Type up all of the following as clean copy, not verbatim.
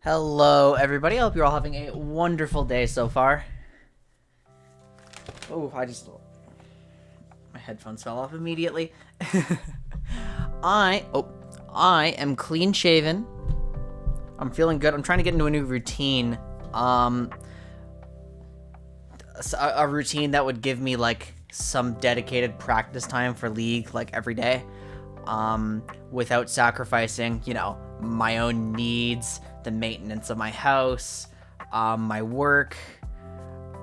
Hello, everybody. I hope you're all having a wonderful day so far. Oh, my headphones fell off immediately. I am clean shaven. I'm feeling good. I'm trying to get into a new routine. A routine that would give me like some dedicated practice time for League like every day. Without sacrificing, my own needs, the maintenance of my house, my work,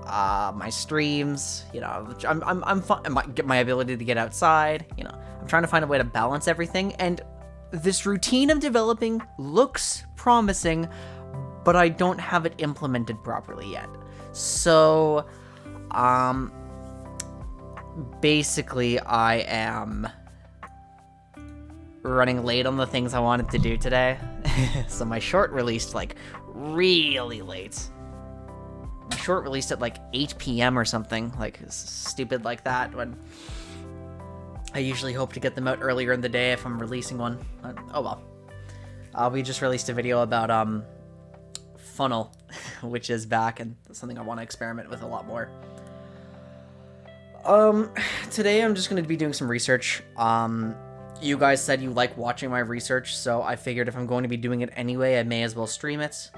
my streams, I'm fun, my ability to get outside, I'm trying to find a way to balance everything, and this routine I'm developing looks promising, but I don't have it implemented properly yet. So, basically I am running late on the things I wanted to do today. So my short released like really late. My short released at like 8 p.m. or something, like stupid like that, when I usually hope to get them out earlier in the day if I'm releasing one. But, oh well. We just released a video about funnel, which is back, and that's something I want to experiment with a lot more. Today I'm just going to be doing some research. You guys said you like watching my research, so I figured if I'm going to be doing it anyway, I may as well stream it.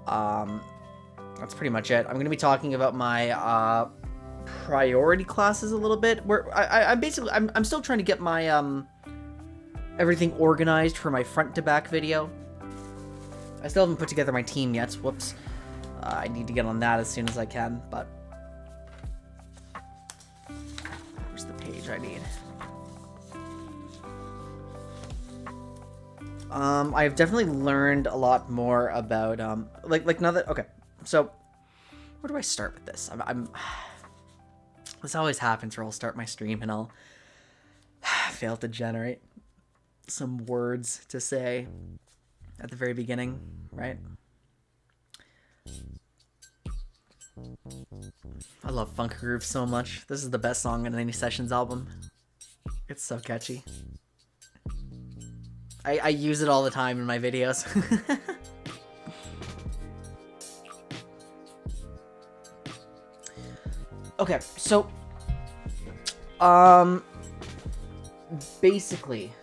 That's pretty much it. I'm going to be talking about my priority classes a little bit. Where I'm still trying to get my everything organized for my front to back video. I still haven't put together my team yet. Whoops. I need to get on that as soon as I can, but where's the page I need? I've definitely learned a lot more about, like now that, okay, so, where do I start with this? This always happens where I'll start my stream and I'll fail to generate some words to say at the very beginning, right? I love Funk Groove so much. This is the best song on any Sessions album. It's so catchy. I use it all the time in my videos. Okay, so basically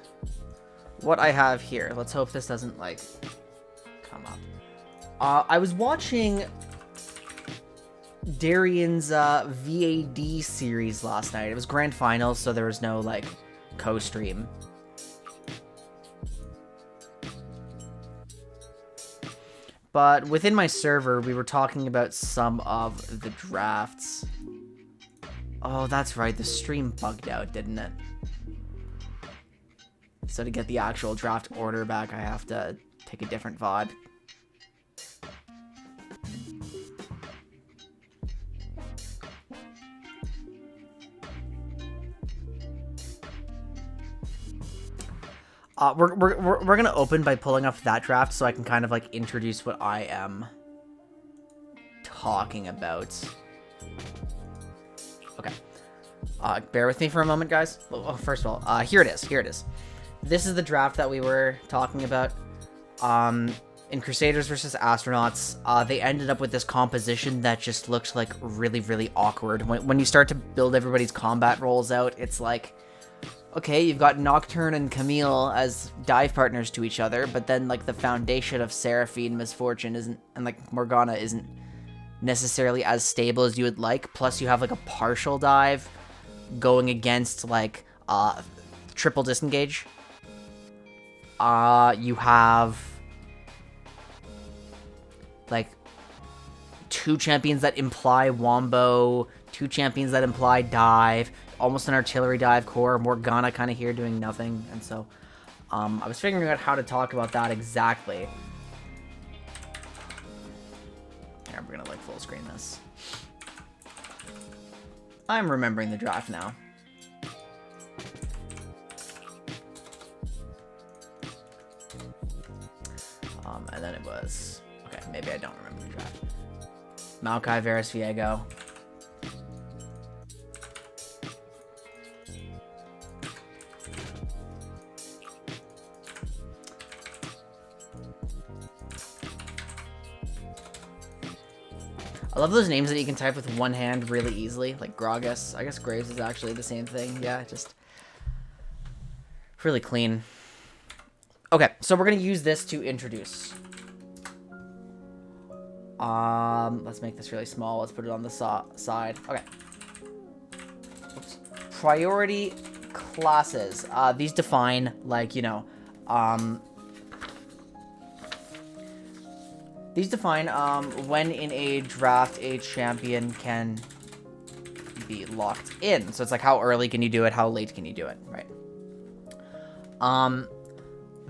what I have here, let's hope this doesn't like come up. I was watching Darian's VAD series last night. It was grand finals, so there was no like co-stream. But within my server, we were talking about some of the drafts. Oh, that's right. The stream bugged out, didn't it? So to get the actual draft order back, I have to take a different VOD. We're gonna open by pulling up that draft so I can kind of like introduce what I am talking about. Okay. Bear with me for a moment, guys. Well, first of all, here it is. This is the draft that we were talking about. In Crusaders versus Astronauts, they ended up with this composition that just looked like really, really awkward. When you start to build everybody's combat roles out, it's like, okay, you've got Nocturne and Camille as dive partners to each other, but then like the foundation of Seraphine, Misfortune isn't, and like Morgana isn't necessarily as stable as you would like. Plus you have like a partial dive going against like triple disengage. You have like 2 champions that imply wombo, 2 champions that imply dive, almost an artillery dive core, Morgana kind of here doing nothing, and so I was figuring out how to talk about that exactly. Here, we're gonna like full screen this. I'm remembering the draft now. And then it was, okay, maybe I don't remember the draft. Maokai, Varus, Viego. I love those names that you can type with one hand really easily, like Gragas. I guess Graves is actually the same thing. Yeah, just really clean. Okay, so we're gonna use this to introduce. Let's make this really small. Let's put it on the side. Okay. Oops. Priority classes. These define, like, you know, these define when in a draft a champion can be locked in. So it's like how early can you do it, how late can you do it, right?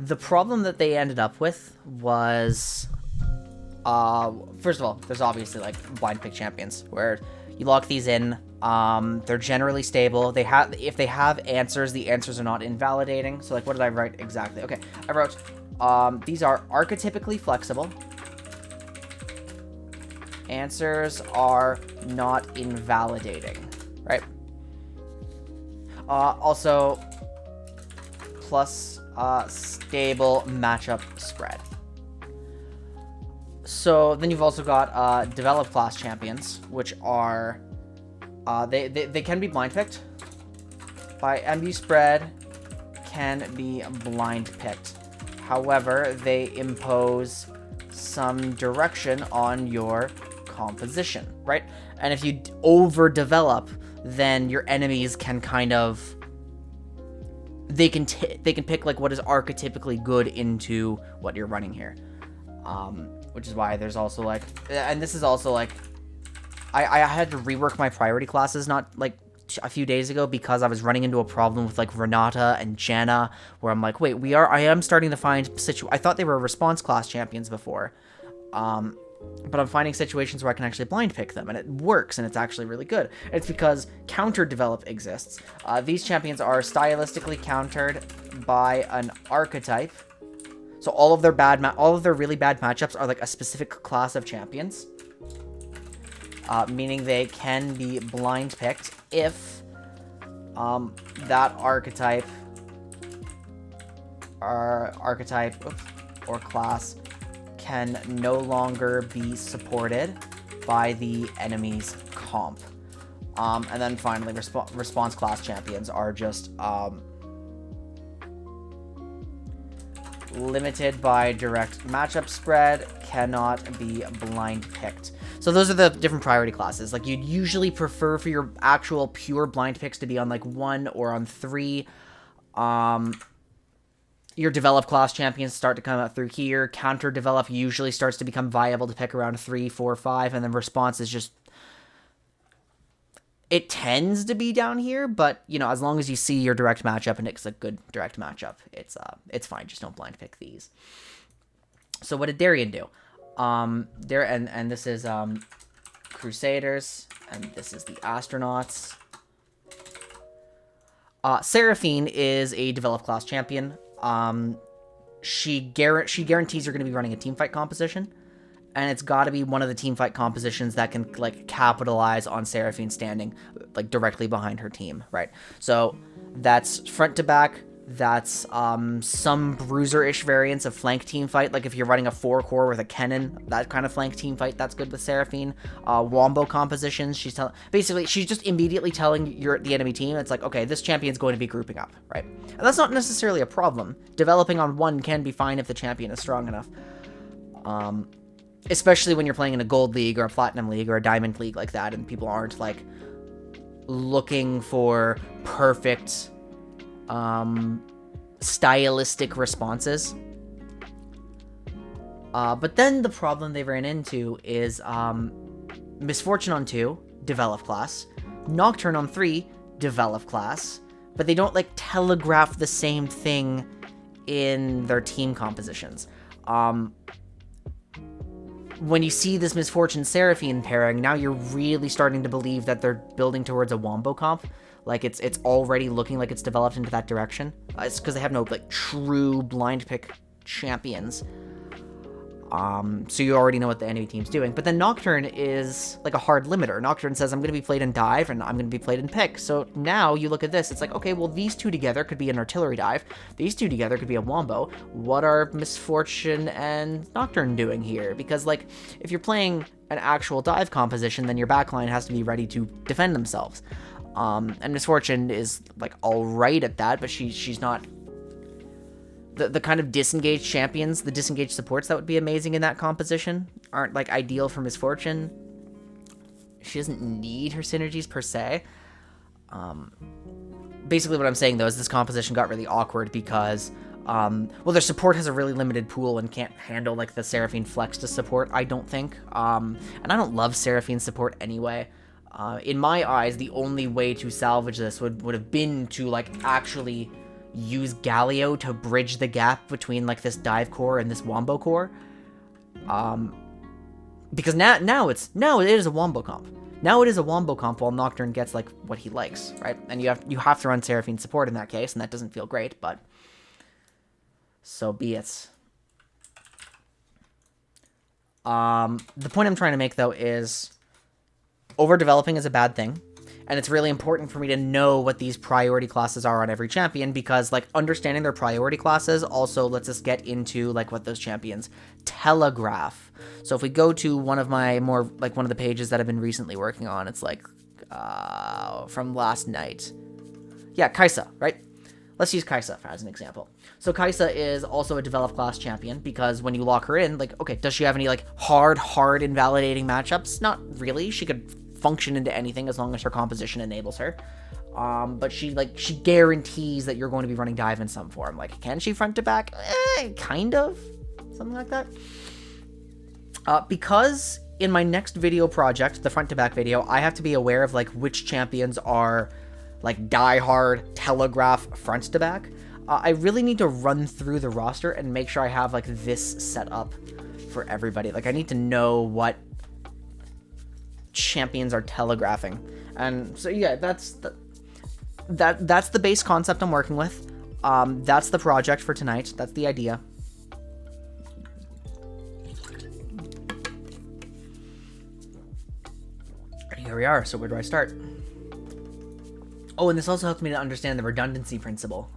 The problem that they ended up with was, first of all, there's obviously like blind pick champions where you lock these in. They're generally stable. If they have answers, the answers are not invalidating. So like, what did I write exactly? Okay, I wrote, these are archetypically flexible. Answers are not invalidating, right? Also, plus stable matchup spread. So then you've also got developed class champions, which are they can be blind picked by MB spread, can be blind picked. However, they impose some direction on your composition, right? And if you overdevelop, then your enemies can kind of they can pick like what is archetypically good into what you're running here, which is why there's also like, and this is also like, I had to rework my priority classes not like a few days ago because I was running into a problem with like Renata and Janna, where I'm like, wait, I am starting to find I thought they were response class champions before, but I'm finding situations where I can actually blind pick them, and it works, and it's actually really good. It's because counter develop exists. These champions are stylistically countered by an archetype. So all of their really bad matchups are like a specific class of champions, meaning they can be blind picked if that archetype or class can no longer be supported by the enemy's comp. And then finally, response class champions are just limited by direct matchup spread, cannot be blind picked. So those are the different priority classes. Like, you'd usually prefer for your actual pure blind picks to be on like 1 or on 3. Your developed class champions start to come out through here. Counter develop usually starts to become viable to pick around 3, 4, 5, and then response is just, it tends to be down here, but you know, as long as you see your direct matchup and it's a good direct matchup, it's fine. Just don't blind pick these. So what did Darien do? And this is Crusaders, and this is the Astronauts. Seraphine is a developed class champion. She guarantees you're going to be running a teamfight composition, and it's got to be one of the teamfight compositions that can like capitalize on Seraphine standing like directly behind her team, right? So that's front to back. That's some bruiser-ish variants of flank teamfight. Like if you're running a 4-core with a Kennen, that kind of flank teamfight, that's good with Seraphine. Wombo compositions, she's just immediately telling the enemy team, it's like, okay, this champion's going to be grouping up, right? And that's not necessarily a problem. Developing on one can be fine if the champion is strong enough. Especially when you're playing in a gold league or a platinum league or a diamond league like that, and people aren't like looking for perfect stylistic responses. But then the problem they ran into is Misfortune on 2, develop class, Nocturne on 3, develop class, but they don't like telegraph the same thing in their team compositions. When you see this Misfortune Seraphine pairing, now you're really starting to believe that they're building towards a Wombo comp. Like, it's already looking like it's developed into that direction. It's because they have no, like, true blind pick champions. So you already know what the enemy team's doing. But then Nocturne is like a hard limiter. Nocturne says, I'm going to be played in dive, and I'm going to be played in pick. So now you look at this, it's like, okay, well, these two together could be an artillery dive. These two together could be a wombo. What are Misfortune and Nocturne doing here? Because, like, if you're playing an actual dive composition, then your backline has to be ready to defend themselves. And Misfortune is, like, alright at that, but she's not... The kind of disengaged champions, the disengaged supports that would be amazing in that composition aren't, like, ideal for Misfortune. She doesn't need her synergies, per se. Basically what I'm saying, though, is this composition got really awkward because, well, their support has a really limited pool and can't handle, like, the Seraphine flex to support, I don't think. And I don't love Seraphine support anyway. In my eyes, the only way to salvage this would have been to, like, actually... use Galio to bridge the gap between, like, this dive core and this wombo core. Because now it is a wombo comp. Now it is a wombo comp while Nocturne gets, like, what he likes, right? And you have to run Seraphine support in that case, and that doesn't feel great, but so be it. The point I'm trying to make, though, is overdeveloping is a bad thing. And it's really important for me to know what these priority classes are on every champion because, like, understanding their priority classes also lets us get into, like, what those champions telegraph. So if we go to one of my more, like, one of the pages that I've been recently working on, it's, like, from last night. Yeah, Kaisa, right? Let's use Kaisa as an example. So Kaisa is also a developed class champion because when you lock her in, like, okay, does she have any, like, hard invalidating matchups? Not really. She could function into anything as long as her composition enables her. But she guarantees that you're going to be running dive in some form. Like, can she front to back? Kind of. Something like that. Because in my next video project, the front to back video, I have to be aware of, like, which champions are, like, die hard, telegraph, front to back. I really need to run through the roster and make sure I have, like, this set up for everybody. Like, I need to know what champions are telegraphing. And so, yeah, that's the base concept I'm working with. That's the project for tonight. That's the idea. Here we are. So where do I start? Oh, and this also helps me to understand the redundancy principle.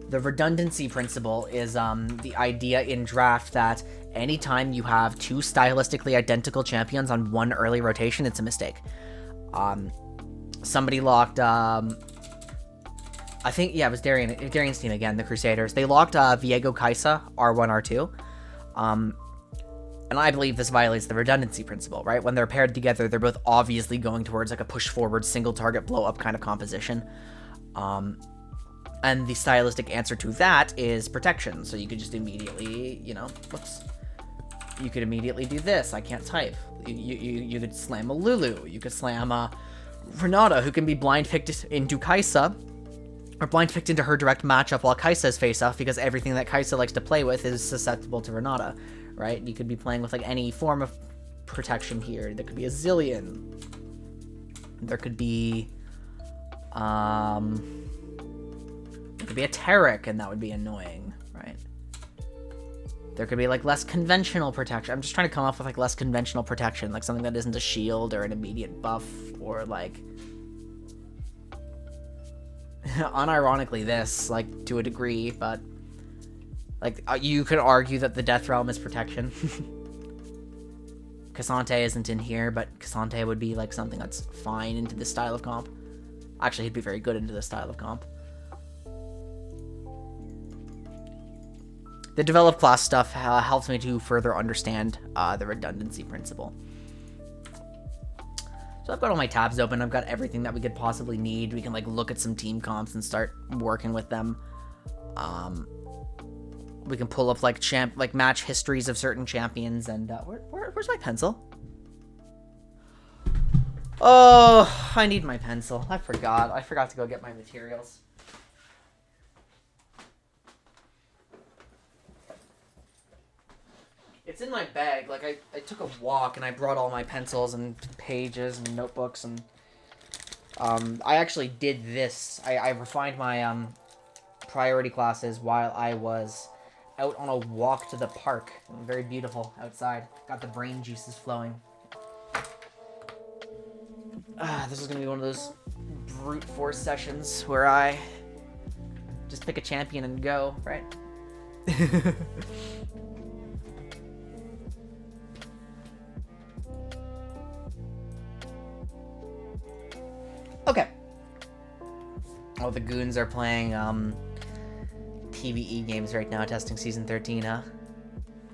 The redundancy principle is the idea in draft that anytime you have two stylistically identical champions on one early rotation, it's a mistake. Somebody locked, I think, yeah, it was Darian's team again, the Crusaders. They locked Viego Kaisa, R1, R2. And I believe this violates the redundancy principle, right? When they're paired together, they're both obviously going towards, like, a push-forward, single-target, blow-up kind of composition. And the stylistic answer to that is protection. So you could just immediately, you know, whoops. You could immediately do this. I can't type. You could slam a Lulu. You could slam a Renata, who can be blind-picked into Kaisa, or blind-picked into her direct matchup while Kaisa's face-off, because everything that Kaisa likes to play with is susceptible to Renata, right? You could be playing with, like, any form of protection here. There could be a Zillion. There could be, it could be a Tarek, and that would be annoying, right? There could be, like, less conventional protection. I'm just trying to come up with, like, less conventional protection, like something that isn't a shield or an immediate buff, or, like, unironically this, like, to a degree, but, like, you could argue that the Death Realm is protection. Cassante isn't in here, but Cassante would be, like, something that's fine into this style of comp. Actually, he'd be very good into this style of comp. The developed class stuff helps me to further understand the redundancy principle. So I've got all my tabs open. I've got everything that we could possibly need. We can, like, look at some team comps and start working with them. We can pull up, like, match histories of certain champions. And where's my pencil? Oh, I need my pencil. I forgot to go get my materials. It's in my bag. Like, I took a walk and I brought all my pencils and pages and notebooks, and I actually did this. I refined my priority classes while I was out on a walk to the park. Very beautiful outside. Got the brain juices flowing. This is gonna be one of those brute force sessions where I just pick a champion and go, right? Okay. Oh, the goons are playing PvE games right now, testing season 13, huh?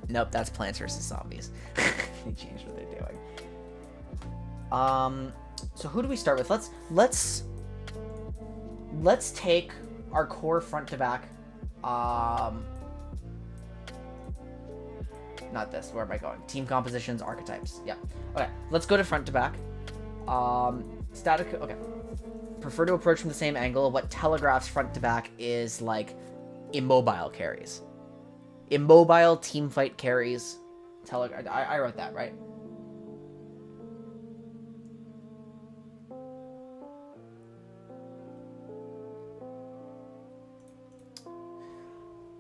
Nope, that's Plants vs. Zombies. They changed what they're doing. So who do we start with? Let's take our core front to back. Not this. Where am I going? Team compositions, archetypes. Yeah. Okay. Let's go to front to back. Static. Okay. Prefer to approach from the same angle. What telegraphs front to back is like immobile carries. Immobile team fight carries. I wrote that, right?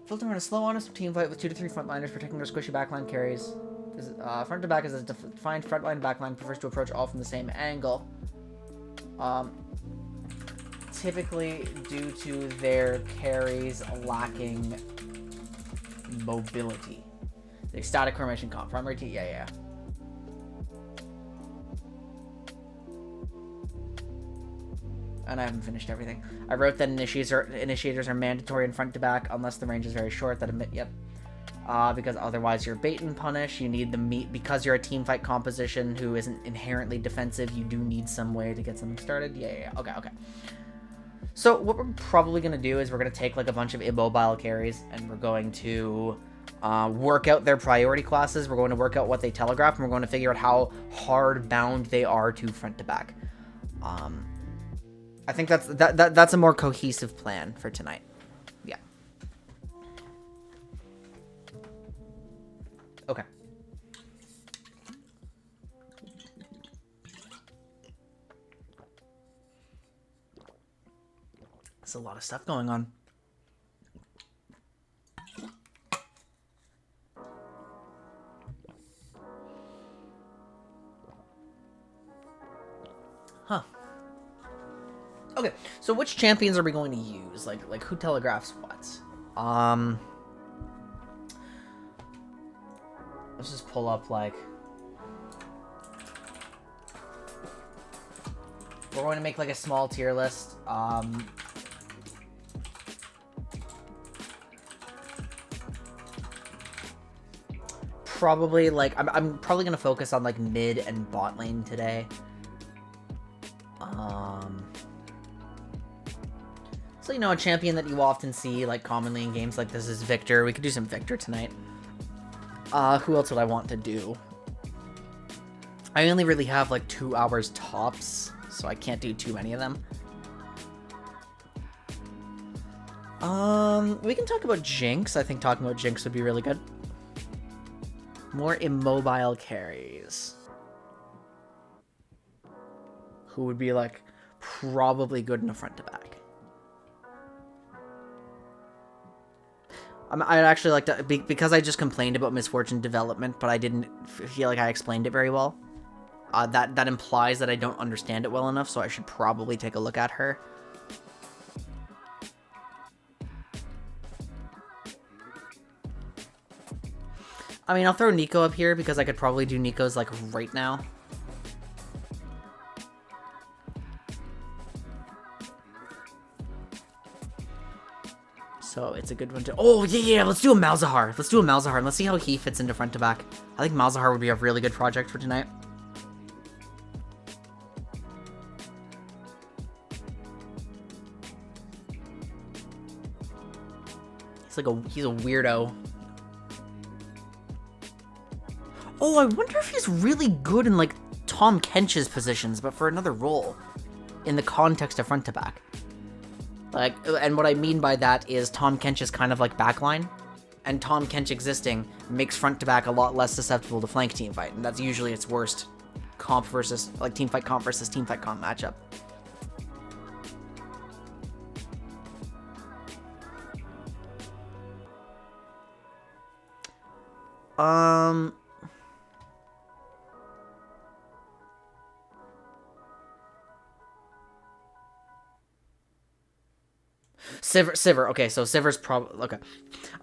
Filter on a slow, honest team fight with 2 to 3 frontliners, protecting their squishy backline carries. Front to back is a defined frontline backline, prefers to approach all from the same angle. Typically due to their carries lacking mobility. The static formation comp. Primary team, yeah. And I haven't finished everything. I wrote that initiators are mandatory in front to back unless the range is very short. Because otherwise you're bait and punish. You need the meat because you're a team fight composition who isn't inherently defensive. You do need some way to get something started. Yeah. Okay. So what we're probably gonna do is we're gonna take like a bunch of immobile carries and we're going to work out their priority classes. We're going to work out what they telegraph, and we're going to figure out how hard bound they are to front to back. I think that's a more cohesive plan for tonight. Yeah. Okay. There's a lot of stuff going on. Huh. Okay, so which champions are we going to use? Like who telegraphs what? Let's just pull up like we're going to make like a small tier list. Probably like I'm probably gonna focus on like mid and bot lane today. So, you know, a champion that you often see, like, commonly in games like this is Victor. We could do some Victor tonight. Who else would I want to do? I only really have, like, 2 hours tops, so I can't do too many of them. We can talk about Jinx. I think talking about Jinx would be really good. More immobile carries. Who would be, like, probably good in the front to back. I'd actually like to, because I just complained about Misfortune development, but I didn't feel like I explained it very well. That implies that I don't understand it well enough, so I should probably take a look at her. I mean, I'll throw Nico up here because I could probably do Nico's like right now. So it's a good one to... Oh, yeah, let's do a Malzahar. Let's do a Malzahar, and let's see how he fits into front to back. I think Malzahar would be a really good project for tonight. He's a weirdo. Oh, I wonder if he's really good in, like, Tom Kench's positions, but for another role. In the context of front to back. Like, and what I mean by that is Tom Kench is kind of like backline, and Tom Kench existing makes front to back a lot less susceptible to flank team fight, and that's usually its worst comp versus, like, team fight comp versus team fight comp matchup. Um... Sivir. Okay, so Sivir's probably... Okay.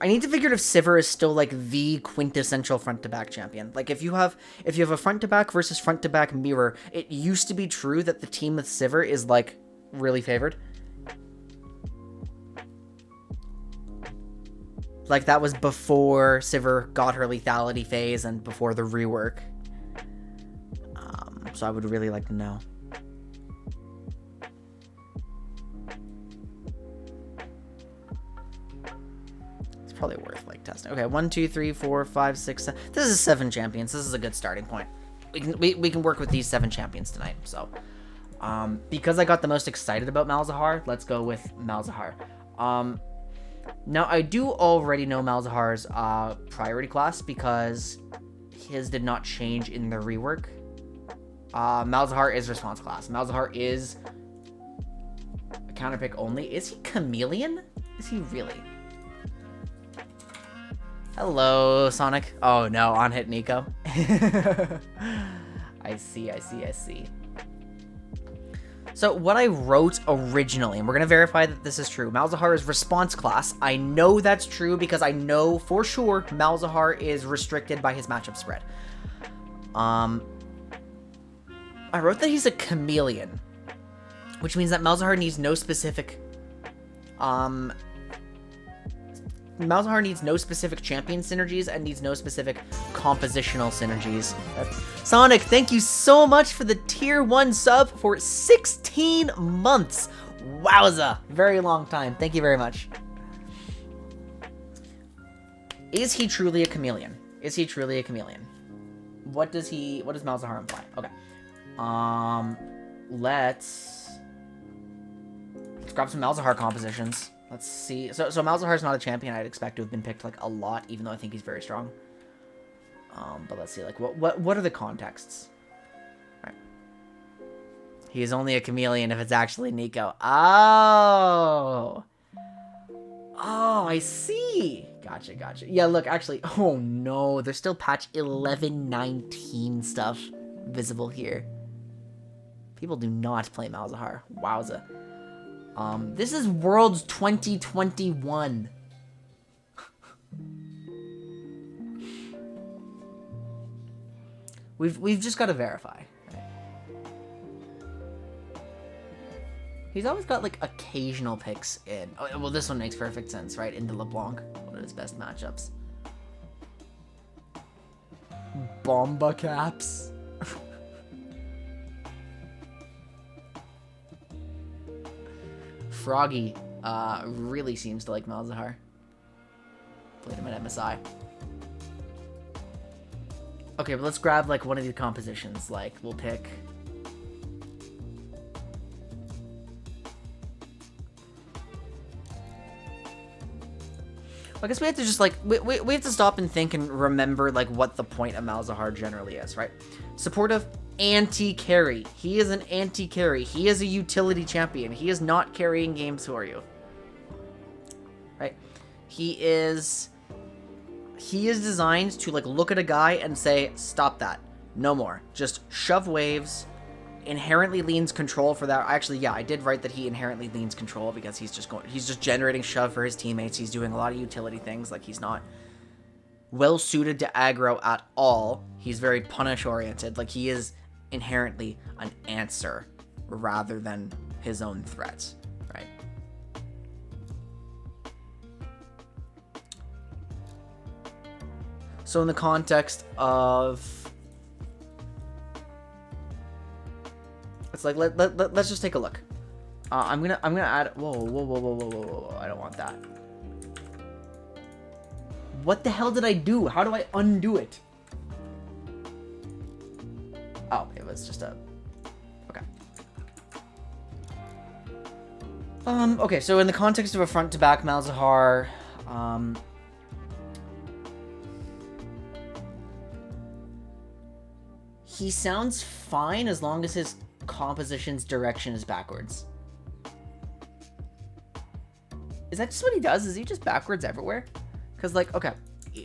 I need to figure out if Sivir is still, like, the quintessential front-to-back champion. Like, if you have a front-to-back versus front-to-back mirror, it used to be true that the team with Sivir is, like, really favored. Like, that was before Sivir got her lethality phase and before the rework. So I would really like to know. Probably worth like testing. Okay, 1, 2, 3, 4, 5, 6, 7. This is 7 champions. This is a good starting point. We can work with these 7 champions tonight. So, because I got the most excited about Malzahar, let's go with Malzahar. Now I do already know Malzahar's priority class because his did not change in the rework. Malzahar is response class. Malzahar is a counter pick only. Is he chameleon? Is he really? Hello, Sonic. Oh, no, on hit Nico. I see. So what I wrote originally, and we're going to verify that this is true, Malzahar is response class. I know that's true because I know for sure Malzahar is restricted by his matchup spread. I wrote that he's a chameleon, which means that Malzahar needs no specific... Malzahar needs no specific champion synergies and needs no specific compositional synergies. Sonic, thank you so much for the tier 1 sub for 16 months. Wowza. Very long time. Thank you very much. Is he truly a chameleon? Is he truly a chameleon? What does Malzahar imply? Okay. Let's grab some Malzahar compositions. Let's see. So Malzahar's not a champion I'd expect to have been picked, like, a lot, even though I think he's very strong. But let's see, like, what are the contexts? Right. He is only a chameleon if it's actually Nico. Oh! Oh, I see! Gotcha. Yeah, look, actually, oh no, there's still patch 11.19 stuff visible here. People do not play Malzahar. Wowza. This is Worlds 2021. We've just got to verify. Right? He's always got like occasional picks in. Oh, well, this one makes perfect sense, right? Into LeBlanc, one of his best matchups. Bomba caps. Froggy really seems to like Malzahar. Played him at MSI. Okay, but let's grab like one of these compositions. Like, we'll pick... I guess we have to just like, we have to stop and think and remember like what the point of Malzahar generally is, right? Supportive, anti-carry. He is an anti-carry. He is a utility champion. He is not carrying games for you. Right? He is designed to like look at a guy and say, stop that. No more. Just shove waves. Inherently leans control for that. Actually, yeah, I did write that he inherently leans control because he's just generating shove for his teammates. He's doing a lot of utility things. Like, he's not well suited to aggro at all. He's very punish oriented. Like, he is inherently an answer rather than his own threat, right? So in the context of, it's like, let's just take a look. I'm gonna add, whoa, I don't want that. What the hell did I do? How do I undo it? Oh, it was just a, okay. Okay, so in the context of a front-to-back Malzahar, he sounds fine as long as his composition's direction is backwards. Is that just what he does? Is he just backwards everywhere? Because, like, okay,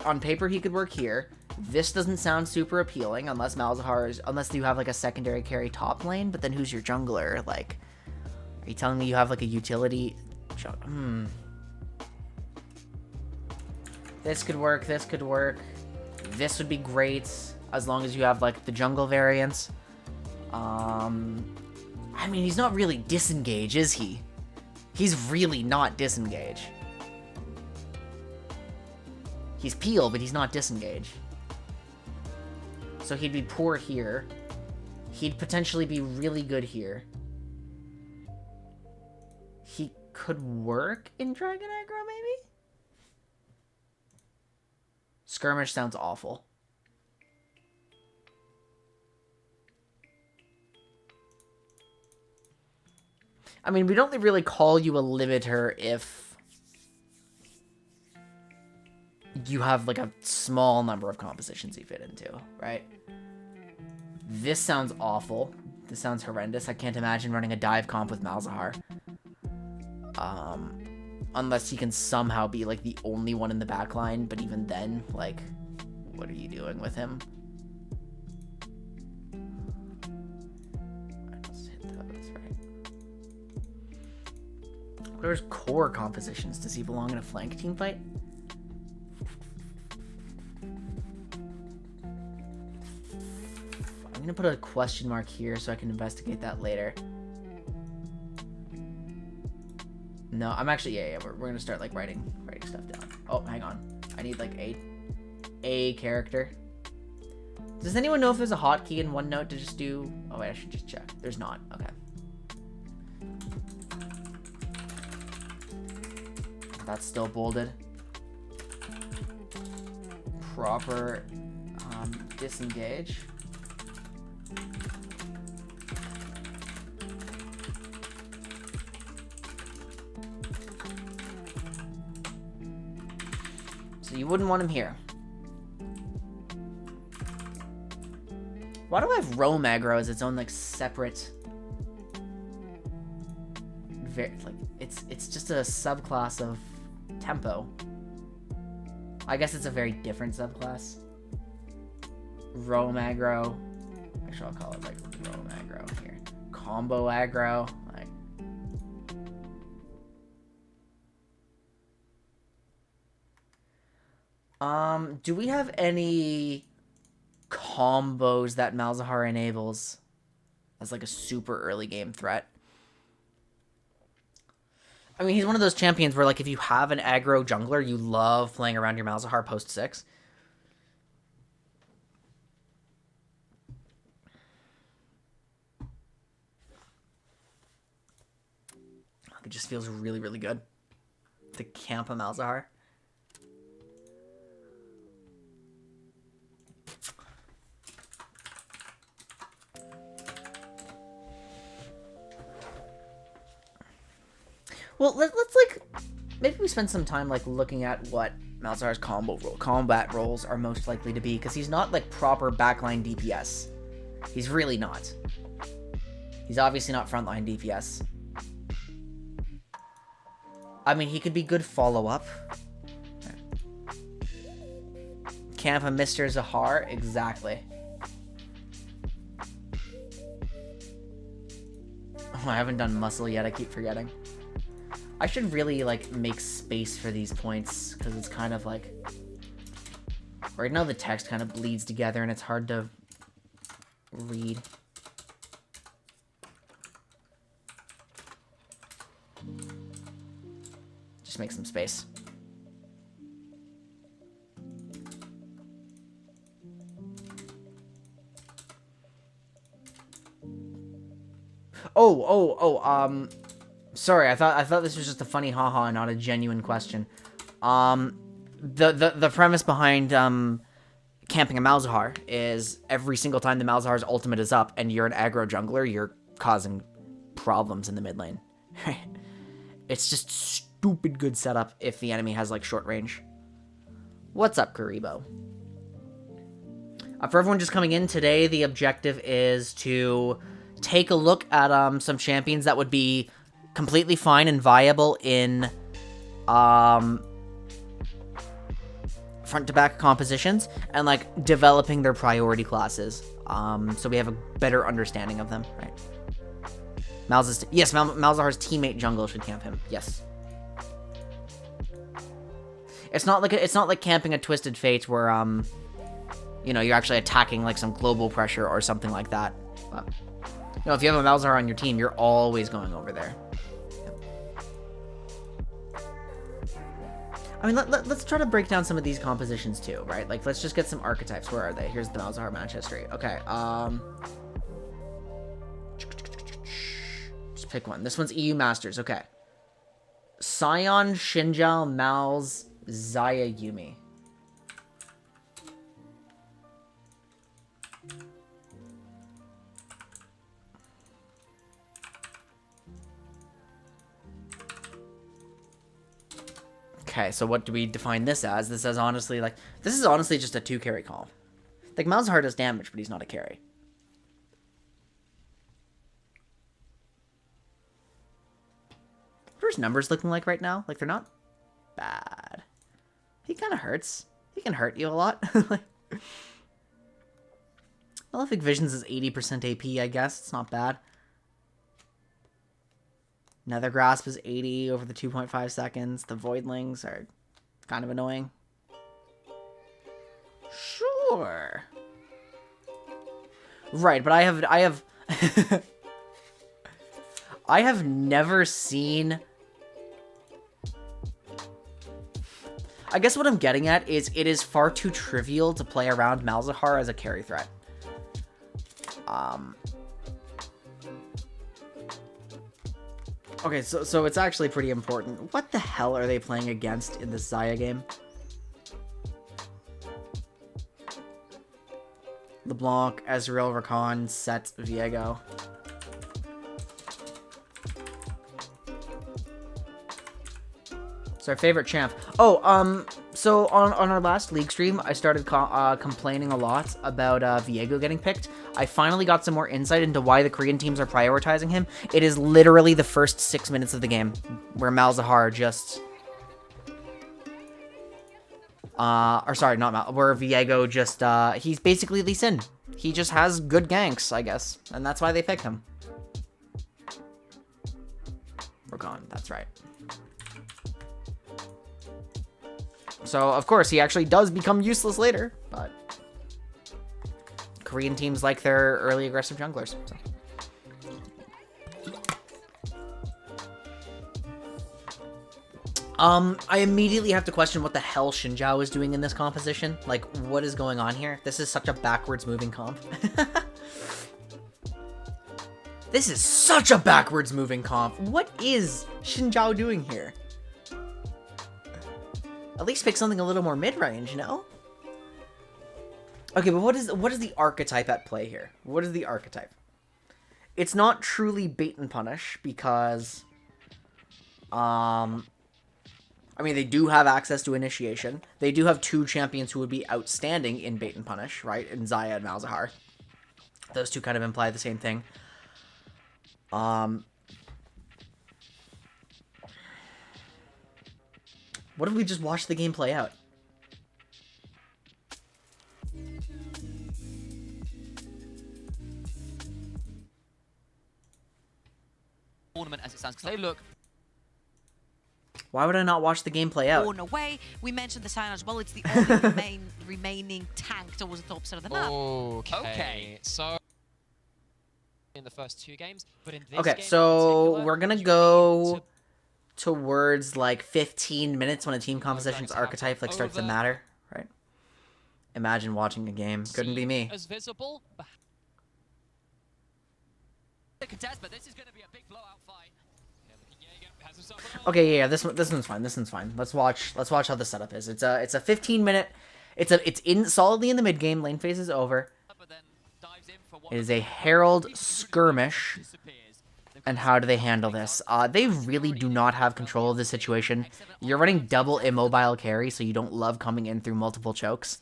on paper he could work here. This doesn't sound super appealing unless unless you have like a secondary carry top lane, but then who's your jungler? Like, are you telling me you have like a utility? This could work, this could work. This would be great as long as you have like the jungle variants. I mean, he's not really disengage, is he? He's really not disengage. He's peel, but he's not disengage. So he'd be poor here. He'd potentially be really good here. He could work in Dragon Aggro, maybe? Skirmish sounds awful. I mean, we don't really call you a limiter if you have, like, a small number of compositions you fit into, right? This sounds awful. This sounds horrendous. I can't imagine running a dive comp with Malzahar. Unless he can somehow be, like, the only one in the backline, but even then, like, what are you doing with him? There's core compositions. Does he belong in a flank team fight? I'm gonna put a question mark here so I can investigate that later. No, I'm actually, yeah, we're gonna start like writing stuff down. Oh, hang on. I need like a character. Does anyone know if there's a hotkey in OneNote to just do? Oh wait, I should just check. There's not. Okay. That's still bolded. Proper disengage. So you wouldn't want him here. Why do I have Roam aggro as its own like separate? Like it's just a subclass of tempo. I guess it's a very different subclass. Roam aggro. Actually, I'll call it like Roam aggro here. Combo aggro. Like. Do we have any combos that Malzahar enables as like a super early game threat? I mean, he's one of those champions where, like, if you have an aggro jungler, you love playing around your Malzahar post 6. It just feels really, really good to camp a Malzahar. Well, let's like, maybe we spend some time like looking at what Malzahar's combat roles are most likely to be, because he's not like proper backline DPS. He's really not. He's obviously not frontline DPS. I mean, he could be good follow-up. Camp a Mr. Zahar, exactly. Oh, I haven't done muscle yet, I keep forgetting. I should really, like, make space for these points, because it's kind of, like... Right now the text kind of bleeds together, and it's hard to read. Just make some space. Sorry, I thought this was just a funny haha, not a genuine question. The premise behind camping a Malzahar is every single time the Malzahar's ultimate is up and you're an aggro jungler, you're causing problems in the mid lane. It's just stupid good setup if the enemy has like short range. What's up, Karibo? For everyone just coming in today, the objective is to take a look at some champions that would be completely fine and viable in front-to-back compositions and like developing their priority classes, so we have a better understanding of them, right? Malzahar's teammate jungle should camp him. Yes. It's not like camping a Twisted Fate where you know, you're actually attacking like some global pressure or something like that. But, you know, if you have a Malzahar on your team, you're always going over there. I mean, let's try to break down some of these compositions too, right? Like, let's just get some archetypes. Where are they? Here's the Malzahar match history. Okay, just pick one. This one's EU Masters. Okay. Sion, Shinjao, Malz, Xayah, Yuumi. Okay, so what do we define this as? This is honestly just a 2 carry comp. Like, Malzahar does damage, but he's not a carry. What are his numbers looking like right now? Like, they're not bad. He kind of hurts. He can hurt you a lot. Malefic Visions is 80% AP, I guess. It's not bad. Nether Grasp is 80 over the 2.5 seconds. The Voidlings are kind of annoying. Sure. Right, but I have I have never seen... I guess what I'm getting at is it is far too trivial to play around Malzahar as a carry threat. Okay, so it's actually pretty important. What the hell are they playing against in this Xayah game? LeBlanc, Ezreal, Rakan, Set, Viego. It's our favorite champ. Oh, so on our last league stream, I started complaining a lot about Viego getting picked. I finally got some more insight into why the Korean teams are prioritizing him. It is literally the first 6 minutes of the game where Malzahar just... or sorry, not Mal... Where Viego just, he's basically Lee Sin. He just has good ganks, I guess. And that's why they picked him. Rakan, that's right. So, of course, he actually does become useless later, but Korean teams like their early aggressive junglers. So. I immediately have to question what the hell Shinjao is doing in this composition. Like, what is going on here? This is such a backwards moving comp. This is such a backwards moving comp. What is Shinjao doing here? At least pick something a little more mid-range, no? Okay, but what is the archetype at play here? What is the archetype? It's not truly bait and punish because, I mean, they do have access to initiation. They do have 2 champions who would be outstanding in bait and punish, right? In Xayah and Malzahar. Those 2 kind of imply the same thing. What if we just watch the game play out? Tournament as it stands, because they look. Why would I not watch the game play out? Born away. We mentioned the sign as well. It's the only remaining tank towards the top side of the map. Okay. So in the first 2 games, but in this okay, game so we're gonna go towards like 15 minutes when a team composition's archetype like starts to matter, right? Imagine watching a game. Couldn't be me. As visible, contest, but this is going to be a big blowout fight. Okay, yeah, this one's fine. This one's fine. Let's watch how the setup is. It's a 15-minute. It's in solidly in the mid game. Lane phase is over. It is a Herald skirmish. And how do they handle this? They really do not have control of the situation. You're running double immobile carry, so you don't love coming in through multiple chokes.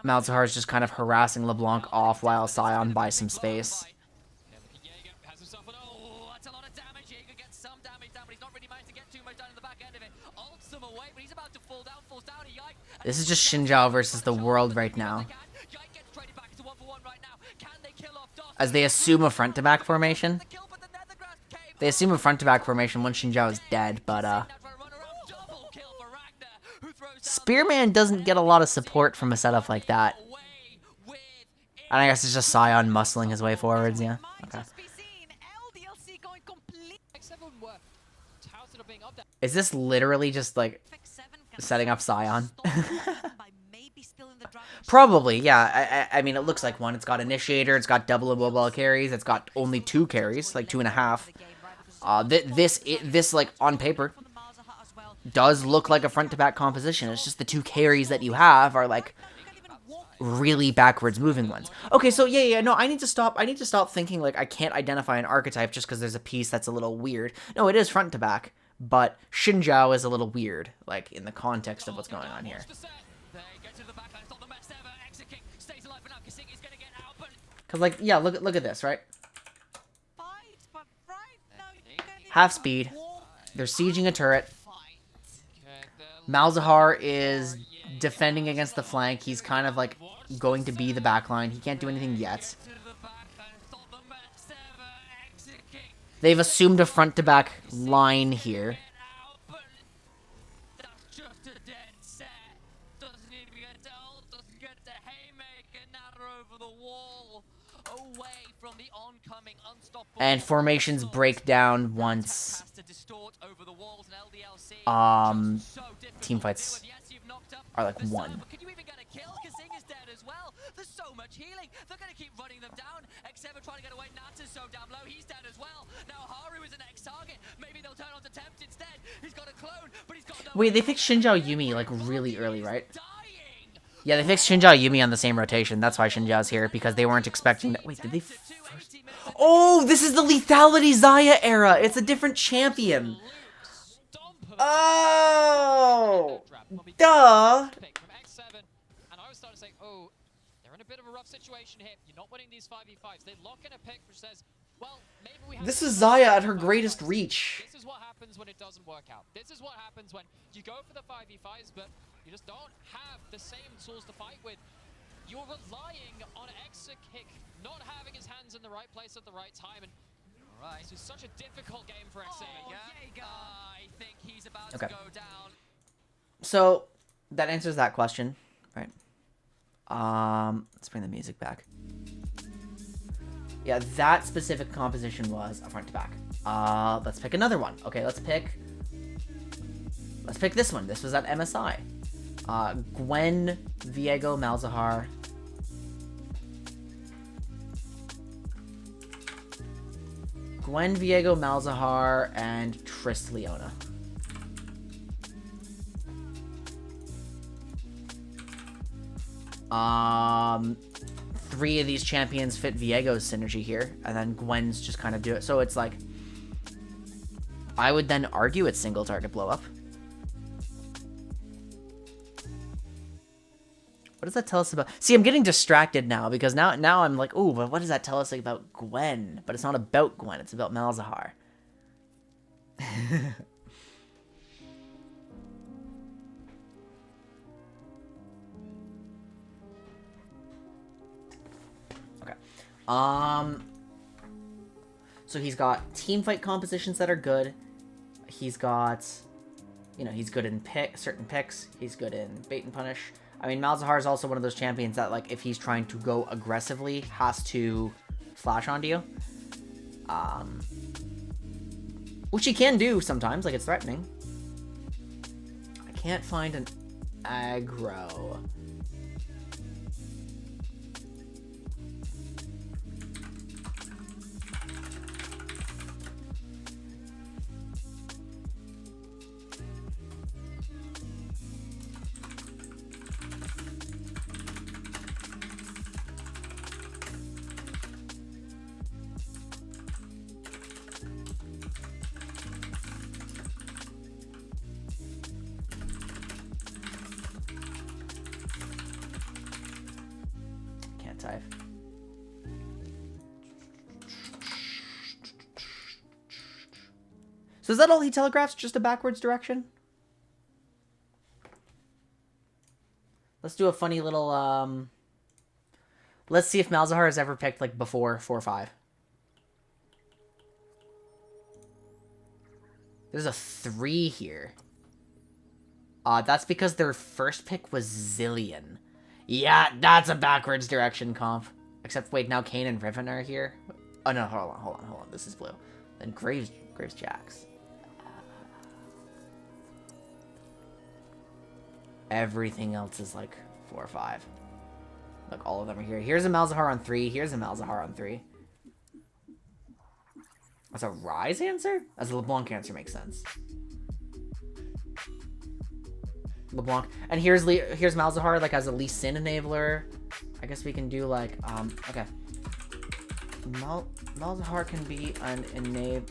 Malzahar is just kind of harassing LeBlanc off while Sion buys some space. This is just Xinjiao versus the world right now. As they assume a front-to-back formation. They assume a front-to-back formation once Xinjiao is dead, but, Spearman doesn't get a lot of support from a setup like that. And I guess it's just Scion muscling his way forwards, yeah. Okay. Is this literally just, like, setting up Scion? Probably, yeah. I mean, it looks like one. It's got Initiator, it's got double and mobile carries, it's got only 2 carries, like 2.5. This, like, on paper, does look like a front-to-back composition. It's just the 2 carries that you have are, like, really backwards moving ones. Okay, so yeah, no, I need to stop thinking, like, I can't identify an archetype just because there's a piece that's a little weird. No, it is front-to-back, but Xinjiao is a little weird, like, in the context of what's going on here. Because, like, yeah, look at this, right? Half speed. They're sieging a turret. Malzahar is defending against the flank. He's kind of, like, going to be the backline. He can't do anything yet. They've assumed a front-to-back line here. And formations break down once team fights are like 1. There's so much healing. They're gonna keep running them down. X7 trying to get away. Nats is so damn low. He's dead as well. Now Haru is the next target. Maybe they'll turn on to Tempt instead. He's got a clone, but he's got no. Wait, they fixed Xinjiao Yumi like really early, right? Yeah, they fixed Xinjiao Yumi on the same rotation. That's why Xinjiao's here, because they weren't expecting that. Wait, did they first? Oh, this is the lethality Xayah era. It's a different champion. Oh, duh. Bit of a rough situation here. You're not winning these 5v5s. They lock in a pick which says, well, maybe we have. This is Xayah at her greatest reach. This is what happens when it doesn't work out. This is what happens when you go for the 5v5s, but you just don't have the same tools to fight with. You're relying on Exakick not having his hands in the right place at the right time. And this is such a difficult game for Exakick. I think he's about to go down. So that answers that question, right? Let's bring the music back. Yeah, that specific composition was a front to back. Let's pick another one. Okay, let's pick this one. This was at MSI. Gwen, Viego, Malzahar. Gwen, Viego, Malzahar, and Trist Leona. Three of these champions fit Viego's synergy here, and then Gwen's just kind of do it. So it's like, I would then argue it's single target blow up. What does that tell us about? See, I'm getting distracted now because now I'm like, ooh, but what does that tell us about Gwen? But it's not about Gwen, it's about Malzahar. So he's got team fight compositions that are good. He's got, you know, he's good in certain picks. He's good in bait and punish. I mean, Malzahar is also one of those champions that, like, if he's trying to go aggressively, has to flash onto you. Which he can do sometimes, like, it's threatening. I can't find an aggro. Type. So is that all he telegraphs? Just a backwards direction? let's do a funny little, let's see if Malzahar has ever picked, like, before 4-5. There's a 3 here. That's because their first pick was Zillion. Yeah, that's a backwards direction comp. Except, wait, now Kane and Riven are here? Oh, no, hold on. This is blue. Then Graves Jax. Everything else is, like, 4 or 5. Look, all of them are here. Here's a Malzahar on 3. Here's a Malzahar on 3. That's a Rise answer? As a LeBlanc answer makes sense. LeBlanc. And here's Malzahar, like, as a Lee Sin enabler. I guess we can do, like, okay. Malzahar can be an enable...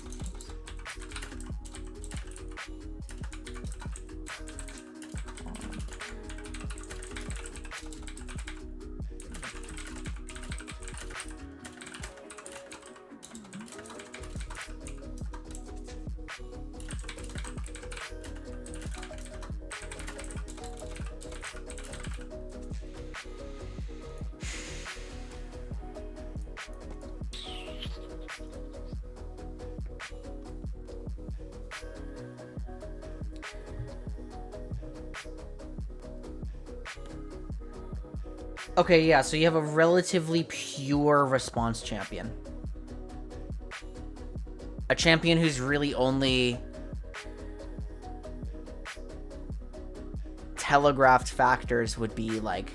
Okay, yeah, so you have a relatively pure response champion. A champion who's really only telegraphed factors would be, like,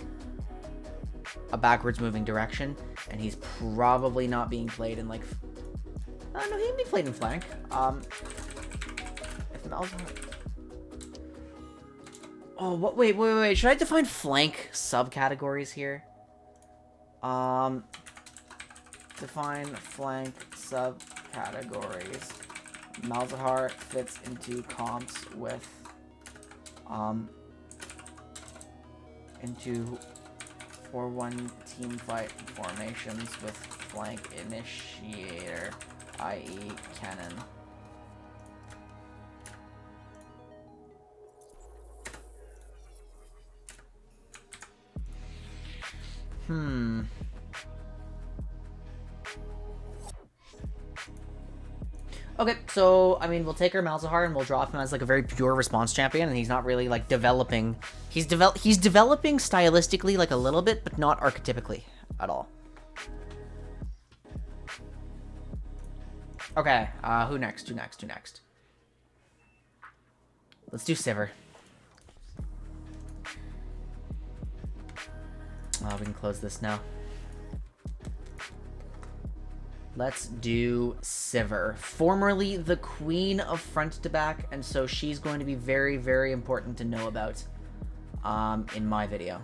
a backwards moving direction, and he's probably not being played in, like... no, he can be played in flank. If Malzahar... Oh, what? Wait. Should I define flank subcategories here? Define flank subcategories. Malzahar fits into comps with, into 4-1 team fight formations with flank initiator, i.e. cannon. Okay, so, I mean, we'll take our Malzahar and we'll drop him as, like, a very pure response champion, and he's not really, like, developing... He's developing stylistically, like, a little bit, but not archetypically at all. Okay, who next? Let's do Sivir. Oh, we can close this now. Let's do Sivir. Formerly the queen of front to back, and so she's going to be very, very important to know about in my video.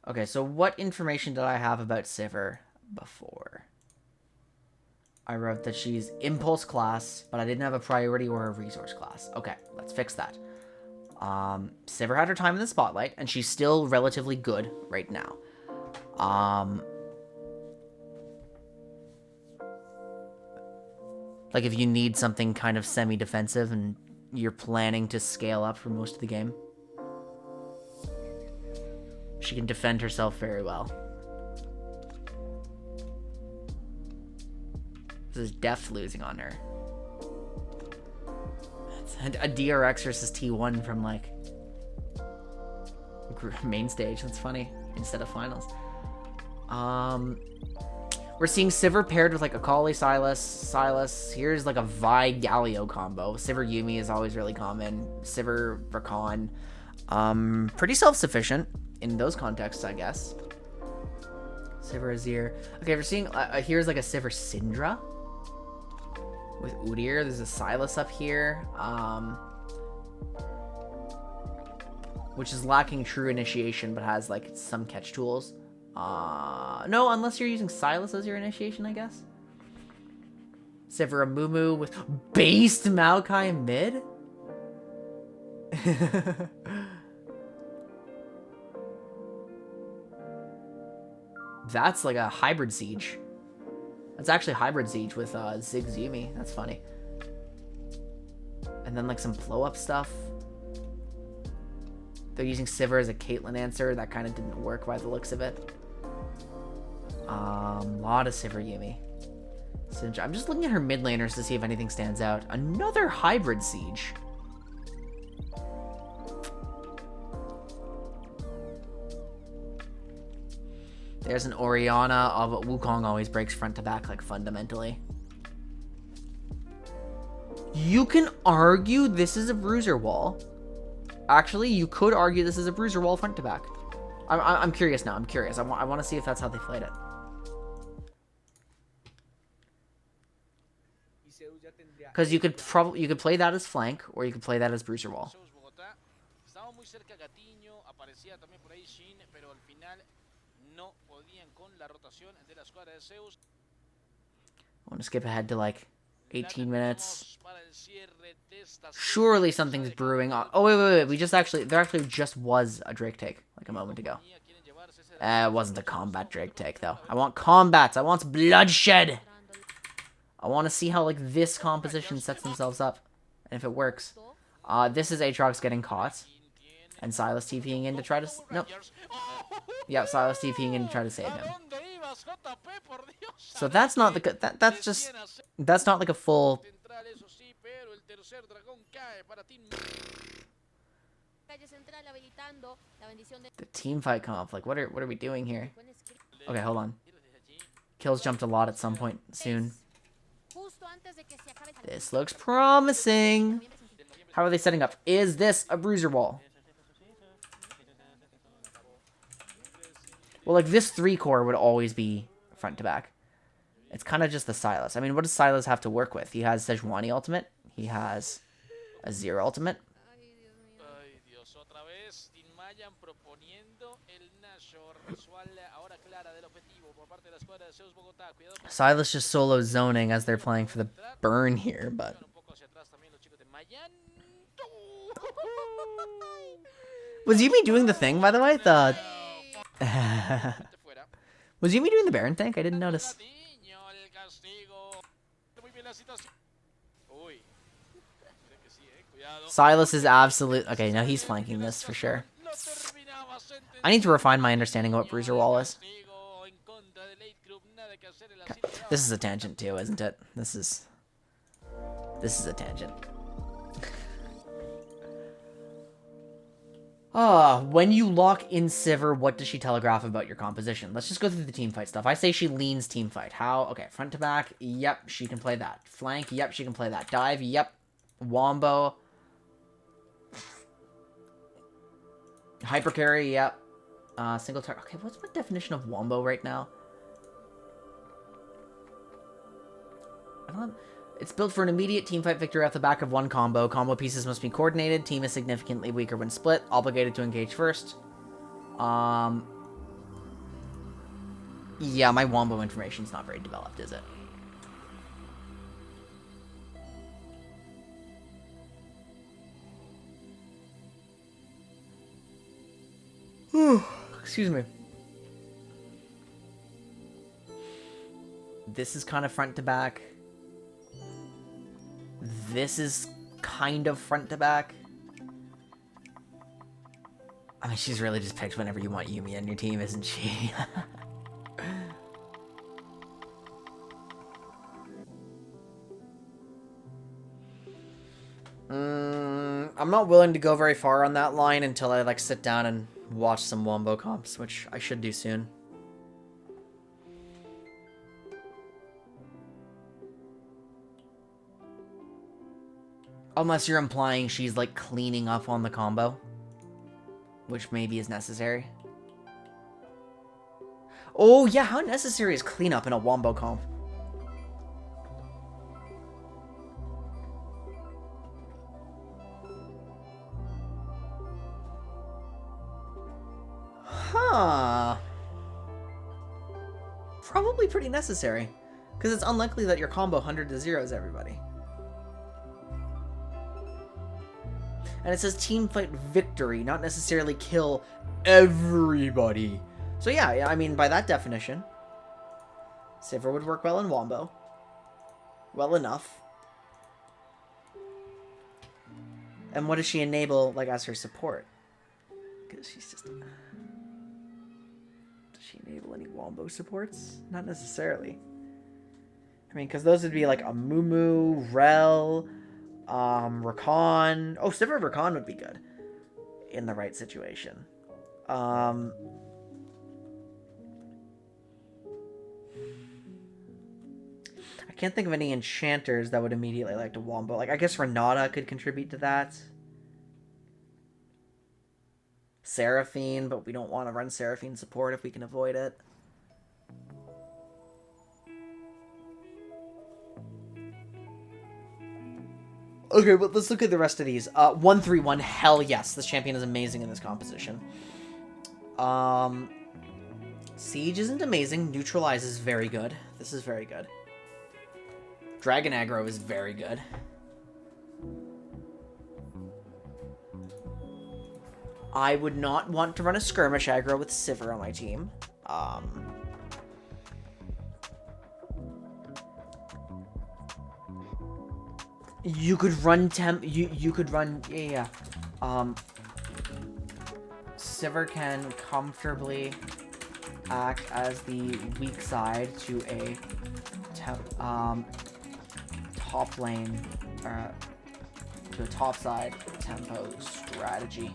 Okay, so what information did I have about Sivir before? I wrote that she's impulse class, but I didn't have a priority or a resource class. Okay, let's fix that. Sivir had her time in the spotlight, and she's still relatively good right now. Like if you need something kind of semi-defensive and you're planning to scale up for most of the game, she can defend herself very well. This is Deft losing on her. It's a DRX versus T1 from, like, main stage. That's funny. Instead of finals. We're seeing Sivir paired with, like, Akali Sylas. Here's, like, a Vi Galio combo. Sivir Yumi is always really common. Sivir Rakan. Pretty self-sufficient in those contexts, I guess. Sivir Azir. Okay, we're seeing... here's, like, a Sivir Syndra with Udyr. There's a Sylas up here, which is lacking true initiation, but has, like, some catch tools. No, unless you're using Sylas as your initiation, I guess. Sivir Amumu with based Maokai mid? That's like a hybrid siege. It's actually Hybrid Siege with Ziggs Yumi. That's funny. And then like some blow-up stuff. They're using Sivir as a Caitlyn answer. That kind of didn't work by the looks of it. Lot of Sivir Yumi. I'm just looking at her mid laners to see if anything stands out. Another Hybrid Siege. There's an Orianna. But Wukong always breaks front to back, like, fundamentally. You can argue this is a bruiser wall. Actually, you could argue this is a bruiser wall front to back. I'm curious now. I'm curious. I want to see if that's how they played it. Because you could play that as flank, or you could play that as bruiser wall. I want to skip ahead to like 18 minutes. Surely something's brewing. Oh wait. There actually just was a Drake take like a moment ago. It wasn't a combat Drake take though. I want combats. I want bloodshed. I want to see how like this composition sets themselves up, and if it works. This is Aatrox getting caught, and Silas TPing in to try to nope. Yeah, Silas TPing in to try to save him. So that's not the that's not like a full. The team fight comp. Like what are we doing here? Okay, hold on. Kills jumped a lot at some point soon. This looks promising. How are they setting up? Is this a bruiser wall? Well, like this 3-core would always be front to back. It's kind of just the Sylas. I mean, what does Sylas have to work with? He has Sejuani ultimate. He has a Zero ultimate. Sylas just solo zoning as they're playing for the burn here, but... Was Yumi doing the thing, by the way? Was Yumi doing the Baron tank? I didn't notice. Sylas is absolute... Okay, no, he's flanking this for sure. I need to refine my understanding of what Bruiser Wall is. Okay. This is a tangent too, isn't it? This is a tangent. When you lock in Sivir, what does she telegraph about your composition? Let's just go through the teamfight stuff. I say she leans teamfight. How? Okay, front to back. Yep, she can play that. Flank. Yep, she can play that. Dive. Yep. Wombo. Hyper carry. Yep. Single target. Okay, what's my definition of Wombo right now? It's built for an immediate teamfight victory off the back of one combo. Combo pieces must be coordinated. Team is significantly weaker when split. Obligated to engage first. Yeah, my Wombo information's not very developed, is it? Excuse me. This is kind of front to back. This is kind of front to back. I mean, she's really just picked whenever you want Yumi on your team, isn't she? I'm not willing to go very far on that line until I, like, sit down and watch some Wombo comps, which I should do soon. Unless you're implying she's, like, cleaning up on the combo. Which maybe is necessary. Oh, yeah, how necessary is cleanup in a Wombo comp? Huh. Probably pretty necessary. Because it's unlikely that your combo 100 to 0s everybody. And it says team fight victory, not necessarily kill everybody. So yeah, I mean, by that definition, Sivir would work well in Wombo. Well enough. And what does she enable, like, as her support? Because she's just... Does she enable any Wombo supports? Not necessarily. I mean, because those would be, like, a Mumu, Rel, Rakan. Oh, Sivir Rakan would be good. In the right situation. I can't think of any enchanters that would immediately like to Wombo. Like, I guess Renata could contribute to that. Seraphine, but we don't want to run Seraphine support if we can avoid it. Okay, but let's look at the rest of these. 1-3-1, hell yes. This champion is amazing in this composition. Siege isn't amazing. Neutralize is very good. This is very good. Dragon aggro is very good. I would not want to run a skirmish aggro with Sivir on my team. You could run you could run Sivir can comfortably act as the weak side to a top lane, to a top side tempo strategy.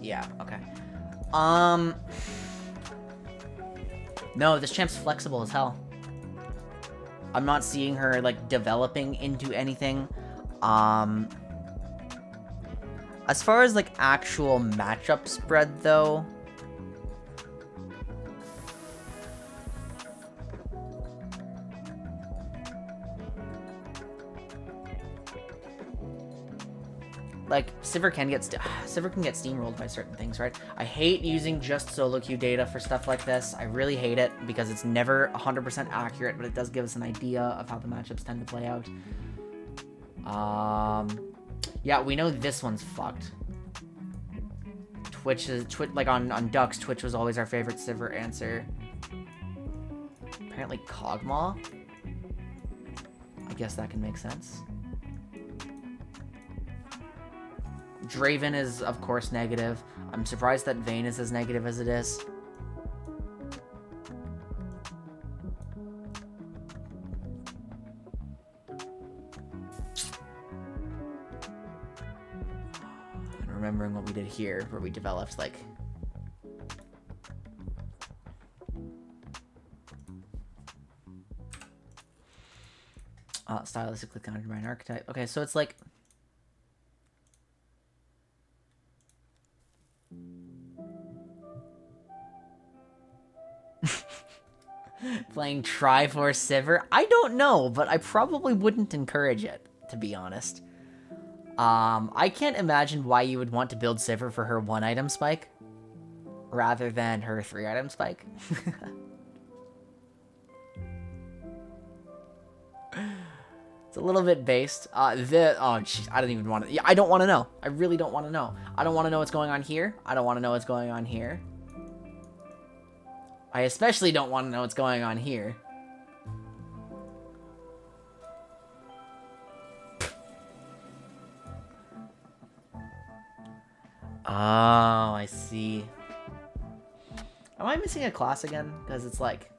Yeah, okay. No, this champ's flexible as hell. I'm not seeing her, like, developing into anything. As far as, like, actual matchup spread, though... Like, Sivir can get steamrolled by certain things, right? I hate using just solo queue data for stuff like this. I really hate it because it's never 100% accurate, but it does give us an idea of how the matchups tend to play out. Yeah, we know this one's fucked. Like on Ducks, Twitch was always our favorite Sivir answer. Apparently Kog'Maw. I guess that can make sense. Draven is, of course, negative. I'm surprised that Vayne is as negative as it is. I'm remembering what we did here, where we developed, like... stylistically countered by an archetype. Okay, so it's like... Playing Triforce Sivir? I don't know, but I probably wouldn't encourage it, to be honest. I can't imagine why you would want to build Sivir for her 1-item spike, rather than her 3-item spike. It's a little bit based. Oh, geez, I don't even want to... Yeah, I don't want to know. I really don't want to know. I don't want to know what's going on here. I don't want to know what's going on here. I especially don't want to know what's going on here. Oh, I see. Am I missing a class again? Because it's like...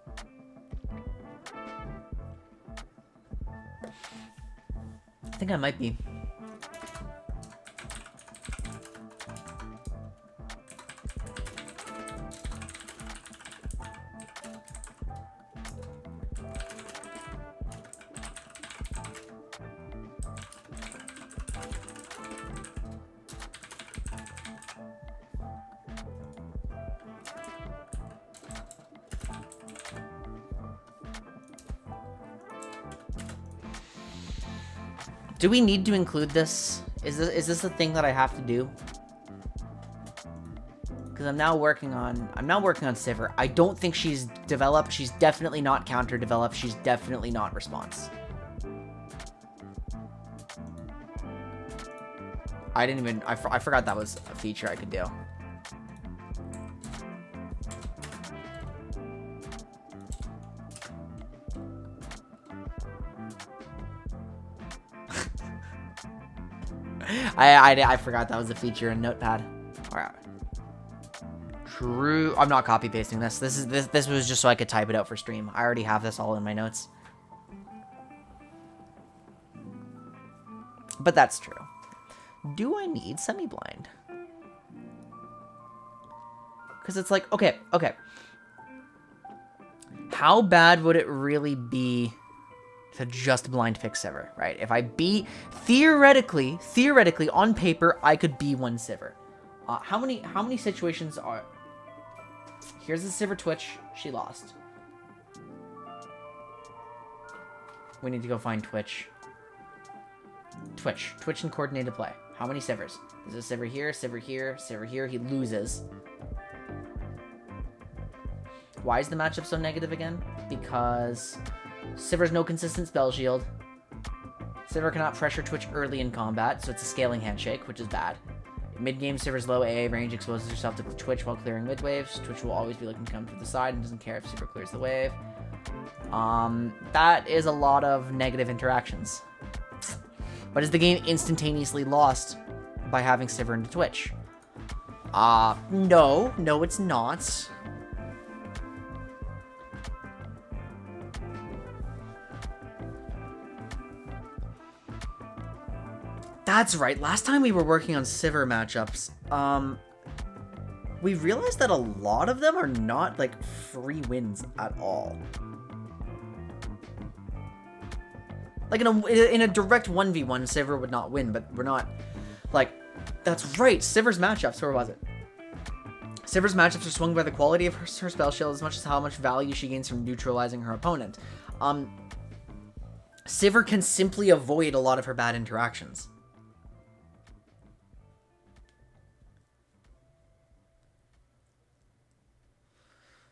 I think I might be. Do we need to include this? Is this a thing that I have to do? Because I'm now working on Sivir. I don't think she's developed. She's definitely not counter developed. She's definitely not response. I forgot that was a feature I could do. I forgot that was a feature in Notepad. All right. True. I'm not copy pasting this. This was just so I could type it out for stream. I already have this all in my notes. But that's true. Do I need semi-blind? Because it's like, okay. How bad would it really be to just blind pick Sivir, right? If I be theoretically on paper, I could be one Sivir. How many situations are? Here's the Sivir Twitch. She lost. We need to go find Twitch. Twitch and coordinated play. How many Sivirs? There's a Sivir here, Sivir here, Sivir here. He loses. Why is the matchup so negative again? Because Sivir's no consistent spell shield. Sivir cannot pressure Twitch early in combat, so it's a scaling handshake, which is bad. Mid-game, Sivir's low AA range exposes herself to Twitch while clearing mid waves. Twitch will always be looking to come to the side and doesn't care if Sivir clears the wave. That is a lot of negative interactions. But is the game instantaneously lost by having Sivir into Twitch? No, it's not. That's right. Last time we were working on Sivir matchups, we realized that a lot of them are not, like, free wins at all. Like, in a direct 1v1, Sivir would not win, but we're not, like, that's right. Sivir's matchups, where was it? Sivir's matchups are swung by the quality of her spell shield as much as how much value she gains from neutralizing her opponent. Sivir can simply avoid a lot of her bad interactions.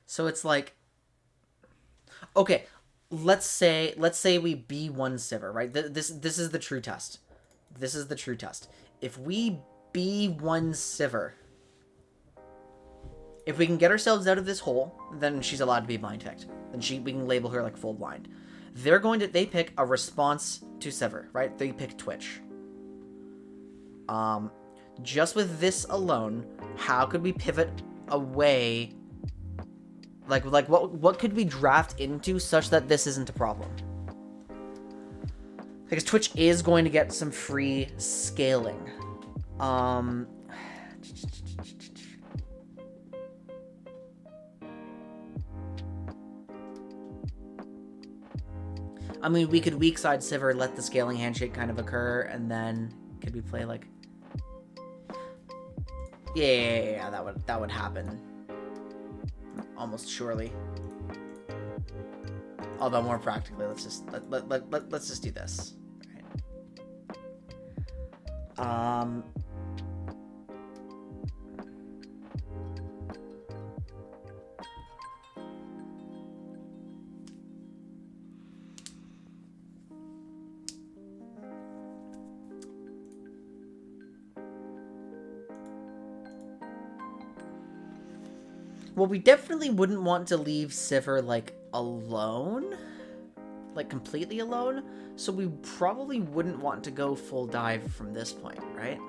So it's like, okay, let's say we B1 Sivir, right? This is the true test. This is the true test. If we B1 Sivir, if we can get ourselves out of this hole, then she's allowed to be blind picked. Then we can label her like full blind. They pick a response to Sivir, right? They pick Twitch. Just with this alone, how could we pivot away? Like what could we draft into such that this isn't a problem? Because Twitch is going to get some free scaling. I mean, we could weak side Sivir, let the scaling handshake kind of occur, and then could we play like? Yeah, that would happen. Almost surely. Although more practically, let's just do this. Right. Well, we definitely wouldn't want to leave Sivir, like, alone. Like, completely alone. So we probably wouldn't want to go full dive from this point, right?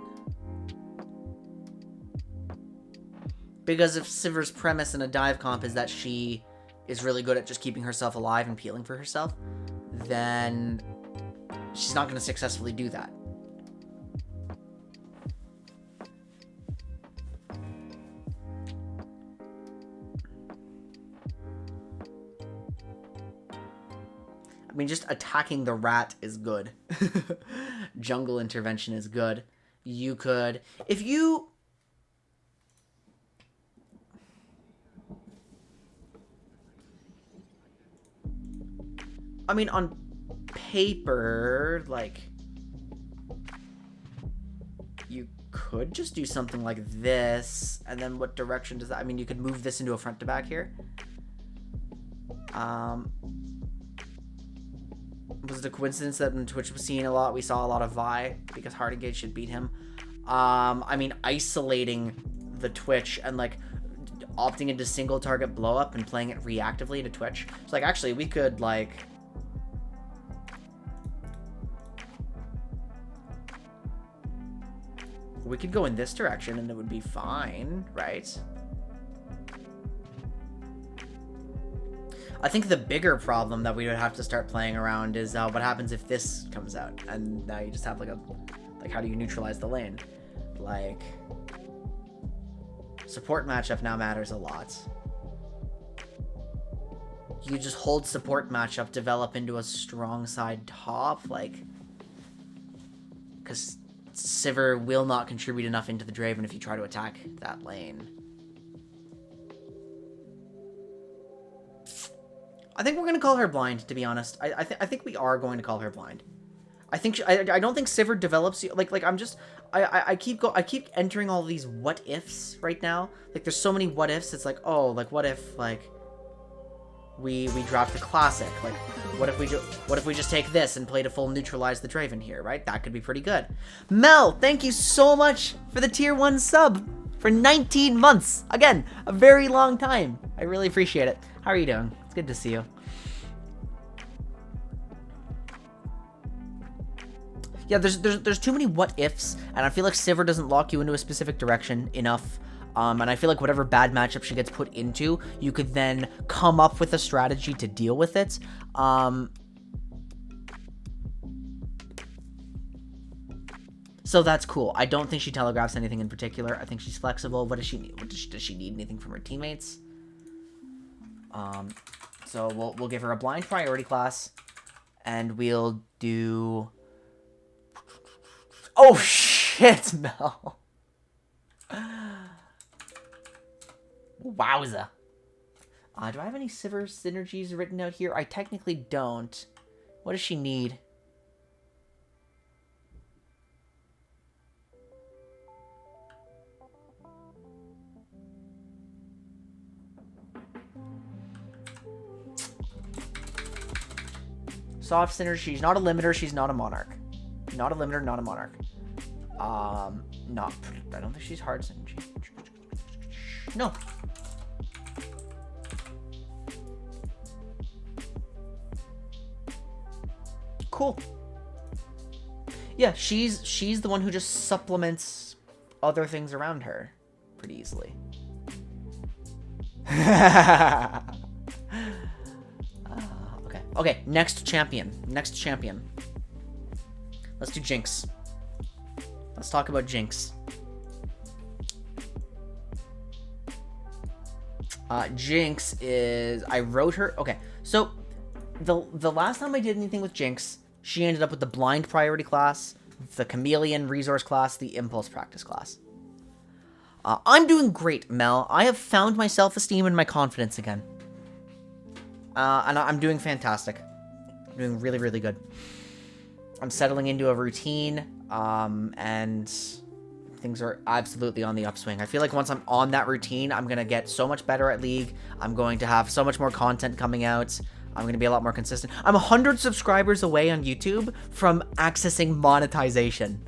Because if Sivir's premise in a dive comp is that she is really good at just keeping herself alive and peeling for herself, then she's not going to successfully do that. I mean, just attacking the rat is good. Jungle intervention is good. You could... If you... I mean, on paper, like... could just do something like this, and then what direction does that... I mean, you could move this into a front to back here. Was it a coincidence that when Twitch was seeing a lot, we saw a lot of Vi, because hard engage should beat him? I mean, isolating the Twitch and, like, opting into single target blow up and playing it reactively to Twitch. So, like, actually, we could, like... we could go in this direction and it would be fine, right? I think the bigger problem that we would have to start playing around is what happens if this comes out, and now you just have like a, like, how do you neutralize the lane? Like, support matchup now matters a lot. You just hold support matchup, develop into a strong side top, like, because Sivir will not contribute enough into the Draven if you try to attack that lane. I think we're going to call her blind, to be honest. I think we are going to call her blind. I think I don't think Sivir develops like I'm just I keep entering all these what ifs right now. Like, there's so many what ifs. It's like, oh, like, what if, like, we drop the classic? Like, what if we just take this and play to full neutralize the Draven here, right? That could be pretty good. Mel, thank you so much for the tier 1 sub for 19 months. Again, a very long time. I really appreciate it. How are you doing? It's good to see you. Yeah, there's too many what ifs, and I feel like Sivir doesn't lock you into a specific direction enough. And I feel like whatever bad matchup she gets put into, you could then come up with a strategy to deal with it. So that's cool. I don't think she telegraphs anything in particular. I think she's flexible. What does she need? Does she need anything from her teammates? So we'll give her a blind priority class, and we'll do... Oh, shit, Mel. Wowza. Do I have any Sivir synergies written out here? I technically don't. What does she need? Soft synergy. She's not a limiter. She's not a monarch. Not a limiter. Not a monarch. Not. I don't think she's hard synergy. No. Cool. Yeah, she's the one who just supplements other things around her pretty easily. Okay, next champion. Next champion. Let's do Jinx. Let's talk about Jinx. Jinx is... I wrote her... Okay, so the last time I did anything with Jinx, she ended up with the Blind Priority class, the Chameleon Resource class, the Impulse Practice class. I'm doing great, Mel. I have found my self-esteem and my confidence again. And I'm doing fantastic. I'm doing really, really good. I'm settling into a routine, and things are absolutely on the upswing. I feel like once I'm on that routine, I'm going to get so much better at League. I'm going to have so much more content coming out. I'm going to be a lot more consistent. I'm 100 subscribers away on YouTube from accessing monetization,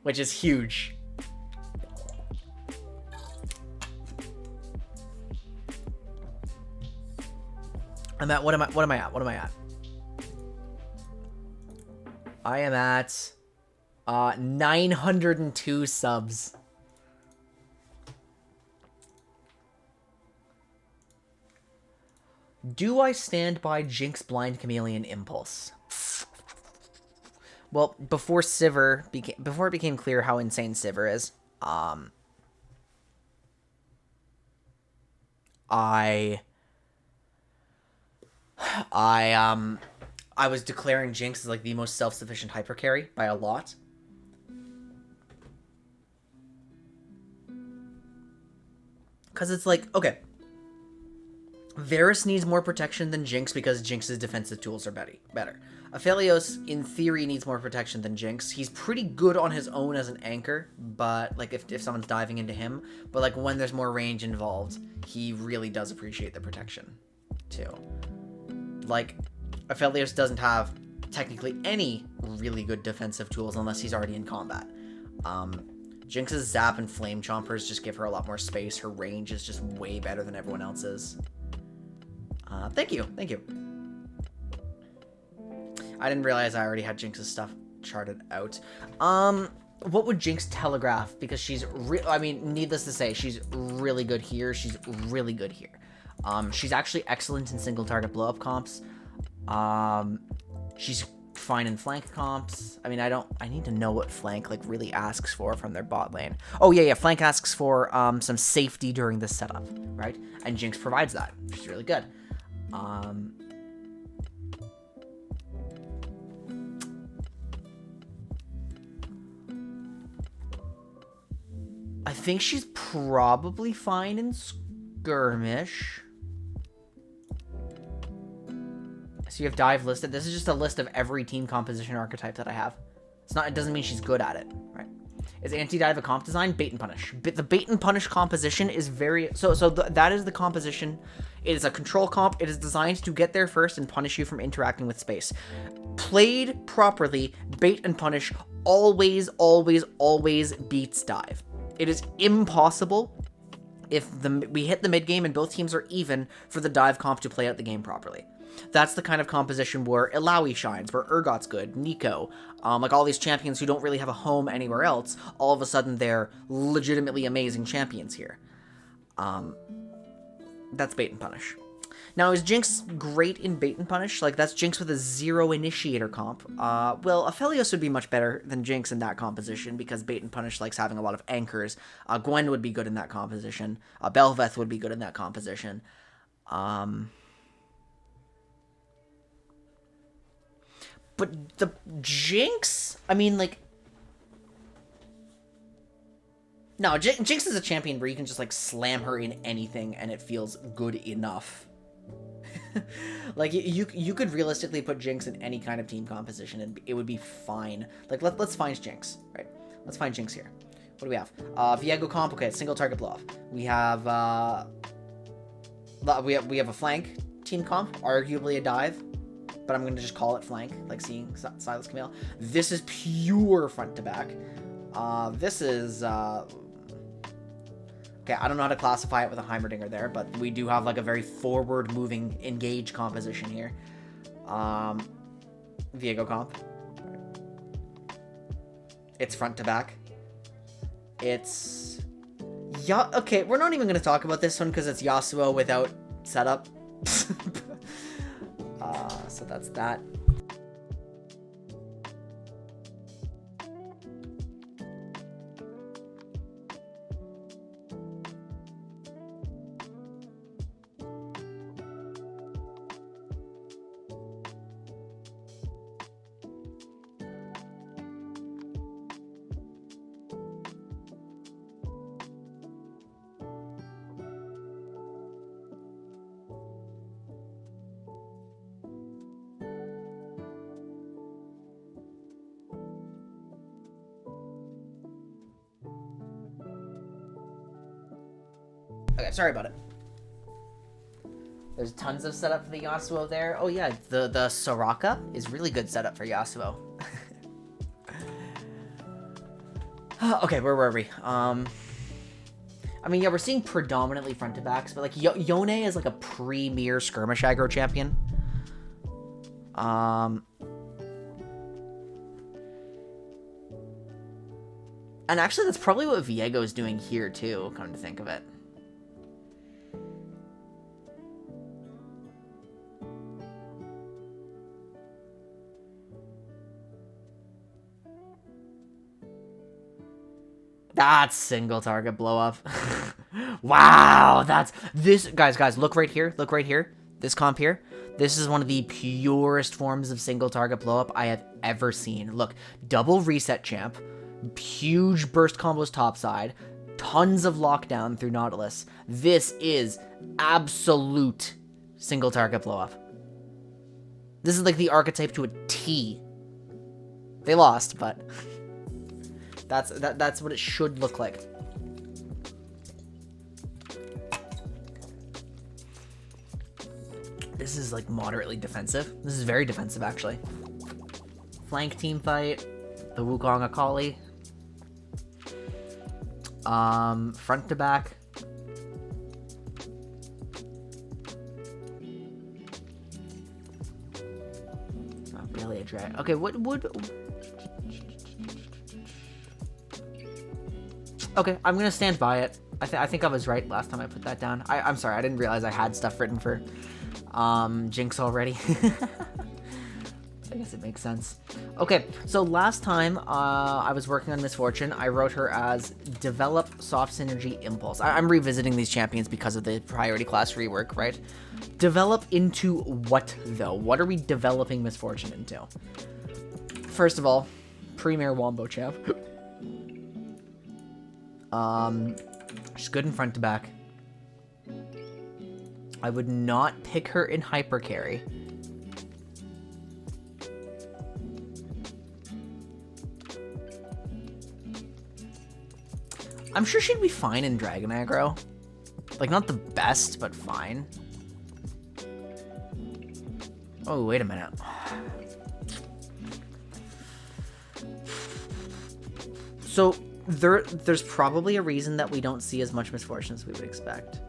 which is huge. I'm at, what am I at? I am at 902 subs. Do I stand by Jinx Blind Chameleon Impulse? Well, before it became clear how insane Sivir is, I was declaring Jinx as like the most self-sufficient hyper carry by a lot. Cause it's like, okay. Varus needs more protection than Jinx because Jinx's defensive tools are better. Aphelios, in theory, needs more protection than Jinx. He's pretty good on his own as an anchor, but, like, if someone's diving into him. But, like, when there's more range involved, he really does appreciate the protection, too. Like, Aphelios doesn't have, technically, any really good defensive tools unless he's already in combat. Jinx's Zap and Flame Chompers just give her a lot more space. Her range is just way better than everyone else's. Thank you. I didn't realize I already had Jinx's stuff charted out. What would Jinx telegraph? Because she's I mean, needless to say, she's really good here. She's really good here. She's actually excellent in single target blow up comps. She's fine in flank comps. I mean, I need to know what flank like really asks for from their bot lane. Oh yeah, flank asks for some safety during the setup, right? And Jinx provides that. She's really good. I think she's probably fine in skirmish. So you have dive listed. This is just a list of every team composition archetype that I have. It doesn't mean she's good at it, right? Is anti-dive a comp design? Bait and punish. The bait and punish composition is that is the composition. It is a control comp. It is designed to get there first and punish you from interacting with space. Played properly, bait and punish always beats dive. It is impossible if we hit the mid game and both teams are even for the dive comp to play out the game properly. That's the kind of composition where Illaoi shines, where Urgot's good, Nico, like all these champions who don't really have a home anywhere else, all of a sudden they're legitimately amazing champions here. That's bait and punish. Now, is Jinx great in bait and punish? Like, that's Jinx with a 0 initiator comp. Well, Aphelios would be much better than Jinx in that composition because bait and punish likes having a lot of anchors. Gwen would be good in that composition. Bel'Veth would be good in that composition. But the Jinx, I mean, like... No, Jinx is a champion where you can just, like, slam her in anything and it feels good enough. Like, you could realistically put Jinx in any kind of team composition and it would be fine. Like, let's find Jinx, right? Let's find Jinx here. What do we have? Viego comp, okay, single target blow off. We have a flank team comp, arguably a dive. But I'm going to just call it flank, like seeing Silas Camille. This is pure front to back. This is... Okay, I don't know how to classify it with a Heimerdinger there, but we do have like a very forward-moving engage composition here. Viego comp. It's front to back. It's... Yeah, okay, we're not even going to talk about this one because it's Yasuo without setup. So that's that. Okay, sorry about it. There's tons of setup for the Yasuo there. Oh yeah, the Soraka is really good setup for Yasuo. Okay, where were we? I mean, yeah, we're seeing predominantly front to backs, but like Yone is like a premier skirmish aggro champion. And actually, that's probably what Viego is doing here too, come to think of it. That's single target blow up. Wow, that's this guys, look right here. Look right here. This comp here. This is one of the purest forms of single target blow up I have ever seen. Look, double reset champ, huge burst combos topside, tons of lockdown through Nautilus. This is absolute single target blow up. This is like the archetype to a T. They lost, but that's what it should look like. This is like moderately defensive. This is very defensive actually. Flank team fight. The Wukong Akali. Front to back. Not really a drag. Okay, what would... Okay, I'm gonna stand by it. I think I was right last time I put that down. I'm sorry, I didn't realize I had stuff written for Jinx already. I guess it makes sense. Okay, so last time I was working on Miss Fortune, I wrote her as Develop Soft Synergy Impulse. I'm revisiting these champions because of the priority class rework, right? Develop into what, though? What are we developing Miss Fortune into? First of all, Premier Wombo champ. She's good in front to back. I would not pick her in hyper carry. I'm sure she'd be fine in Dragon Aggro. Like, not the best, but fine. Oh, wait a minute. So, there's probably a reason that we don't see as much Miss Fortune as we would expect.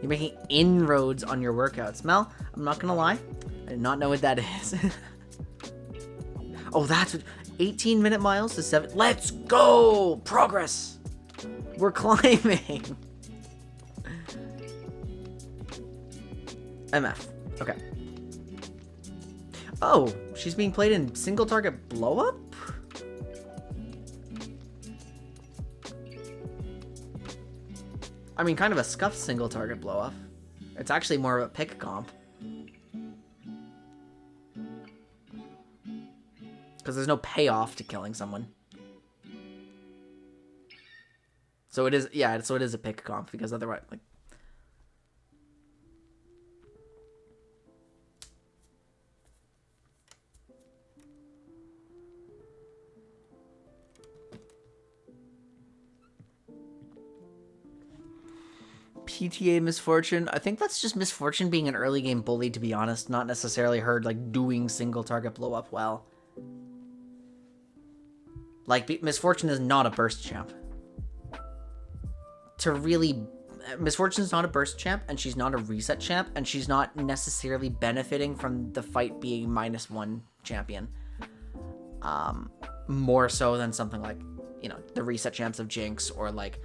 You're making inroads on your workouts. Mel, I'm not gonna lie. I did not know what that is. Oh, that's what... 18-minute miles to 7. Let's go! Progress! We're climbing! MF. Okay. Oh, she's being played in single target blow up? I mean, kind of a scuffed single target blow up. It's actually more of a pick comp. Because there's no payoff to killing someone. So it is, yeah, so it is a pick comp, because otherwise, like... PTA Miss Fortune. I think that's just Miss Fortune being an early game bully, to be honest. Not necessarily her, like, doing single target blow up well. Like, Miss Fortune is not a burst champ. To really... Miss Fortune's not a burst champ, and she's not a reset champ, and she's not necessarily benefiting from the fight being -1 champion. More so than something like, you know, the reset champs of Jinx, or like...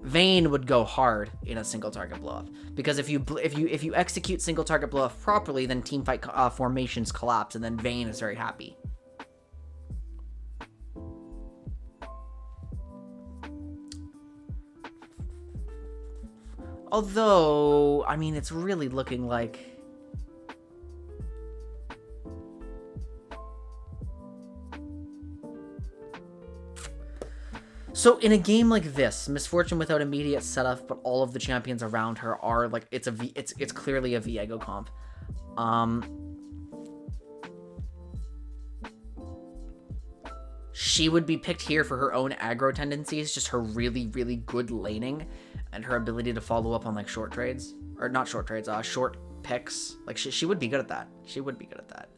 Vayne would go hard in a single target blow up, because if you execute single target blow up properly, then team fight formations collapse, and then Vayne is very happy. Although, I mean, it's really looking like... So in a game like this, Miss Fortune without immediate setup, but all of the champions around her are like, it's clearly a Viego comp. She would be picked here for her own aggro tendencies, just her really, really good laning, and her ability to follow up on like short trades, or not short trades, short picks. Like she would be good at that. She would be good at that.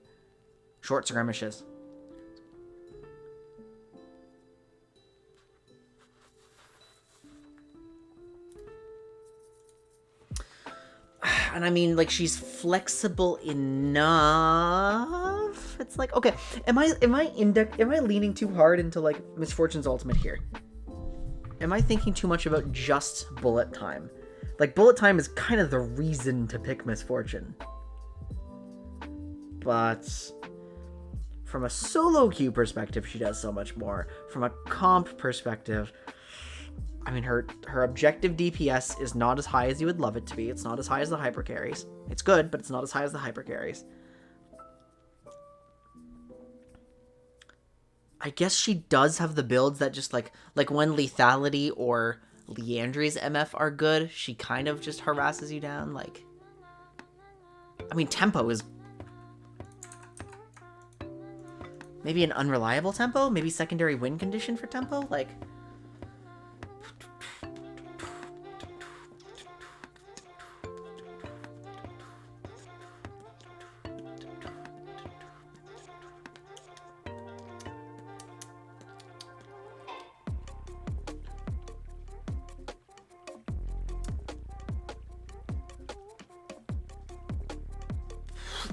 Short skirmishes. And I mean, like, she's flexible enough. It's like, okay, am I leaning too hard into like Miss Fortune's ultimate here? Am I thinking too much about just bullet time? Like, bullet time is kind of the reason to pick Miss Fortune. But from a solo queue perspective, she does so much more. From a comp perspective, I mean, her objective DPS is not as high as you would love it to be. It's not as high as the hyper carries. It's good, but it's not as high as the hyper carries. I guess she does have the builds that just like when lethality or Leandri's MF are good. She kind of just harasses you down. Like, I mean, tempo is maybe an unreliable tempo. Maybe secondary win condition for tempo. Like,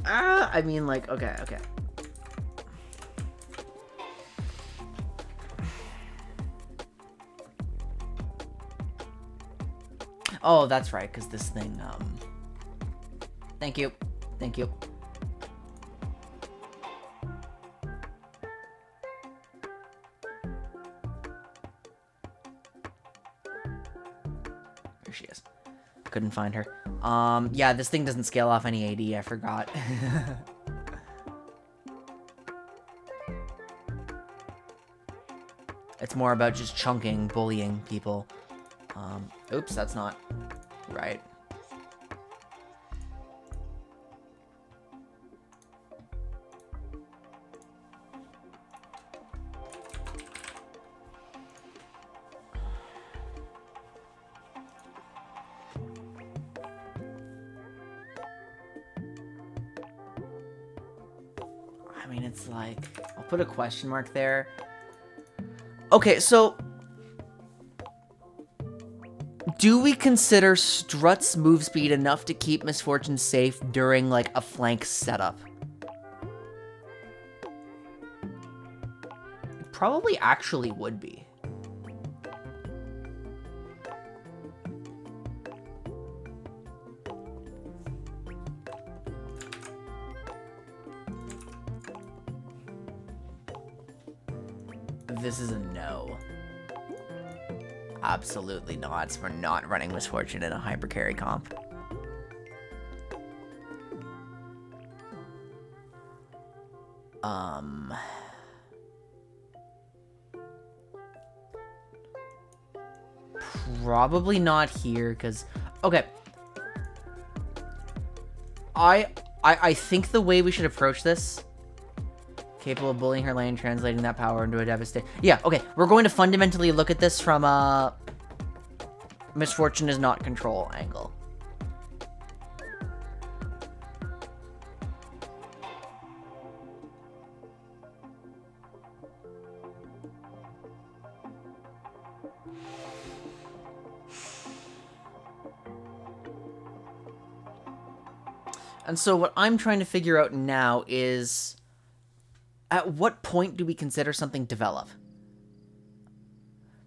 I mean, like, okay. Oh, that's right, because this thing, Thank you. There she is. Couldn't find her. Yeah, this thing doesn't scale off any AD, I forgot. It's more about just chunking, bullying people. Oops, that's not right. I mean, it's like, I'll put a question mark there. Okay, so do we consider Strut's move speed enough to keep Misfortune safe during, like, a flank setup? It probably actually would be. This is a no. Absolutely not. We're not running Misfortune in a hyper carry comp. Probably not here, because okay. I think the way we should approach this, capable of bullying her lane, translating that power into a devastation. Yeah, okay. We're going to fundamentally look at this from a Misfortune is not control angle. And so what I'm trying to figure out now is, at what point do we consider something develop?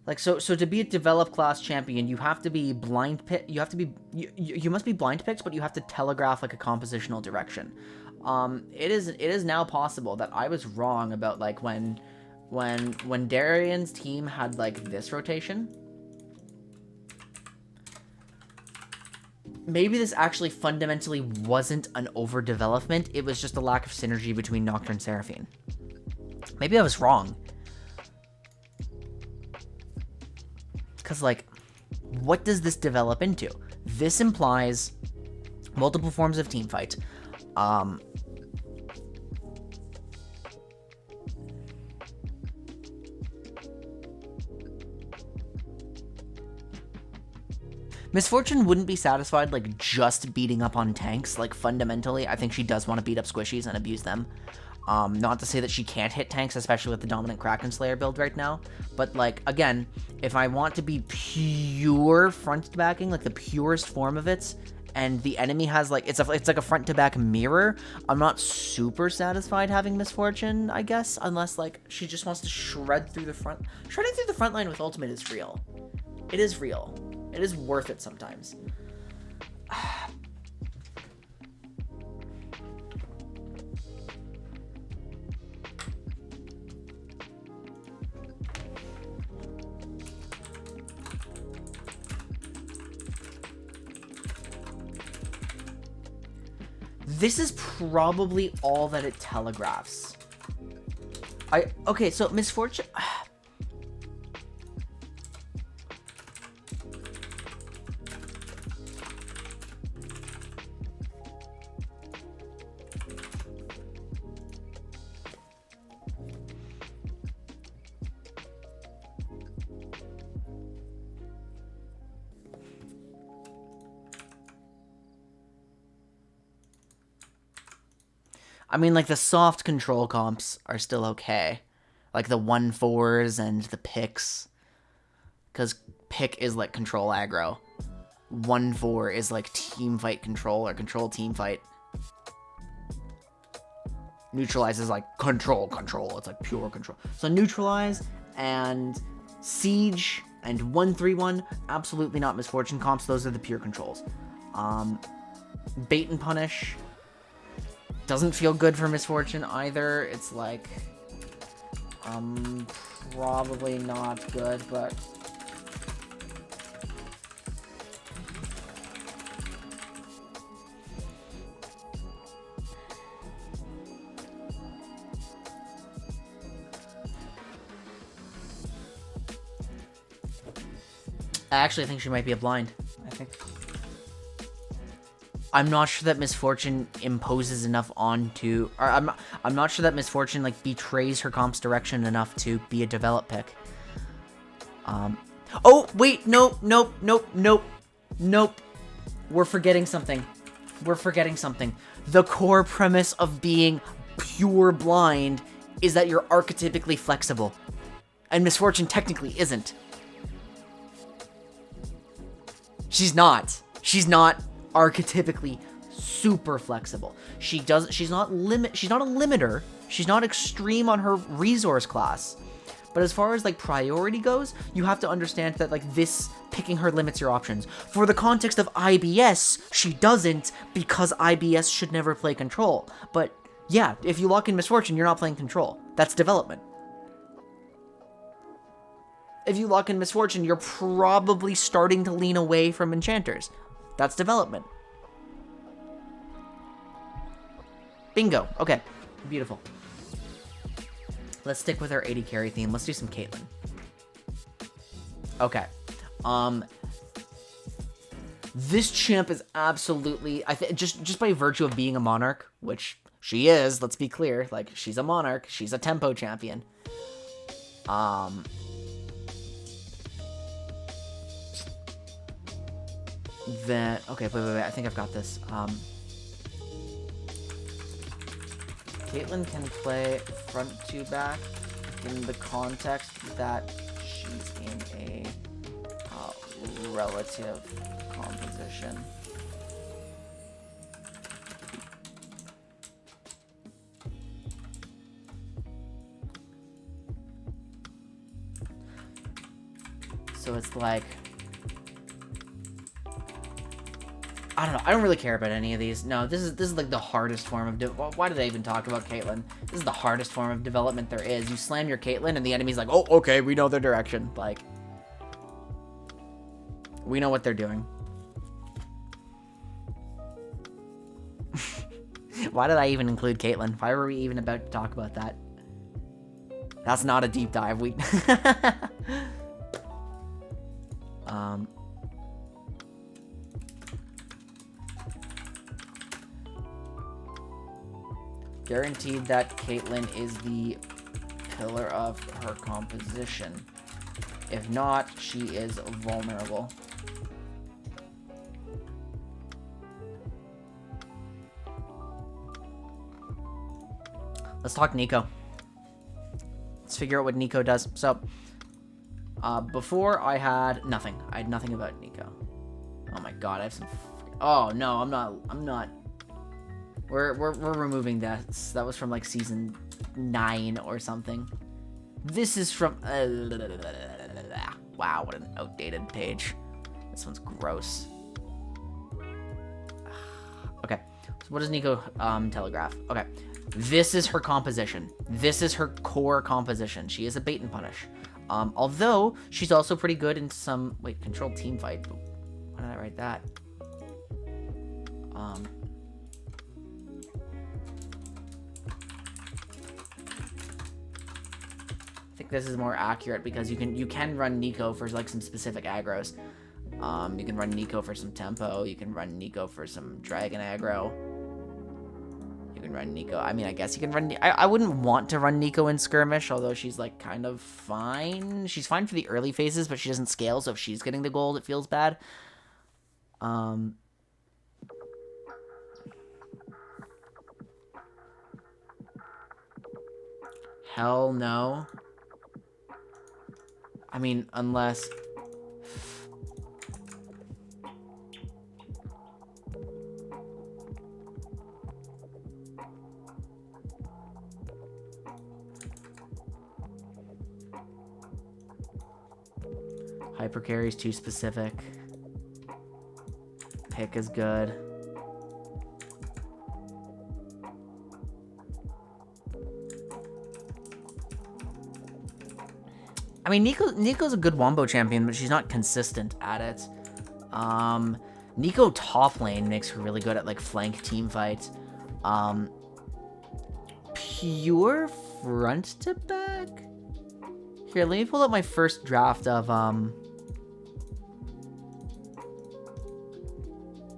Like, so to be a develop class champion, you have to be blind pick. You have to be you must be blind picked, but you have to telegraph like a compositional direction. It is now possible that I was wrong about like when Darian's team had like this rotation. Maybe this actually fundamentally wasn't an overdevelopment. It was just a lack of synergy between Nocturne and Seraphine. Maybe I was wrong. Because, like, what does this develop into? This implies multiple forms of teamfight. Misfortune wouldn't be satisfied, like, just beating up on tanks. Like, fundamentally, I think she does want to beat up squishies and abuse them. Not to say that she can't hit tanks, especially with the dominant Kraken Slayer build right now. But, like, again, if I want to be pure front-to-backing, like the purest form of it, and the enemy has, like, it's like a front-to-back mirror, I'm not super satisfied having Misfortune, I guess, unless, like, she just wants to shred through the front. Shredding through the front line with ultimate is real. It is real. It is worth it sometimes. This is probably all that it telegraphs. Okay, so Misfortune... I mean, like, the soft control comps are still okay. Like, the 1-4s and the picks. Because pick is, like, control aggro. 1-4 is, like, team fight control or control team fight. Neutralize is, like, control. It's, like, pure control. So, neutralize and siege and 1-3-1, absolutely not misfortune comps. Those are the pure controls. Bait and punish doesn't feel good for misfortune either. It's like, probably not good, but I actually think she might be a blind. I'm not sure that misfortune imposes enough onto, or I'm not sure that misfortune like betrays her comp's direction enough to be a develop pick. Oh wait, nope. We're forgetting something. The core premise of being pure blind is that you're archetypically flexible, and misfortune technically isn't. She's not archetypically super flexible. She's not a limiter. She's not extreme on her resource class. But as far as like priority goes, you have to understand that like this picking her limits your options. For the context of IBS, she doesn't, because IBS should never play control. But yeah, if you lock in misfortune, you're not playing control. That's development. If you lock in misfortune, you're probably starting to lean away from enchanters. That's development. Bingo. Okay. Beautiful. Let's stick with our 80 carry theme. Let's do some Caitlyn. Okay. This champ is absolutely, just by virtue of being a monarch, which she is, let's be clear. Like, she's a monarch. She's a tempo champion. Then, okay, wait, I think I've got this. Caitlyn can play front to back in the context that she's in a relative composition. So it's like, I don't know. I don't really care about any of these. No, this is like the hardest form of... Why did I even talk about Caitlyn? This is the hardest form of development there is. You slam your Caitlyn and the enemy's like, oh, okay, we know their direction. Like, we know what they're doing. Why did I even include Caitlyn? Why were we even about to talk about that? That's not a deep dive. Guaranteed that Caitlyn is the pillar of her composition. If not, she is vulnerable. Let's talk Nico. Let's figure out what Nico does. So, before I had nothing. I had nothing about Nico. Oh my god, I have some... Oh no, I'm not... We're removing that. That was from like season 9 or something. This is from... Wow, what an outdated page. This one's gross. Okay, so what does Nico telegraph? Okay, this is her composition. This is her core composition. She is a bait and punish. Although, she's also pretty good in some... Wait, controlled team fight. Why did I write that? I think this is more accurate because you can run Nico for like some specific aggros. You can run Nico for some tempo. You can run Nico for some dragon aggro. You can run Nico. I mean, I guess you can run... I wouldn't want to run Nico in skirmish, although she's like kind of fine. She's fine for the early phases, but she doesn't scale, so if she's getting the gold, it feels bad. Hell no. I mean, unless... Hyper carry's too specific. Pick is good. I mean, Nico's a good wombo champion, but she's not consistent at it. Nico top lane makes her really good at like flank team fights. Pure front to back? Here, let me pull up my first draft of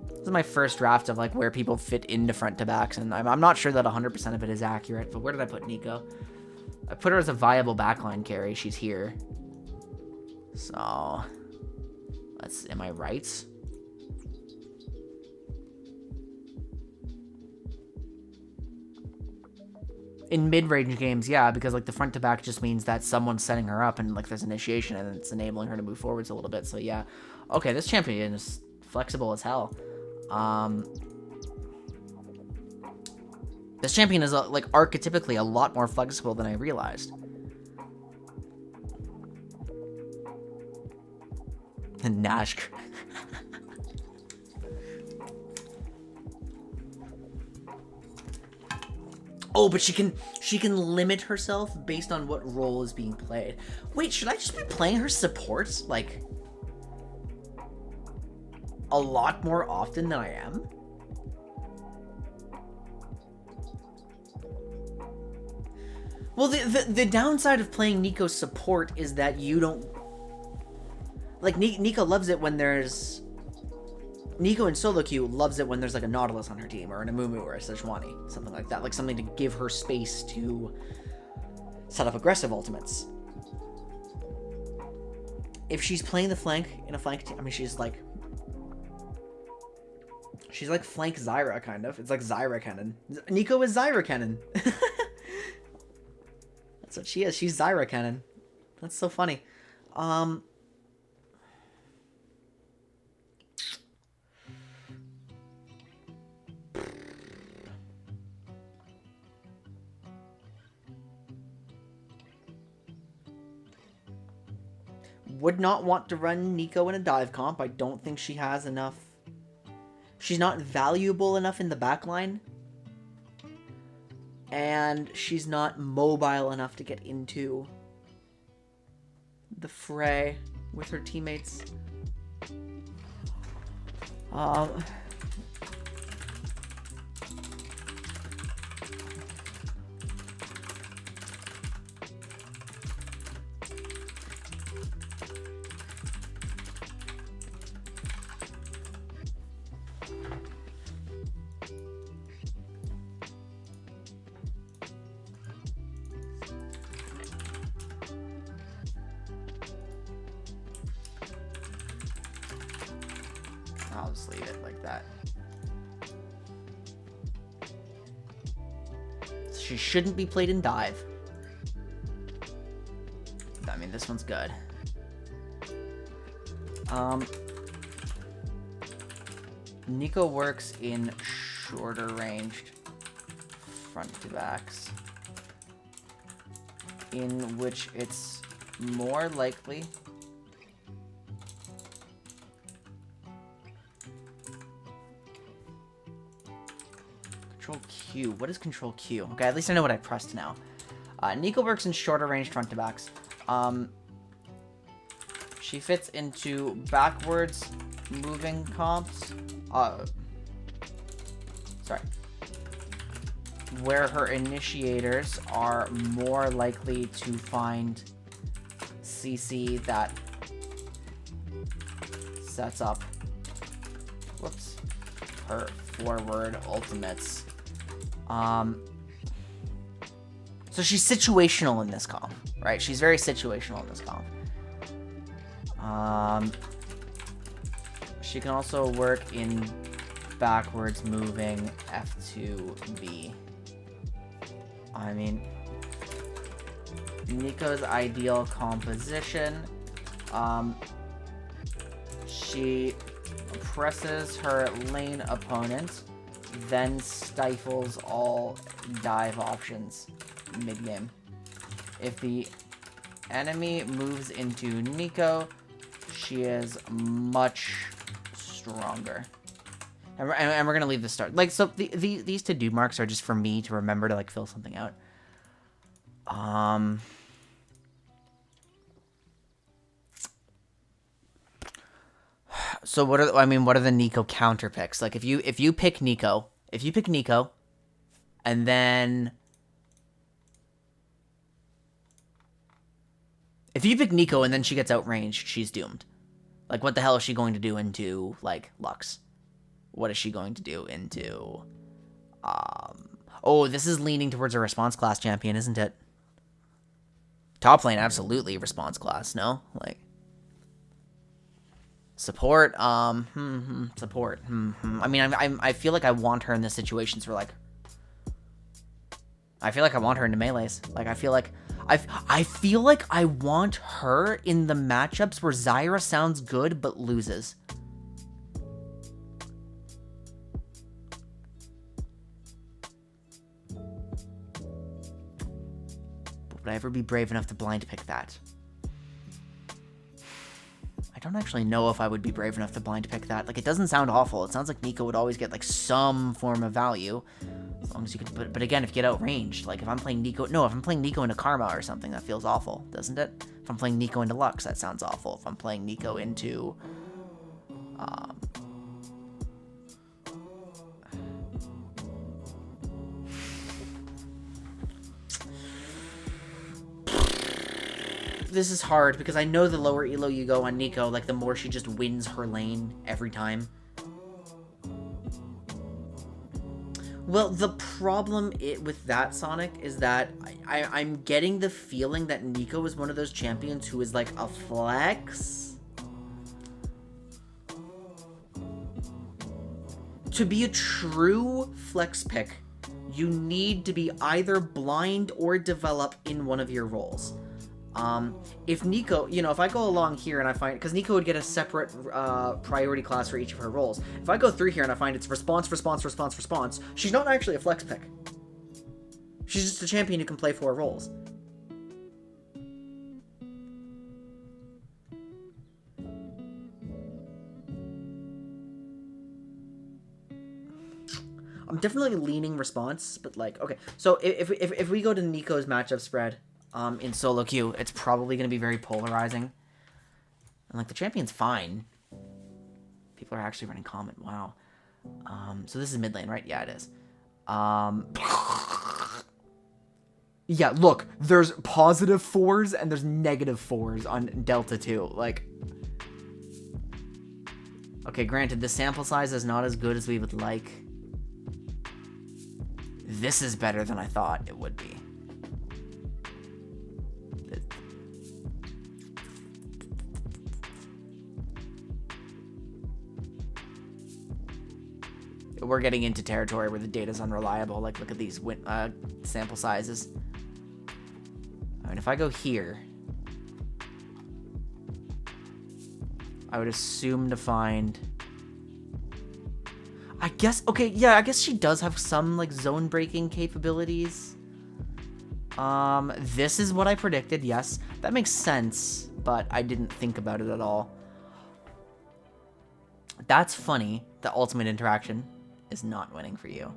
this is my first draft of like where people fit into front to backs, and I'm not sure that 100% of it is accurate, but where did I put Nico? I put her as a viable backline carry. She's here. So, am I right? In mid-range games, yeah, because like the front to back just means that someone's setting her up and like there's initiation and it's enabling her to move forwards a little bit. So yeah. Okay, this champion is flexible as hell. This champion is like archetypically a lot more flexible than I realized. And Nash. Oh, but she can limit herself based on what role is being played. Wait, should I just be playing her support like a lot more often than I am? Well, the downside of playing Nico's support is that you don't... Like, Nico loves it when there's... Nico in solo queue loves it when there's, like, a Nautilus on her team, or an Amumu, or a Sejuani. Something like that. Like, something to give her space to set up aggressive ultimates. If she's playing the flank in a flank team... I mean, she's like flank Zyra, kind of. It's like Zyra Cannon. Nico is Zyra Cannon. That's what she is. She's Zyra Cannon. That's so funny. Would not want to run Nico in a dive comp. I don't think she has enough. She's not valuable enough in the backline. And she's not mobile enough to get into the fray with her teammates. I'll just leave it like that. She shouldn't be played in dive. I mean, this one's good. Nico works in shorter ranged front to backs, in which it's more likely Control Q. What is Control Q? Okay, at least I know what I pressed now. Nico works in shorter range front to backs. She fits into backwards moving comps. Sorry. Where her initiators are more likely to find CC that sets up, whoops, her forward ultimates. So she's situational in this comp, right? She's very situational in this comp. She can also work in backwards moving F2B. I mean, Nico's ideal composition. She presses her lane opponent, then stifles all dive options mid-game. If the enemy moves into Nico, she is much stronger. And we're gonna leave this start. Like, so these to-do marks are just for me to remember to, like, fill something out. So what are the Nico counter picks? Like, if you pick Nico, and then if you pick Nico and then she gets outranged, she's doomed. Like, what the hell is she going to do into, like, Lux? What is she going to do into, oh, this is leaning towards a response class champion, isn't it? Top lane, absolutely response class, no? Like, support, support, I mean, I feel like I want her in this situations where, like, I feel like I want her into melees. Like, I feel like I want her in the matchups where Zyra sounds good but loses. Would I ever be brave enough to blind pick that? I don't actually know if I would be brave enough to blind pick that. Like, it doesn't sound awful. It sounds like Nico would always get, like, some form of value. As long as you can, but again, if you get outranged, like, if I'm playing Nico into Karma or something, that feels awful, doesn't it? If I'm playing Nico into Lux, that sounds awful. If I'm playing Nico into, this is hard, because I know the lower elo you go on Nico, like, the more she just wins her lane every time. Well, the problem with that, Sonic, is that I'm getting the feeling that Nico is one of those champions who is, like, a flex. To be a true flex pick, you need to be either blind or develop in one of your roles. If Nico, if I go along here and I find, because Nico would get a separate priority class for each of her roles. If I go through here and I find it's response, she's not actually a flex pick. She's just a champion who can play 4 roles. I'm definitely leaning response, but, like, okay. So if we go to Nico's matchup spread, in solo queue, it's probably going to be very polarizing. And, like, the champion's fine. People are actually running comment. Wow. So this is mid lane, right? Yeah, it is. Yeah, look. There's positive 4s and there's negative 4s on Delta 2. Like, okay, granted, the sample size is not as good as we would like. This is better than I thought it would be. We're getting into territory where the data's unreliable. Like, look at these sample sizes. I mean, if I go here, I would assume to find... I guess, okay, yeah, I guess she does have some, like, zone breaking capabilities. This is what I predicted, yes. That makes sense, but I didn't think about it at all. That's funny. The ultimate interaction is not winning for you.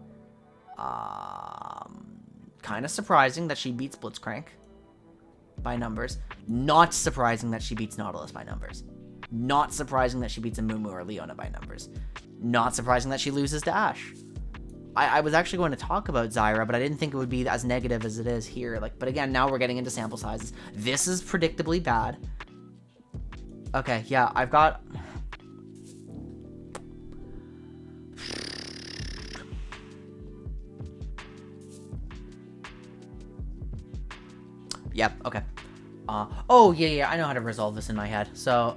Kind of surprising that she beats Blitzcrank by numbers. Not surprising that she beats Nautilus by numbers. Not surprising that she beats a Mumu or Leona by numbers. Not surprising that she loses to Ashe. I was actually going to talk about Zyra, but I didn't think it would be as negative as it is here. Like, but again, now we're getting into sample sizes. This is predictably bad. Okay, yeah, I've got... Yep, okay. Oh, yeah, I know how to resolve this in my head. So...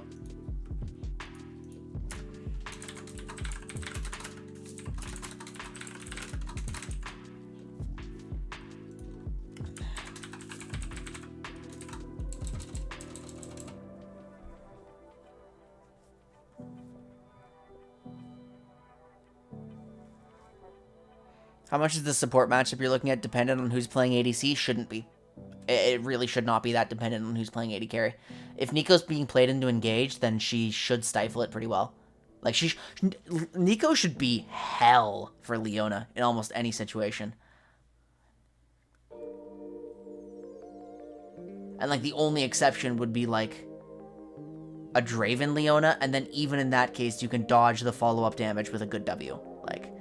How much is the support matchup you're looking at dependent on who's playing ADC? Shouldn't be. It really should not be that dependent on who's playing AD carry. If Nico's being played into engage, then she should stifle it pretty well. Like, Nico should be hell for Leona in almost any situation. And, like, the only exception would be, like, a Draven Leona, and then even in that case, you can dodge the follow-up damage with a good W. Like...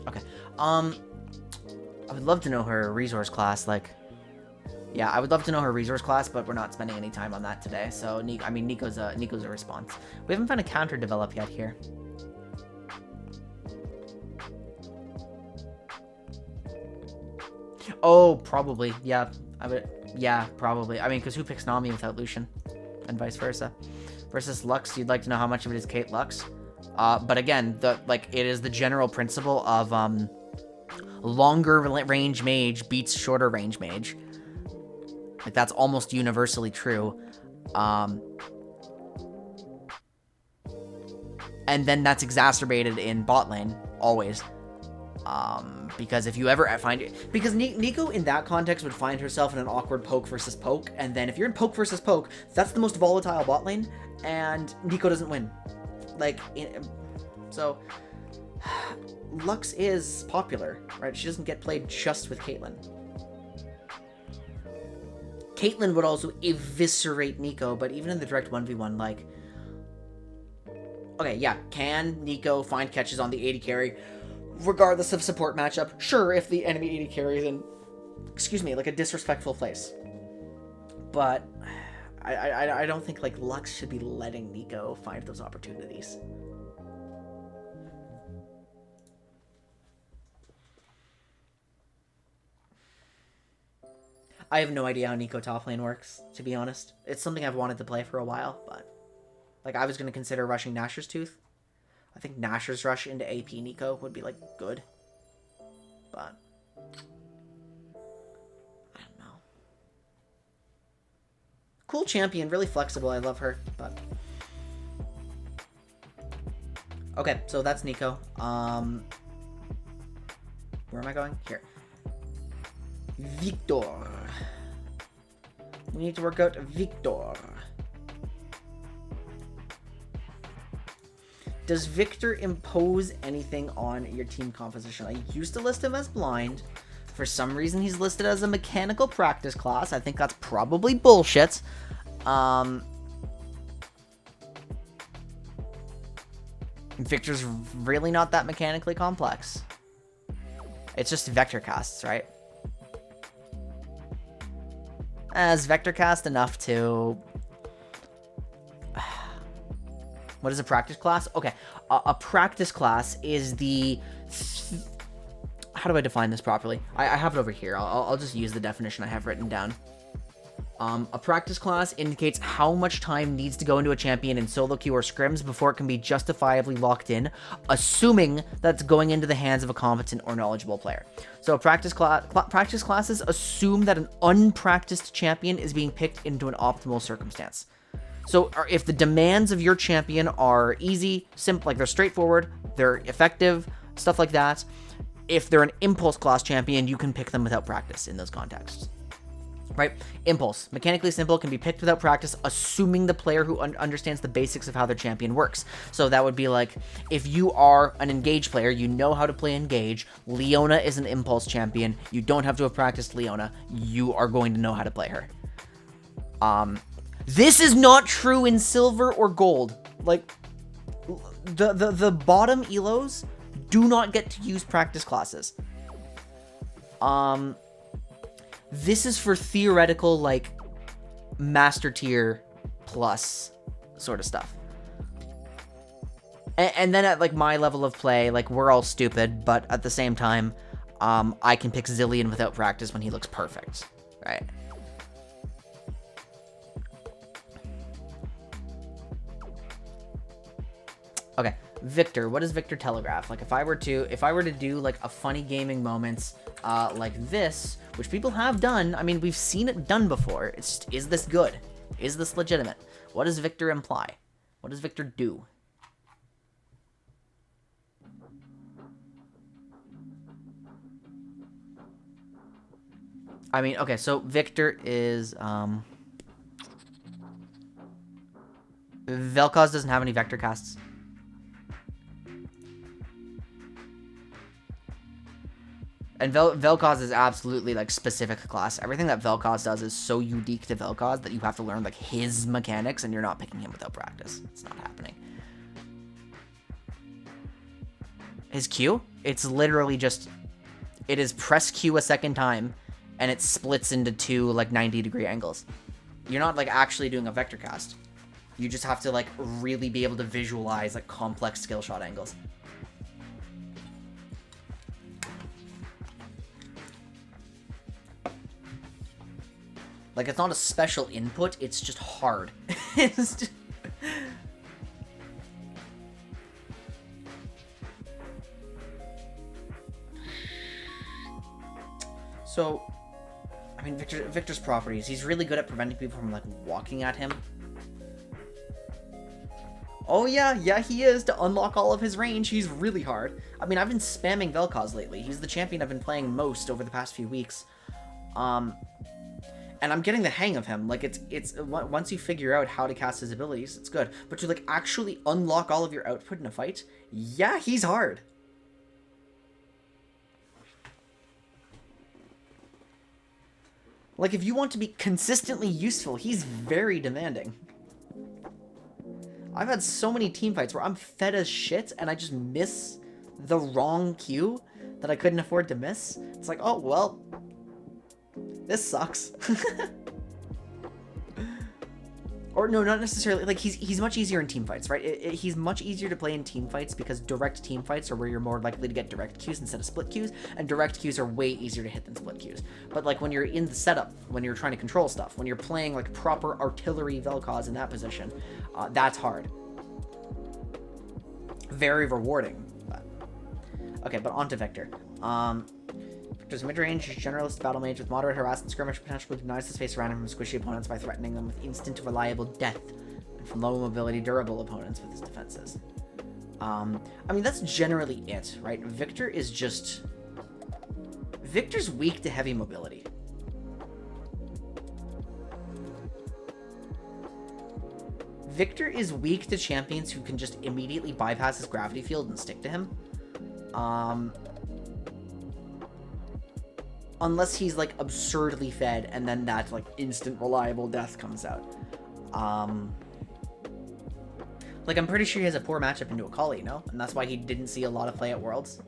Okay. I would love to know her resource class, like... Yeah, I would love to know her resource class, but we're not spending any time on that today. So, Nico's a response. We haven't found a counter develop yet here. Oh, probably. Yeah, yeah, probably. I mean, because who picks Nami without Lucian? And vice versa. Versus Lux, you'd like to know how much of it is Kate Lux. But again, it is the general principle of longer range mage beats shorter range mage. Like, that's almost universally true. And then that's exacerbated in bot lane, always. Because if you ever find it... Because Nico, in that context, would find herself in an awkward poke versus poke. And then if you're in poke versus poke, that's the most volatile bot lane. And Nico doesn't win. Like, so... Lux is popular, right? She doesn't get played just with Caitlyn. Caitlyn would also eviscerate Nico, but even in the direct 1v1, like... Okay, yeah, can Nico find catches on the AD carry, regardless of support matchup? Sure, if the enemy AD carry is in, excuse me, like a disrespectful place. But I don't think, like, Lux should be letting Nico find those opportunities. I have no idea how Nico top lane works, to be honest. It's something I've wanted to play for a while, but... Like, I was going to consider rushing Nashor's Tooth. I think Nashor's rush into AP Nico would be, like, good. But... I don't know. Cool champion, really flexible, I love her, but... Okay, so that's Nico. Where am I going? Here. Victor. We need to work out Victor. Does Victor impose anything on your team composition? I used to list him as blind. For some reason, he's listed as a mechanical practice class. I think that's probably bullshit. Victor's really not that mechanically complex. It's just vector casts, right? As vector cast enough to... What is a practice class? Okay, a practice class is the... How do I define this properly? I have it over here. I'll just use the definition I have written down. A practice class indicates how much time needs to go into a champion in solo queue or scrims before it can be justifiably locked in, assuming that's going into the hands of a competent or knowledgeable player. So practice classes assume that an unpracticed champion is being picked into an optimal circumstance. So if the demands of your champion are easy, simple, like they're straightforward, they're effective, stuff like that, if they're an impulse class champion, you can pick them without practice in those contexts. Right? Impulse. Mechanically simple, can be picked without practice, assuming the player who understands the basics of how their champion works. So that would be like, if you are an engage player, you know how to play engage, Leona is an impulse champion, you don't have to have practiced Leona, you are going to know how to play her. This is not true in silver or gold. Like, the bottom elos do not get to use practice classes. This is for theoretical, like, master tier plus sort of stuff. And then at, like, my level of play, like, we're all stupid, but at the same time, I can pick Zillion without practice when he looks perfect, right? Okay, Victor. What does Victor telegraph? Like, if I were to do like a funny gaming moments, like this, which people have done. I mean, we've seen it done before. It's just, is this good? Is this legitimate? What does Victor imply? What does Victor do? I mean, okay, so Victor is, Vel'Koz doesn't have any vector casts. And Vel'Koz is absolutely, like, specific class. Everything that Vel'Koz does is so unique to Vel'Koz that you have to learn, like, his mechanics, and you're not picking him without practice. It's not happening. His Q? It's literally just... It is press Q a second time, and it splits into two, like, 90-degree angles. You're not, like, actually doing a vector cast. You just have to, like, really be able to visualize, like, complex skill shot angles. Like, it's not a special input, it's just hard. It's just... So, I mean, Victor's properties. He's really good at preventing people from, like, walking at him. Oh, yeah, he is. To unlock all of his range, he's really hard. I mean, I've been spamming Vel'Koz lately. He's the champion I've been playing most over the past few weeks. And I'm getting the hang of him. Like, it's once you figure out how to cast his abilities, it's good. But to, like, actually unlock all of your output in a fight, yeah, he's hard. Like, if you want to be consistently useful, he's very demanding. I've had so many team fights where I'm fed as shit and I just miss the wrong Q that I couldn't afford to miss. It's like, oh, well, this sucks. Or no, not necessarily. Like, he's much easier in team fights, right? He's much easier to play in team fights because direct team fights are where you're more likely to get direct Qs instead of split Qs, and direct Qs are way easier to hit than split Qs. But, like, when you're in the setup, when you're trying to control stuff, when you're playing, like, proper artillery Vel'Koz in that position, that's hard. Very rewarding. But... Okay, but on to Victor. Victor's mid-range, generalist battle mage with moderate harass and skirmish potential, denies the space around him from squishy opponents by threatening them with instant reliable death, and from low mobility durable opponents with his defenses. I mean, that's generally it, right? Victor is just... Victor's weak to heavy mobility. Victor is weak to champions who can just immediately bypass his gravity field and stick to him. Unless he's, like, absurdly fed, and then that, like, instant reliable death comes out. Like, I'm pretty sure he has a poor matchup into Akali, no? And that's why he didn't see a lot of play at Worlds.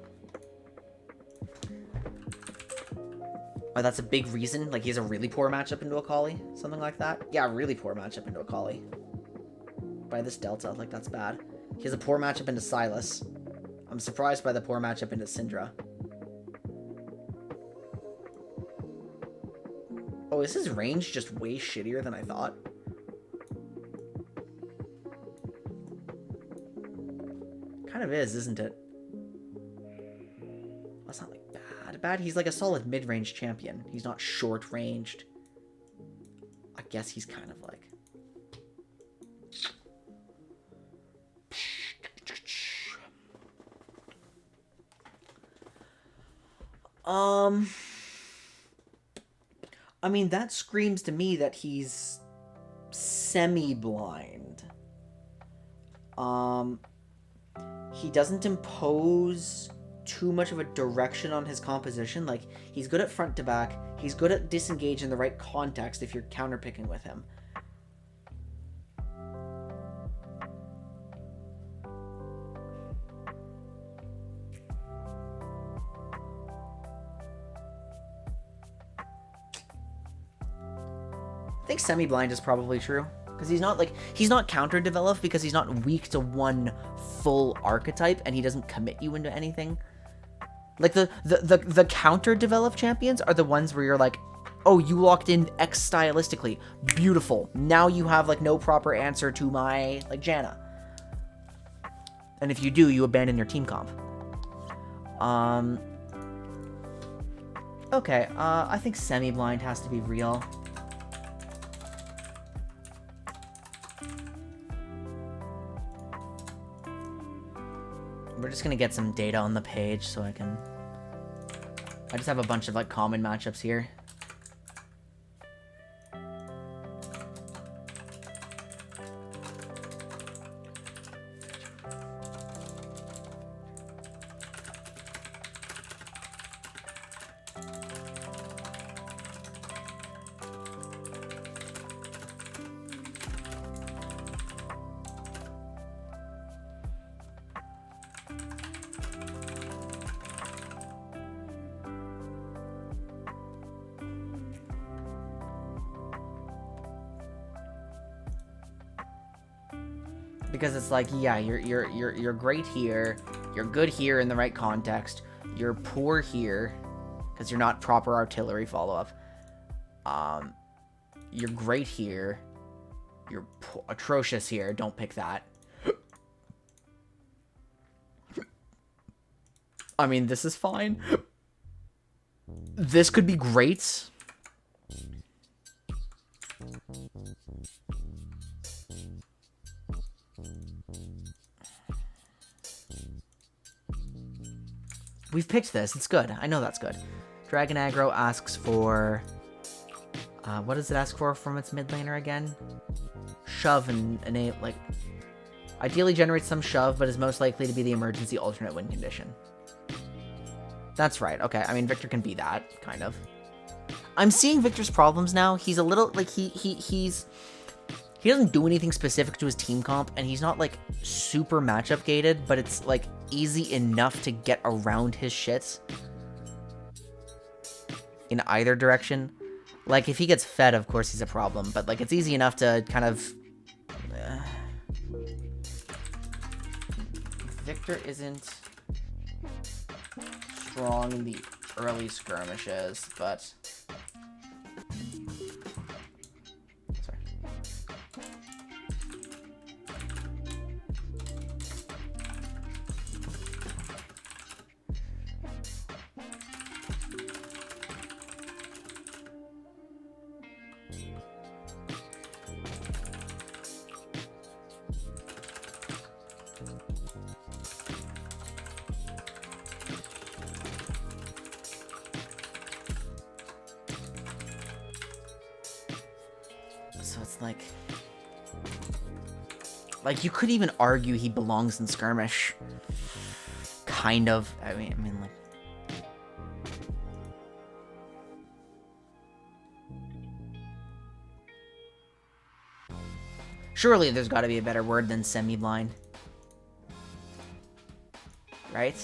Or that's a big reason? Like, he has a really poor matchup into Akali? Something like that? Yeah, a really poor matchup into Akali. By this delta, like, that's bad. He has a poor matchup into Sylas. I'm surprised by the poor matchup into Syndra. Oh, is his range just way shittier than I thought? Kind of is, isn't it? That's not, like, bad. He's, like, a solid mid-range champion. He's not short-ranged. I guess he's kind of, like... I mean, that screams to me that he's semi-blind. He doesn't impose too much of a direction on his composition. Like, he's good at front to back. He's good at disengage in the right context if you're counterpicking with him. I think semi-blind is probably true. Because he's not counter-developed because he's not weak to one full archetype and he doesn't commit you into anything. Like, the counter-developed champions are the ones where you're like, oh, you locked in X stylistically. Beautiful. Now you have, like, no proper answer to my, like, Janna. And if you do, you abandon your team comp. Okay, I think semi-blind has to be real. just gonna get some data on the page so I just have a bunch of like common matchups here. Because it's like, yeah, you're great here, you're good here in the right context, you're poor here because you're not proper artillery follow-up. You're great here, you're atrocious here. Don't pick that. I mean, this is fine. This could be great. We've picked this. It's good. I know that's good. Dragon Aggro asks for... what does it ask for from its mid laner again? Shove and innate, like... Ideally generates some shove, but is most likely to be the emergency alternate win condition. That's right. Okay, I mean, Victor can be that, kind of. I'm seeing Victor's problems now. He's a little, like, he doesn't do anything specific to his team comp, and he's not, like, super matchup gated, but it's, like, easy enough to get around his shits in either direction. Like, if he gets fed, of course he's a problem, but, like, it's easy enough to kind of... Victor isn't strong in the early skirmishes, but... So it's like you could even argue he belongs in skirmish. Kind of. I mean like surely there's got to be a better word than semi-blind. Right?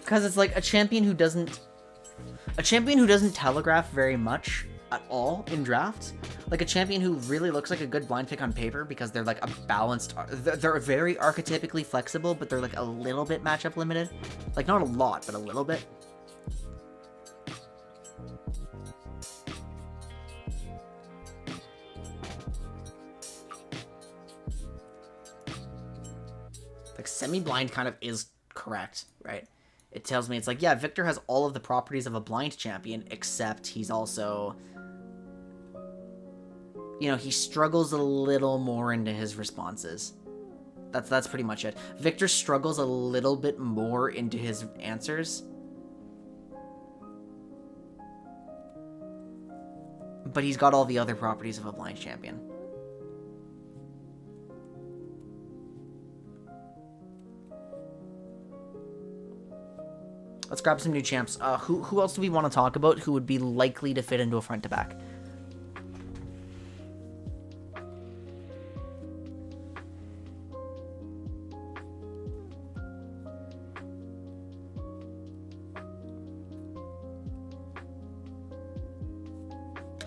Because it's like a champion who doesn't telegraph very much at all in drafts. Like a champion who really looks like a good blind pick on paper because they're like a balanced, they're very archetypically flexible, but they're like a little bit matchup limited. Like not a lot, but a little bit. Like semi-blind kind of is correct, right? It tells me, it's like, yeah, Victor has all of the properties of a blind champion, except he's also, you know, he struggles a little more into his responses. That's pretty much it. Victor struggles a little bit more into his answers. But he's got all the other properties of a blind champion. Let's grab some new champs. Who else do we want to talk about who would be likely to fit into a front to back?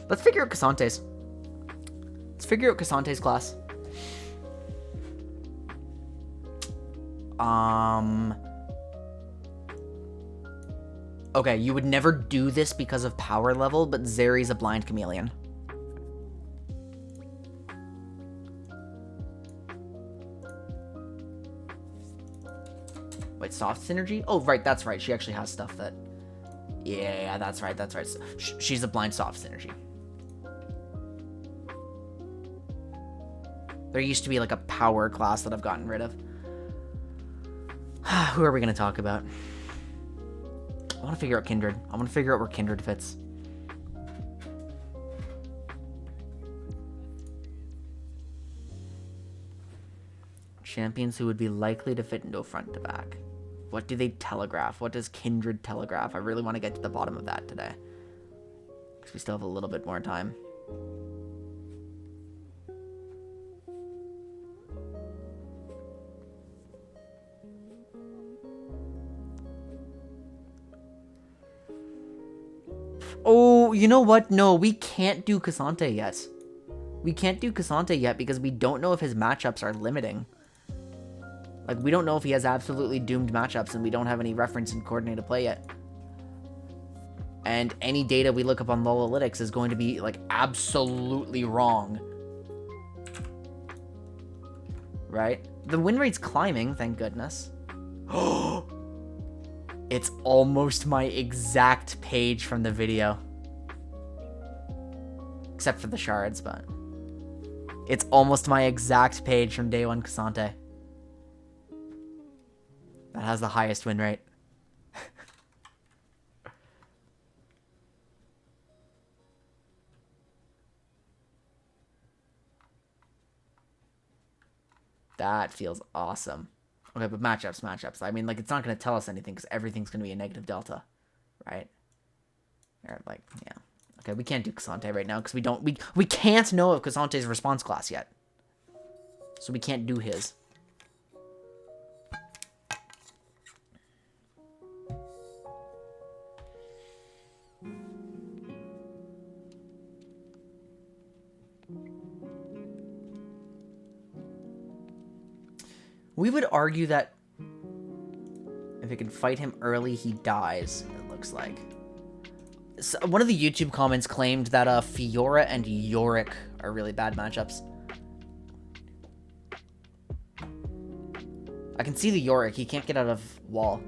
Let's figure out Casante's. Let's figure out Casante's class. Okay, you would never do this because of power level, but Zeri's a blind chameleon. Wait, soft synergy? Oh, right, that's right. She actually has stuff that... Yeah, that's right, that's right. She's a blind soft synergy. There used to be like a power class that I've gotten rid of. Who are we going to talk about? I want to figure out Kindred. I want to figure out where Kindred fits. Champions who would be likely to fit into a front to back. What do they telegraph? What does Kindred telegraph? I really want to get to the bottom of that today, because we still have a little bit more time. Oh, you know what? No, we can't do Cassante yet. We can't do Cassante yet because we don't know if his matchups are limiting. Like, we don't know if he has absolutely doomed matchups, and we don't have any reference in coordinated play yet. And any data we look up on Lolalytics is going to be, like, absolutely wrong. Right? The win rate's climbing, thank goodness. It's almost my exact page from the video. Except for the shards, but... It's almost my exact page from day one Cassante. That has the highest win rate. That feels awesome. Okay, but matchups. I mean, like, it's not going to tell us anything because everything's going to be a negative delta, right? Or, like, yeah. Okay, we can't do Cassante right now because we can't know of Cassante's response class yet. So we can't do his. We would argue that if it can fight him early, he dies, it looks like. So one of the YouTube comments claimed that Fiora and Yorick are really bad matchups. I can see the Yorick. He can't get out of wall.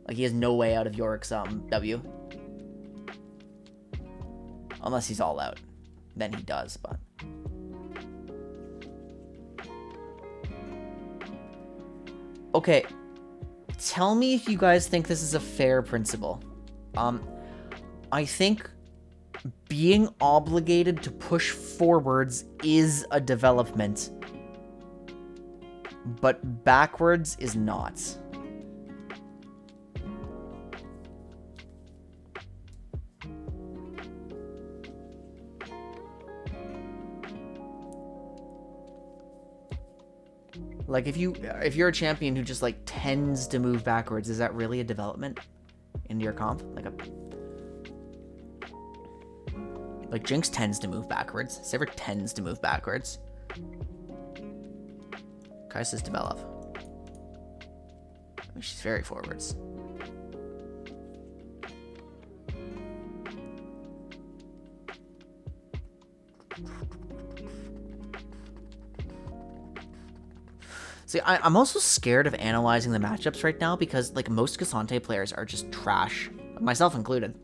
Like, he has no way out of Yorick's W. Unless he's all out. Then he does, but... Okay, tell me if you guys think this is a fair principle. I think being obligated to push forwards is a development, but backwards is not. Like, if you're a champion who just, like, tends to move backwards, is that really a development into your comp? Like, Jinx tends to move backwards. Sivir tends to move backwards. Kai'Sa's develop. I mean, she's very forwards. See, I'm also scared of analyzing the matchups right now because, like, most Cassante players are just trash, myself included.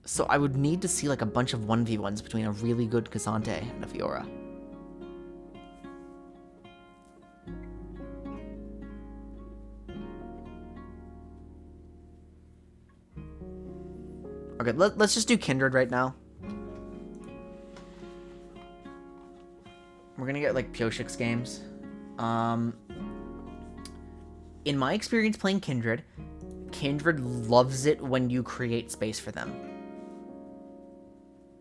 So I would need to see, like, a bunch of 1v1s between a really good Cassante and a Fiora. Okay, let's just do Kindred right now. We're gonna get, like, Pyoshik's games. In my experience playing Kindred loves it when you create space for them.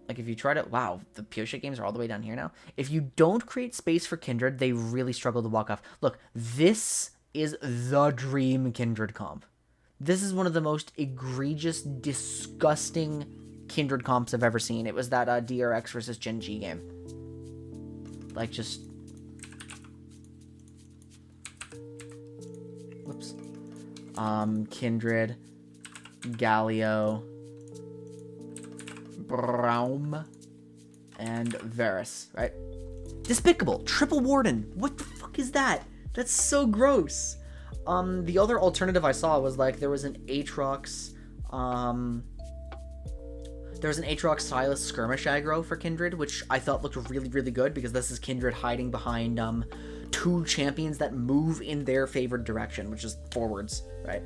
Like, if you try to... Wow, the Pyoshik games are all the way down here now. If you don't create space for Kindred, they really struggle to walk off. Look, this is the dream Kindred comp. This is one of the most egregious, disgusting Kindred comps I've ever seen. It was that DRX versus Gen G game. Like, just... Whoops. Kindred, Galio, Braum, and Varus, right? Despicable. Triple Warden. What the fuck is that? That's so gross. The other alternative I saw was, like, there was an Aatrox, Silas skirmish aggro for Kindred, which I thought looked really, really good, because this is Kindred hiding behind, two champions that move in their favored direction, which is forwards, right?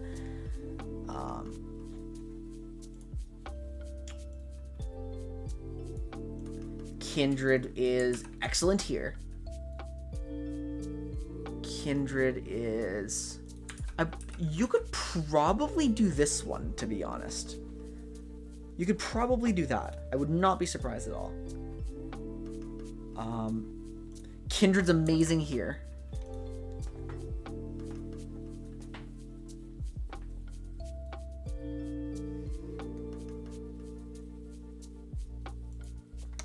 Kindred is excellent here. Kindred is... you could probably do this one, to be honest. You could probably do that. I would not be surprised at all. Kindred's amazing here.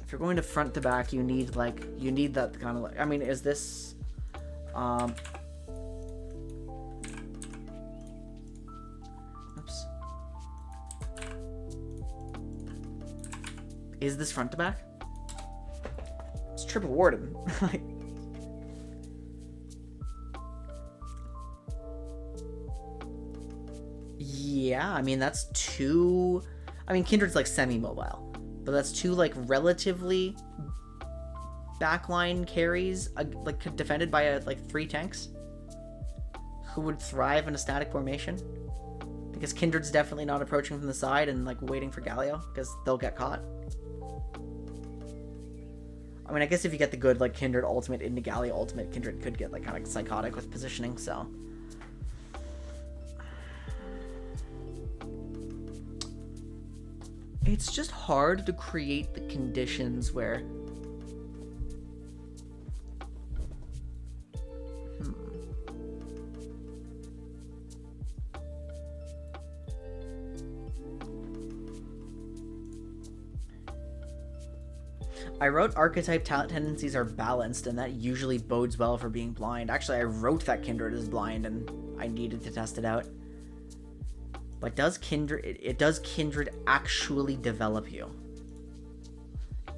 If you're going to front to back, you need that kind of, like, I mean, is this, oops. Is this front to back? It's triple Warden. Like, yeah, I mean, that's two, I mean, Kindred's like semi-mobile. But that's two, like, relatively backline carries, like, defended by, like, 3 tanks who would thrive in a static formation. Because Kindred's definitely not approaching from the side and, like, waiting for Galio, because they'll get caught. I mean, I guess if you get the good, like, Kindred ultimate into Galio ultimate, Kindred could get, like, kind of psychotic with positioning, so... It's just hard to create the conditions where... I wrote archetype talent tendencies are balanced, and that usually bodes well for being blind. Actually, I wrote that Kindred is blind, and I needed to test it out. But does Kindred actually develop you?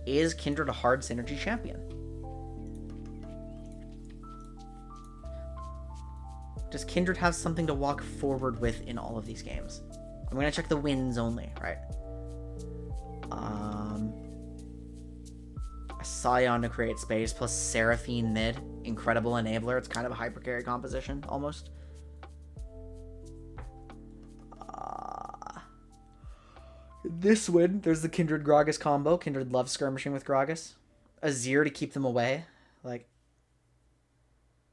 Is Kindred a hard synergy champion? Does Kindred have something to walk forward with in all of these games? I'm gonna check the wins only, right? A Scion to create space plus Seraphine mid. Incredible enabler. It's kind of a hyper carry composition, almost. This win, there's the Kindred Gragas combo. Kindred loves skirmishing with Gragas. Azir to keep them away. Like,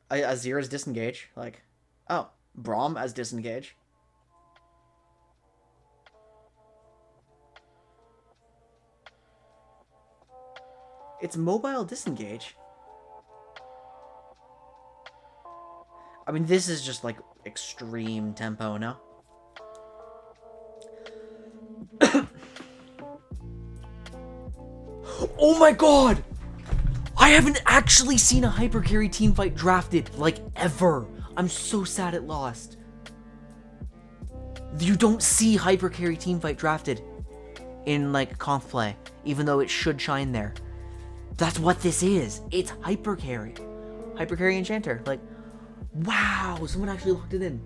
Azir as disengage. Like, oh, Braum as disengage. It's mobile disengage. I mean, this is just, like, extreme tempo, no? Oh my god! I haven't actually seen a hyper carry teamfight drafted, like, ever. I'm so sad it lost. You don't see hyper carry teamfight drafted in, like, conf play, even though it should shine there. That's what this is. It's hyper carry. Hyper carry enchanter. Like, wow, someone actually looked it in.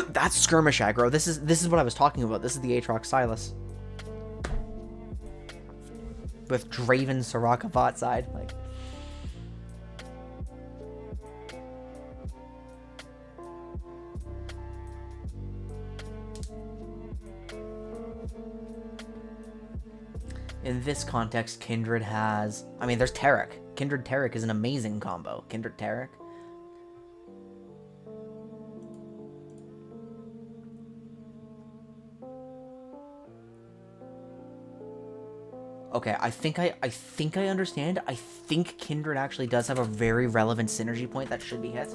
That's skirmish aggro. This is what I was talking about. This is the Aatrox Silas. With Draven Soraka bot side, like. In this context, Kindred has... I mean, there's Taric. Kindred Taric is an amazing combo. Kindred Taric. Okay, I think I understand. I think Kindred actually does have a very relevant synergy point that should be hit.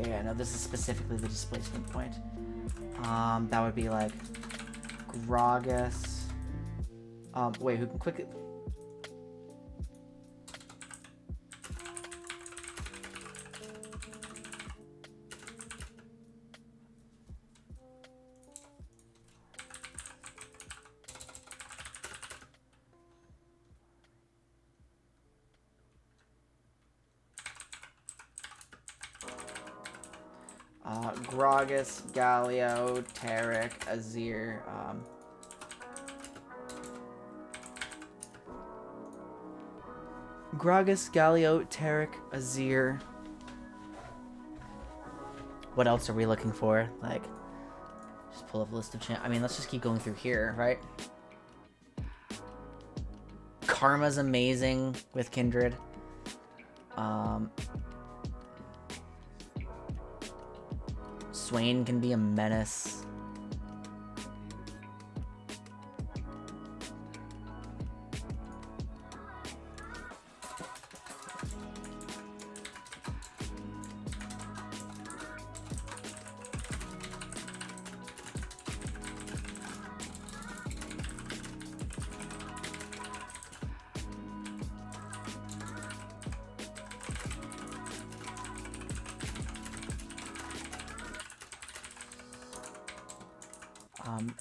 Yeah, no, this is specifically the displacement point. That would be like Gragas. Wait, who can quick it? Gragas, Galio, Tarek, Azir, Gragas, Galio, Tarek, Azir. What else are we looking for? Like, just pull up a list of I mean, let's just keep going through here, right? Karma's amazing with Kindred. Swain can be a menace.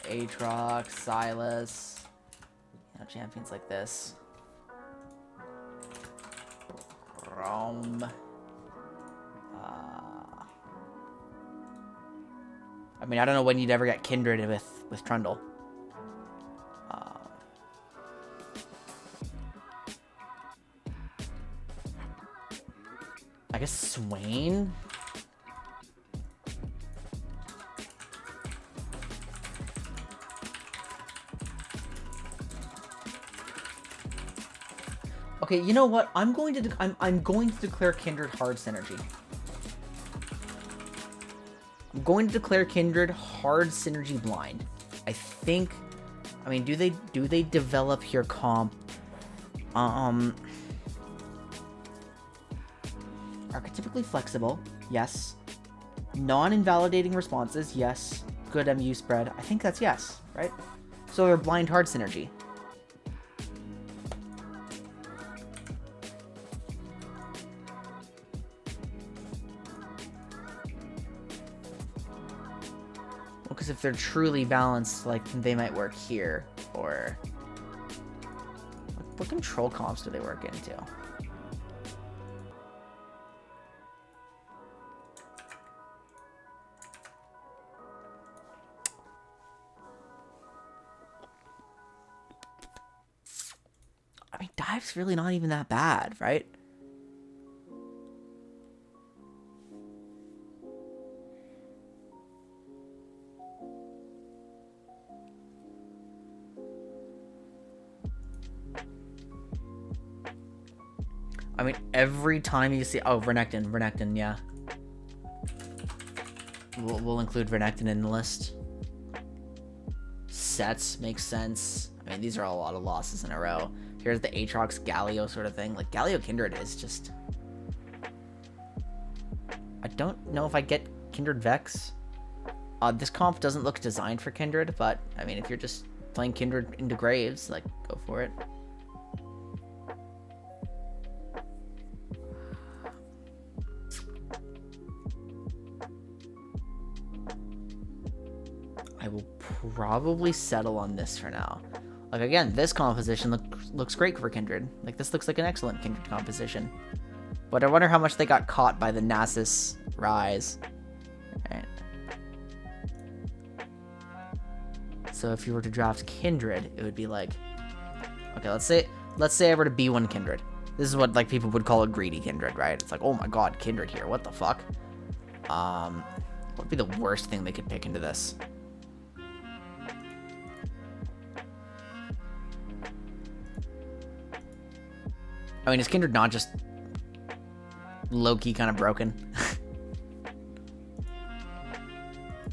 Aatrox, Silas, you know, champions like this. Rome. I mean, I don't know when you'd ever get Kindred with Trundle. I guess Swain? Okay, you know what? I'm going to declare Kindred hard synergy. I'm going to declare Kindred hard synergy blind. I think. I mean, do they develop your comp? Archetypically flexible, yes. Non-invalidating responses, yes. Good MU spread. I think that's yes, right? So they're blind hard synergy. Because if they're truly balanced, like, they might work here, or... What control comps do they work into? I mean, Dive's really not even that bad, right? I mean, every time you see... Oh, Renekton, yeah. We'll include Renekton in the list. Sets makes sense. I mean, these are a lot of losses in a row. Here's the Aatrox Galio sort of thing. Like, Galio Kindred is just... I don't know if I get Kindred Vex. This comp doesn't look designed for Kindred, but, I mean, if you're just playing Kindred into Graves, like, go for it. I will probably settle on this for now. Like, again, this composition looks great for Kindred. Like, this looks like an excellent Kindred composition. But I wonder how much they got caught by the Nasus Rise. Alright. So if you were to draft Kindred, it would be like... Okay, let's say I were to B1 Kindred. This is what, like, people would call a greedy Kindred, right? It's like, oh my god, Kindred here, what the fuck? What would be the worst thing they could pick into this? I mean, is Kindred not just low-key kind of broken?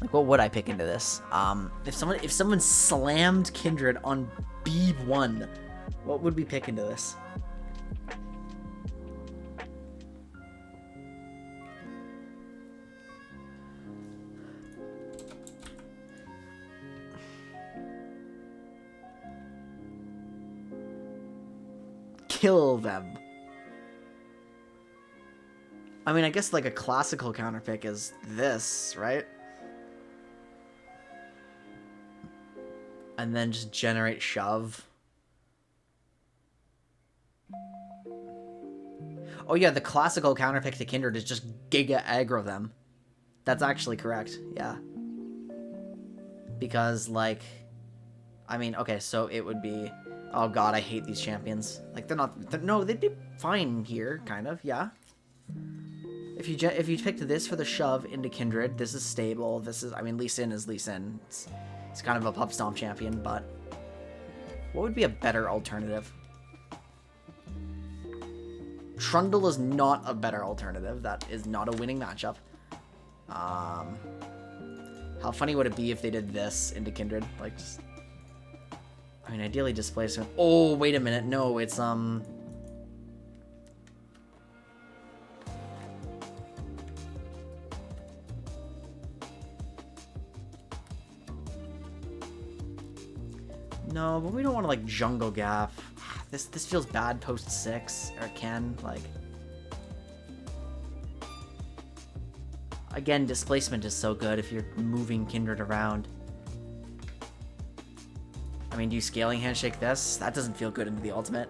Like, what would I pick into this? If someone slammed Kindred on B1, what would we pick into this? kill them. I mean, I guess like a classical counterpick is this, right? And then just generate shove. Oh yeah, the classical counterpick to Kindred is just Giga Aggro them. That's actually correct, yeah. Because, like... I mean, okay, so it would be... Oh god, I hate these champions. Like, no, they'd be fine here, kind of, yeah. If you picked this for the shove into Kindred, this is stable. This is... I mean, Lee Sin is Lee Sin. It's kind of a pub stomp champion, but... What would be a better alternative? Trundle is not a better alternative. That is not a winning matchup. How funny would it be if they did this into Kindred? Like, just... I mean, ideally displacement. Oh, wait a minute. No, it's, No, but we don't want to, like, jungle gap. This feels bad post 6, or can, like... Again, displacement is so good if you're moving Kindred around. I mean, do you scaling handshake this? That doesn't feel good into the ultimate.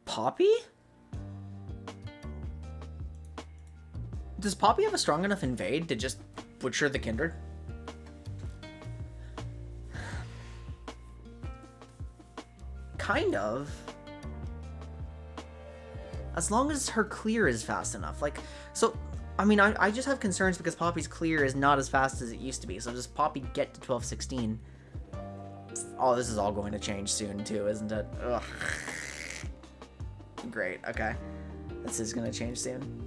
Poppy? Does Poppy have a strong enough invade to just butcher the Kindred? Kind of. As long as her clear is fast enough. Like, so, I mean, I just have concerns because Poppy's clear is not as fast as it used to be. So does Poppy get to 12-16? Oh, this is all going to change soon too, isn't it? Ugh. Great, okay. This is gonna change soon.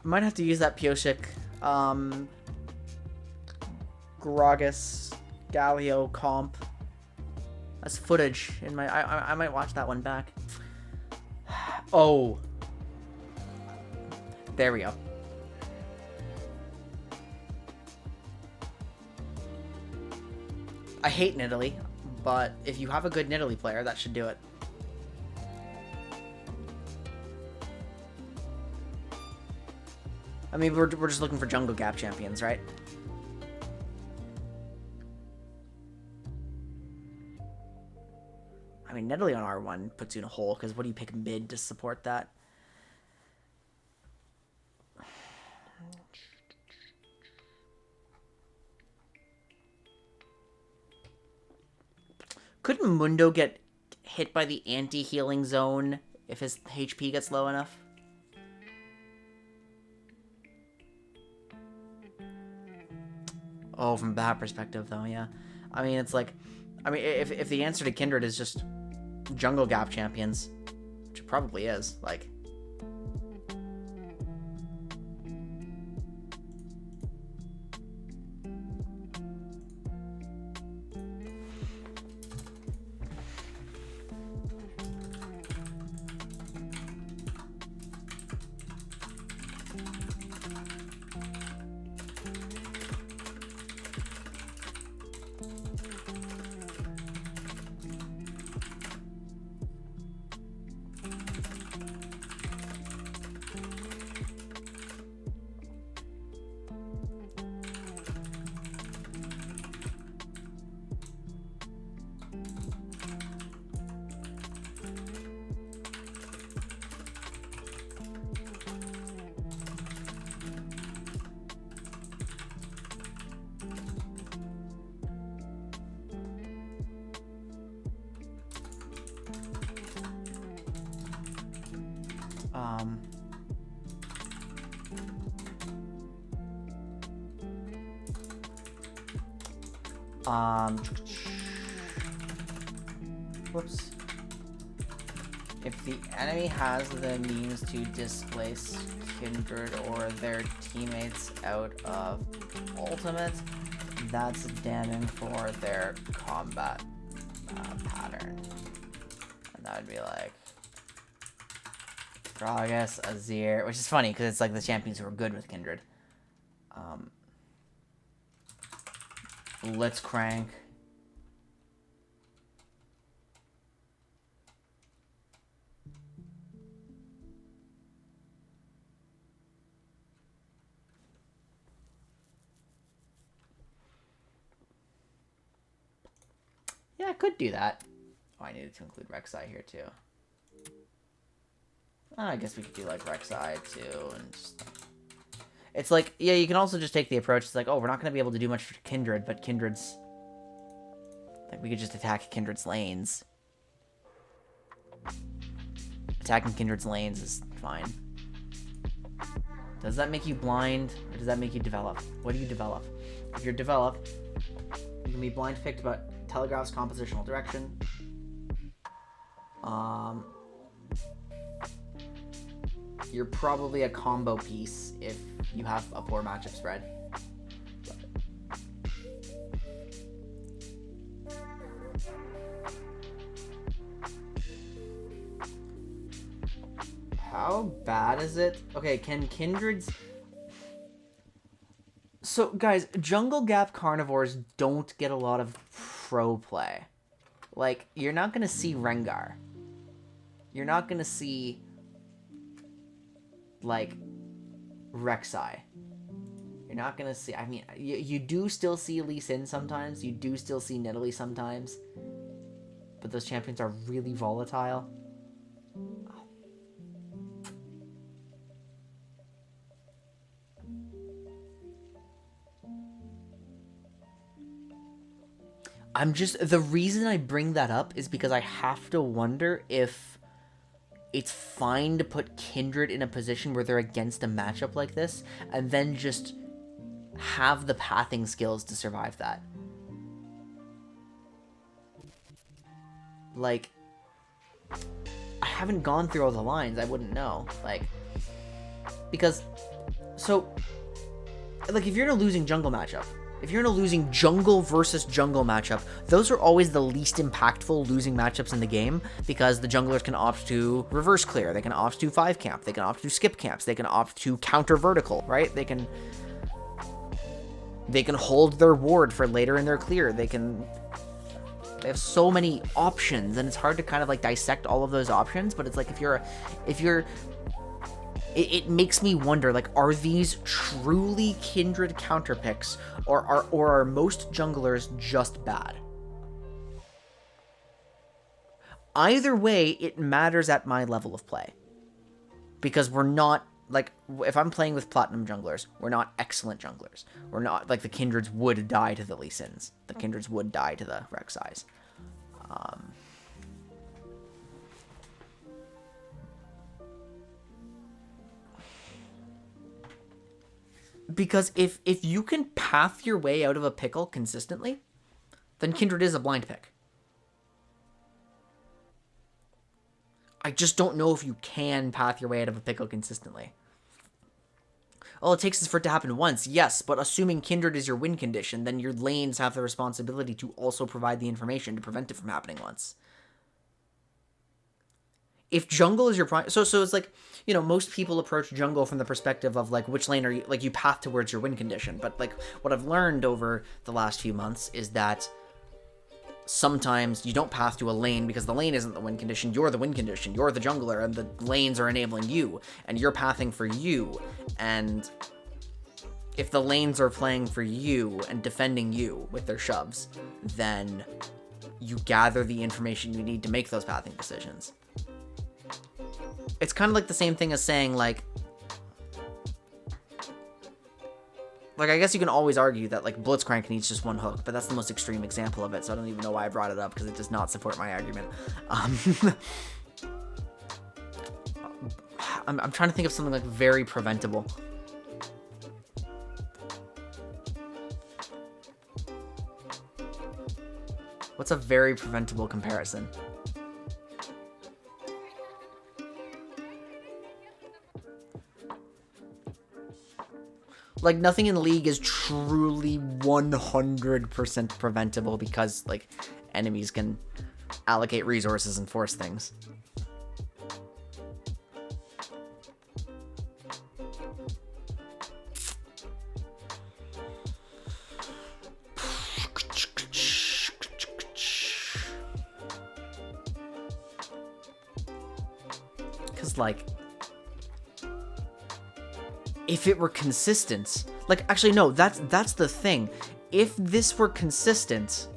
Might have to use that Pioshik, Gragas, Galio comp as footage in my... I might watch that one back. Oh. There we go. I hate Nidalee, but if you have a good Nidalee player, that should do it. I mean, we're just looking for jungle gap champions, right? I mean, Nidalee on R1 puts you in a hole, because what do you pick mid to support that? Couldn't Mundo get hit by the anti-healing zone if his HP gets low enough? Oh, from that perspective, though, yeah. I mean, it's like... I mean, if the answer to Kindred is just jungle gap champions, which it probably is, like... Whoops. If the enemy has the means to displace Kindred or their teammates out of ultimate, that's damning for their combat pattern. And that would be like Gragas, Azir, which is funny because it's like the champions who are good with Kindred. Let's crank. Yeah, I could do that. Oh, I needed to include Rek'Sai here too. I guess we could do like Rek'Sai too, and just... It's like, yeah, you can also just take the approach. It's like, oh, we're not going to be able to do much for Kindred, but Kindred's... Like, we could just attack Kindred's lanes. Attacking Kindred's lanes is fine. Does that make you blind, or does that make you develop? What do you develop? If you're developed, you can be blind picked about Telegraph's compositional direction. You're probably a combo piece if you have a poor matchup spread. How bad is it? Okay, can Kindred's... So, guys, jungle gap carnivores don't get a lot of pro play. Like, you're not going to see Rengar. You're not going to see, like, Rek'Sai. You're not going to see... I mean, you do still see Lee Sin sometimes. You do still see Nidalee sometimes. But those champions are really volatile. The reason I bring that up is because I have to wonder if it's fine to put Kindred in a position where they're against a matchup like this, and then just have the pathing skills to survive that. Like, I haven't gone through all the lines, I wouldn't know. Like, because, so, like, if you're in a losing jungle matchup, if you're in a losing jungle versus jungle matchup, those are always the least impactful losing matchups in the game, because the junglers can opt to reverse clear, they can opt to 5 camp, they can opt to skip camps, they can opt to counter vertical, right? They can hold their ward for later in their clear. They have so many options, and it's hard to kind of like dissect all of those options, but it's like it makes me wonder, like, are these truly Kindred counter picks, or are most junglers just bad? Either way, it matters at my level of play. Because we're not, like, if I'm playing with platinum junglers, we're not excellent junglers. We're not, like, the Kindreds would die to the Lee Sins. The Kindreds would die to the Rek'Sais. Because if you can path your way out of a pickle consistently, then Kindred is a blind pick. I just don't know if you can path your way out of a pickle consistently. All it takes is for it to happen once, yes, but assuming Kindred is your win condition, then your lanes have the responsibility to also provide the information to prevent it from happening once. If jungle is your prime... So it's like, you know, most people approach jungle from the perspective of, like, which lane are you... Like, you path towards your win condition. But, like, what I've learned over the last few months is that sometimes you don't path to a lane because the lane isn't the win condition. You're the win condition. You're the jungler, and the lanes are enabling you. And you're pathing for you. And if the lanes are playing for you and defending you with their shoves, then you gather the information you need to make those pathing decisions. It's kind of like the same thing as saying, like, I guess you can always argue that, like, Blitzcrank needs just one hook, but that's the most extreme example of it, so I don't even know why I brought it up, because it does not support my argument. I'm trying to think of something like very preventable. What's a very preventable comparison? Like, nothing in League is truly 100% preventable because, like, enemies can allocate resources and force things. Because, like, if it were consistent, like, actually, no, that's the thing. If this were consistent,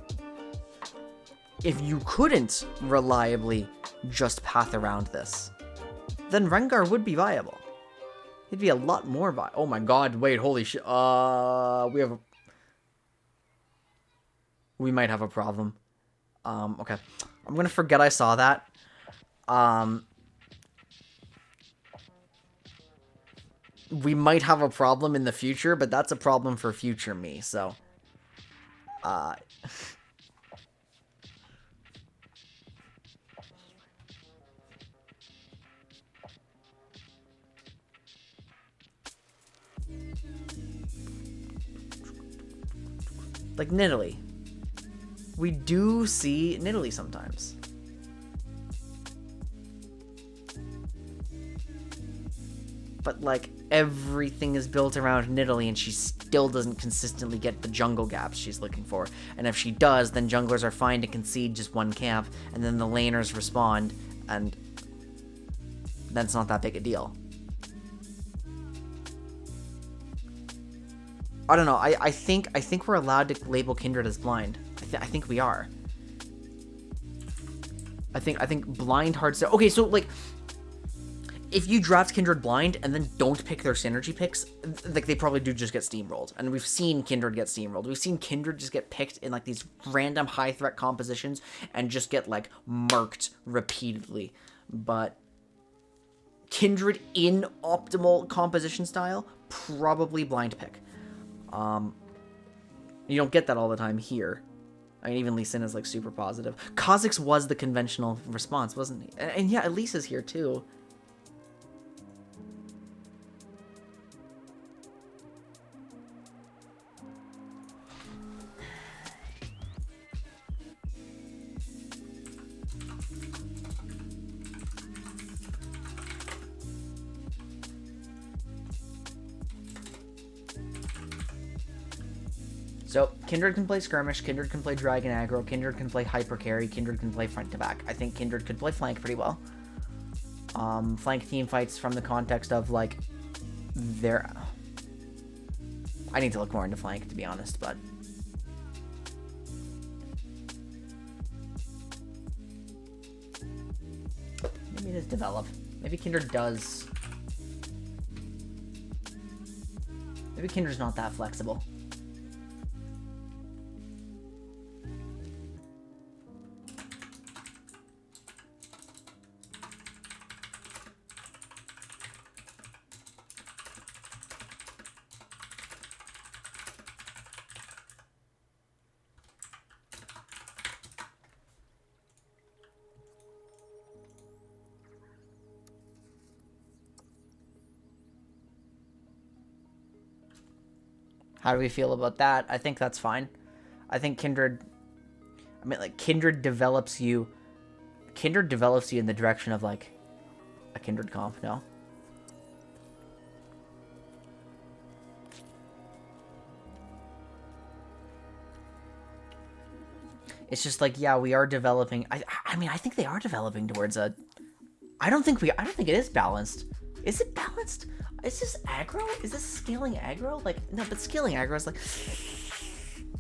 if you couldn't reliably just path around this, then Rengar would be viable. He'd be a lot more viable. Oh my god, wait, holy shit. We might have a problem. Okay. I'm gonna forget I saw that. We might have a problem in the future, but that's a problem for future me, so... Like, Nidalee. We do see Nidalee sometimes. But, like, everything is built around Nidalee, and she still doesn't consistently get the jungle gaps she's looking for. And if she does, then junglers are fine to concede just one camp, and then the laners respond, and that's not that big a deal. I don't know. I think we're allowed to label Kindred as blind. I think we are. I think blind hard set. Okay, so like, if you draft Kindred blind and then don't pick their synergy picks, like they probably do just get steamrolled. And we've seen Kindred get steamrolled. We've seen Kindred just get picked in like these random high threat compositions and just get like murked repeatedly. But Kindred in optimal composition style, probably blind pick. You don't get that all the time here. I mean, even Lee Sin is like super positive. Kha'Zix was the conventional response, wasn't he? And yeah, Elisa's here too. So, Kindred can play Skirmish, Kindred can play Dragon Aggro, Kindred can play Hyper Carry, Kindred can play Front to Back. I think Kindred could play Flank pretty well. Flank team fights from the context of, like, their... I need to look more into Flank, to be honest, but... Maybe it is develop. Maybe Kindred does... Maybe Kindred's not that flexible. How do we feel about that? I think that's fine. I think Kindred... I mean, like, Kindred develops you in the direction of, like, a Kindred comp, no? It's just like, yeah, we are developing... I mean, I think they are developing towards a... I don't think it is balanced. Is it balanced? Is this aggro? Is this scaling aggro? Like, no, but scaling aggro is like...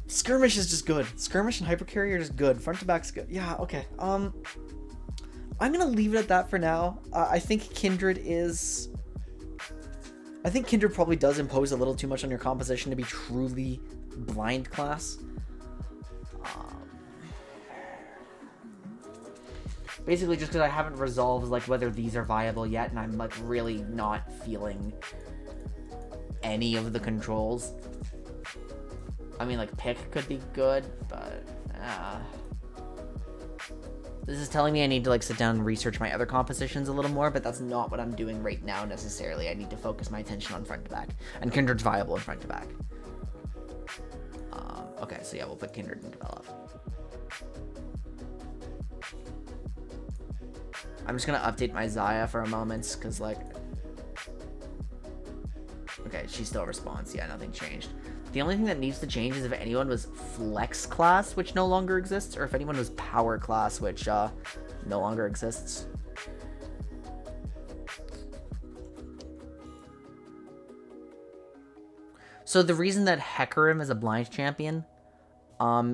Skirmish is just good. Skirmish and Hyper Carry are just good. Front to back's good. Yeah, okay. I'm gonna leave it at that for now. I think Kindred is... I think Kindred probably does impose a little too much on your composition to be truly blind class. Basically, just because I haven't resolved, like, whether these are viable yet, and I'm, like, really not feeling any of the controls. I mean, like, pick could be good, but, this is telling me I need to, like, sit down and research my other compositions a little more, but that's not what I'm doing right now, necessarily. I need to focus my attention on front to back. And Kindred's viable in front to back. Okay, so yeah, we'll put Kindred and develop. I'm just gonna update my Xayah for a moment, because, like... Okay, she still responds. Yeah, nothing changed. The only thing that needs to change is if anyone was Flex class, which no longer exists, or if anyone was Power class, which no longer exists. So the reason that Hecarim is a blind champion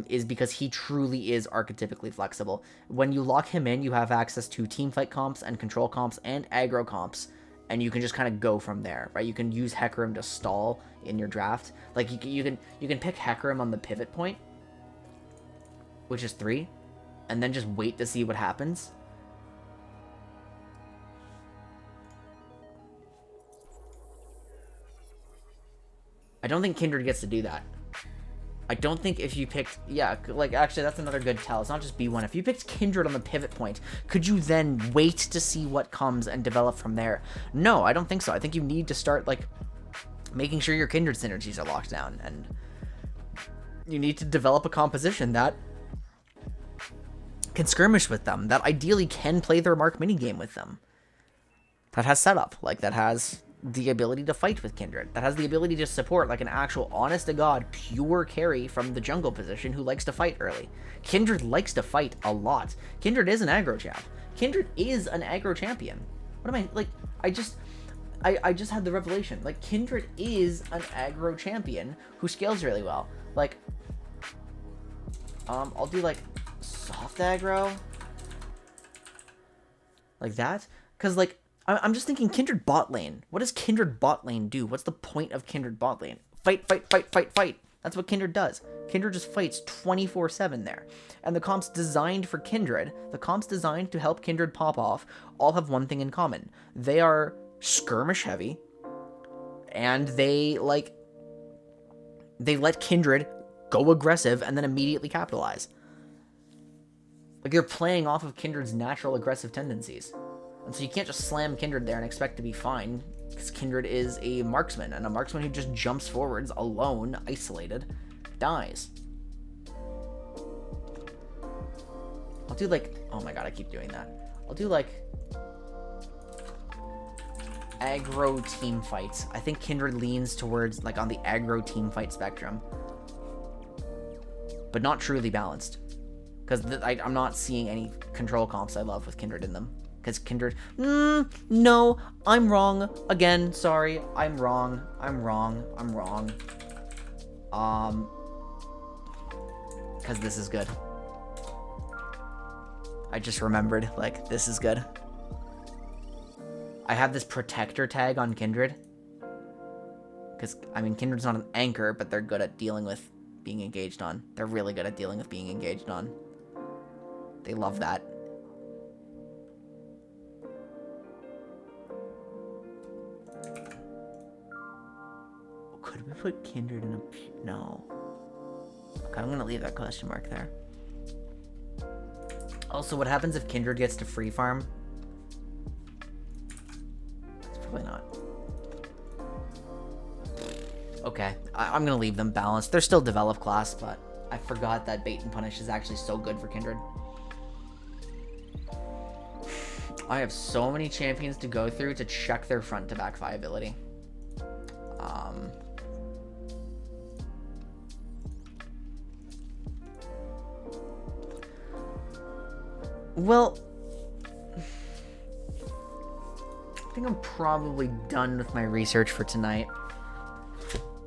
is because he truly is archetypically flexible. When you lock him in, you have access to teamfight comps and control comps and aggro comps, and you can just kind of go from there, right? You can use Hecarim to stall in your draft. Like, you can pick Hecarim on the pivot point, which is 3, and then just wait to see what happens. I don't think Kindred gets to do that. I don't think if you picked... Yeah, like, actually, that's another good tell. It's not just B1. If you picked Kindred on the pivot point, could you then wait to see what comes and develop from there? No, I don't think so. I think you need to start, like, making sure your Kindred synergies are locked down, and you need to develop a composition that can skirmish with them, that ideally can play their Mark minigame with them, that has setup, like, that has the ability to fight with Kindred, that has the ability to support, like, an actual honest-to-God pure carry from the jungle position who likes to fight early. Kindred likes to fight a lot. Kindred is an aggro champ. Kindred is an aggro champion. What am I, like, I just had the revelation. Like, Kindred is an aggro champion who scales really well. Like, I'll do, like, soft aggro. Like that. Because, like, I'm just thinking Kindred bot lane. What does Kindred bot lane do? What's the point of Kindred bot lane? Fight, fight, fight, fight, fight. That's what Kindred does. Kindred just fights 24/7 there. And the comps designed for Kindred, the comps designed to help Kindred pop off, all have one thing in common. They are skirmish heavy, and they let Kindred go aggressive and then immediately capitalize. Like, you're playing off of Kindred's natural aggressive tendencies. And so you can't just slam Kindred there and expect to be fine, because Kindred is a marksman, and a marksman who just jumps forwards alone, isolated, dies. I'll do, like, oh my god, I keep doing that. I'll do, like, aggro team fights. I think Kindred leans towards, like, on the aggro team fight spectrum, but not truly balanced, because I'm not seeing any control comps I love with Kindred in them. Because Kindred... no, I'm wrong. Again, sorry. I'm wrong. Because this is good. I just remembered, like, this is good. I have this protector tag on Kindred. Because, I mean, Kindred's not an anchor, but they're good at dealing with being engaged on. They're really good at dealing with being engaged on. They love that. Could we put Kindred in a... No. Okay, I'm gonna leave that question mark there. Also, what happens if Kindred gets to free farm? It's probably not. Okay, I'm gonna leave them balanced. They're still developed class, but I forgot that bait and punish is actually so good for Kindred. I have so many champions to go through to check their front to back viability. Well, I think I'm probably done with my research for tonight.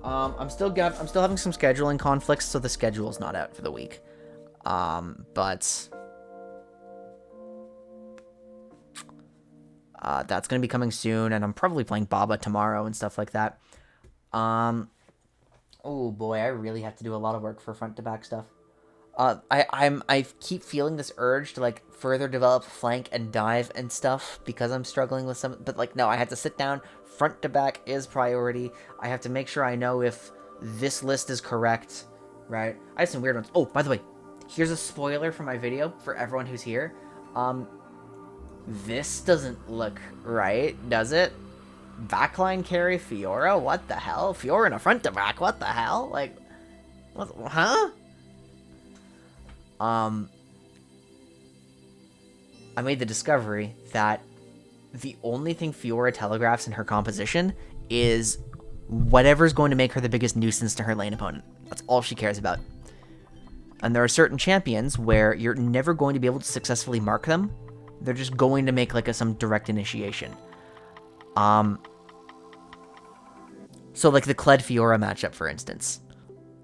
I'm still having some scheduling conflicts, so the schedule's not out for the week. But that's gonna be coming soon, and I'm probably playing Baba tomorrow and stuff like that. Oh boy, I really have to do a lot of work for front to back stuff. I keep feeling this urge to like further develop flank and dive and stuff because I'm struggling with some, but like no, I have to sit down. Front to back is priority. I have to make sure I know if this list is correct, right? I have some weird ones. Oh, by the way, here's a spoiler for my video for everyone who's here. This doesn't look right, does it? Backline carry Fiora? What the hell? Fiora in a front to back? What the hell? Like, what? Huh? I made the discovery that the only thing Fiora telegraphs in her composition is whatever's going to make her the biggest nuisance to her lane opponent. That's all she cares about. And there are certain champions where you're never going to be able to successfully mark them. They're just going to make like some direct initiation. So like the Kled Fiora matchup, for instance.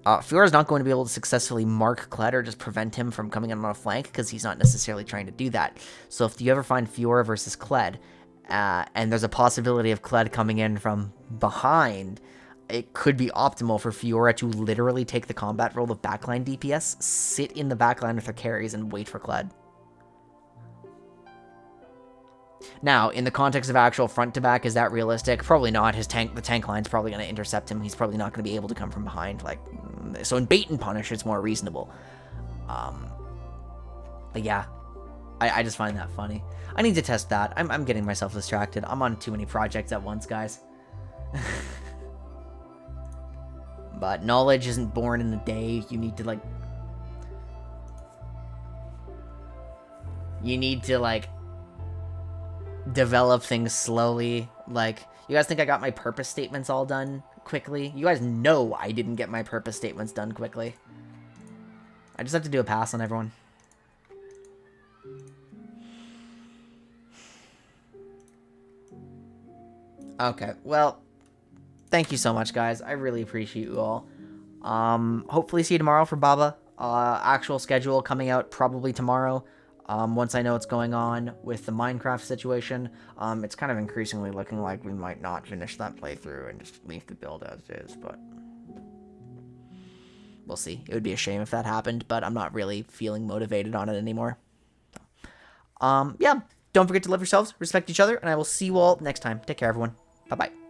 Fiora's not going to be able to successfully mark Kled or just prevent him from coming in on a flank because he's not necessarily trying to do that. So if you ever find Fiora versus Kled, and there's a possibility of Kled coming in from behind, it could be optimal for Fiora to literally take the combat role of backline DPS, sit in the backline with her carries, and wait for Kled. Now, in the context of actual front to back, is that realistic? Probably not. The tank line's probably going to intercept him. He's probably not going to be able to come from behind. Like, so in bait and punish, it's more reasonable. But yeah, I just find that funny. I need to test that. I'm getting myself distracted. I'm on too many projects at once, guys. But knowledge isn't born in a day. You need to, like, develop things slowly. Like, you guys think I got my purpose statements all done quickly? You guys know I didn't get my purpose statements done quickly. I just have to do a pass on everyone. Okay, well, thank you so much, guys. I really appreciate you all. Hopefully see you tomorrow for Baba. Actual schedule coming out probably tomorrow. Once I know what's going on with the Minecraft situation, it's kind of increasingly looking like we might not finish that playthrough and just leave the build as is, but we'll see. It would be a shame if that happened, but I'm not really feeling motivated on it anymore. So, yeah, don't forget to love yourselves, respect each other, and I will see you all next time. Take care, everyone. Bye-bye.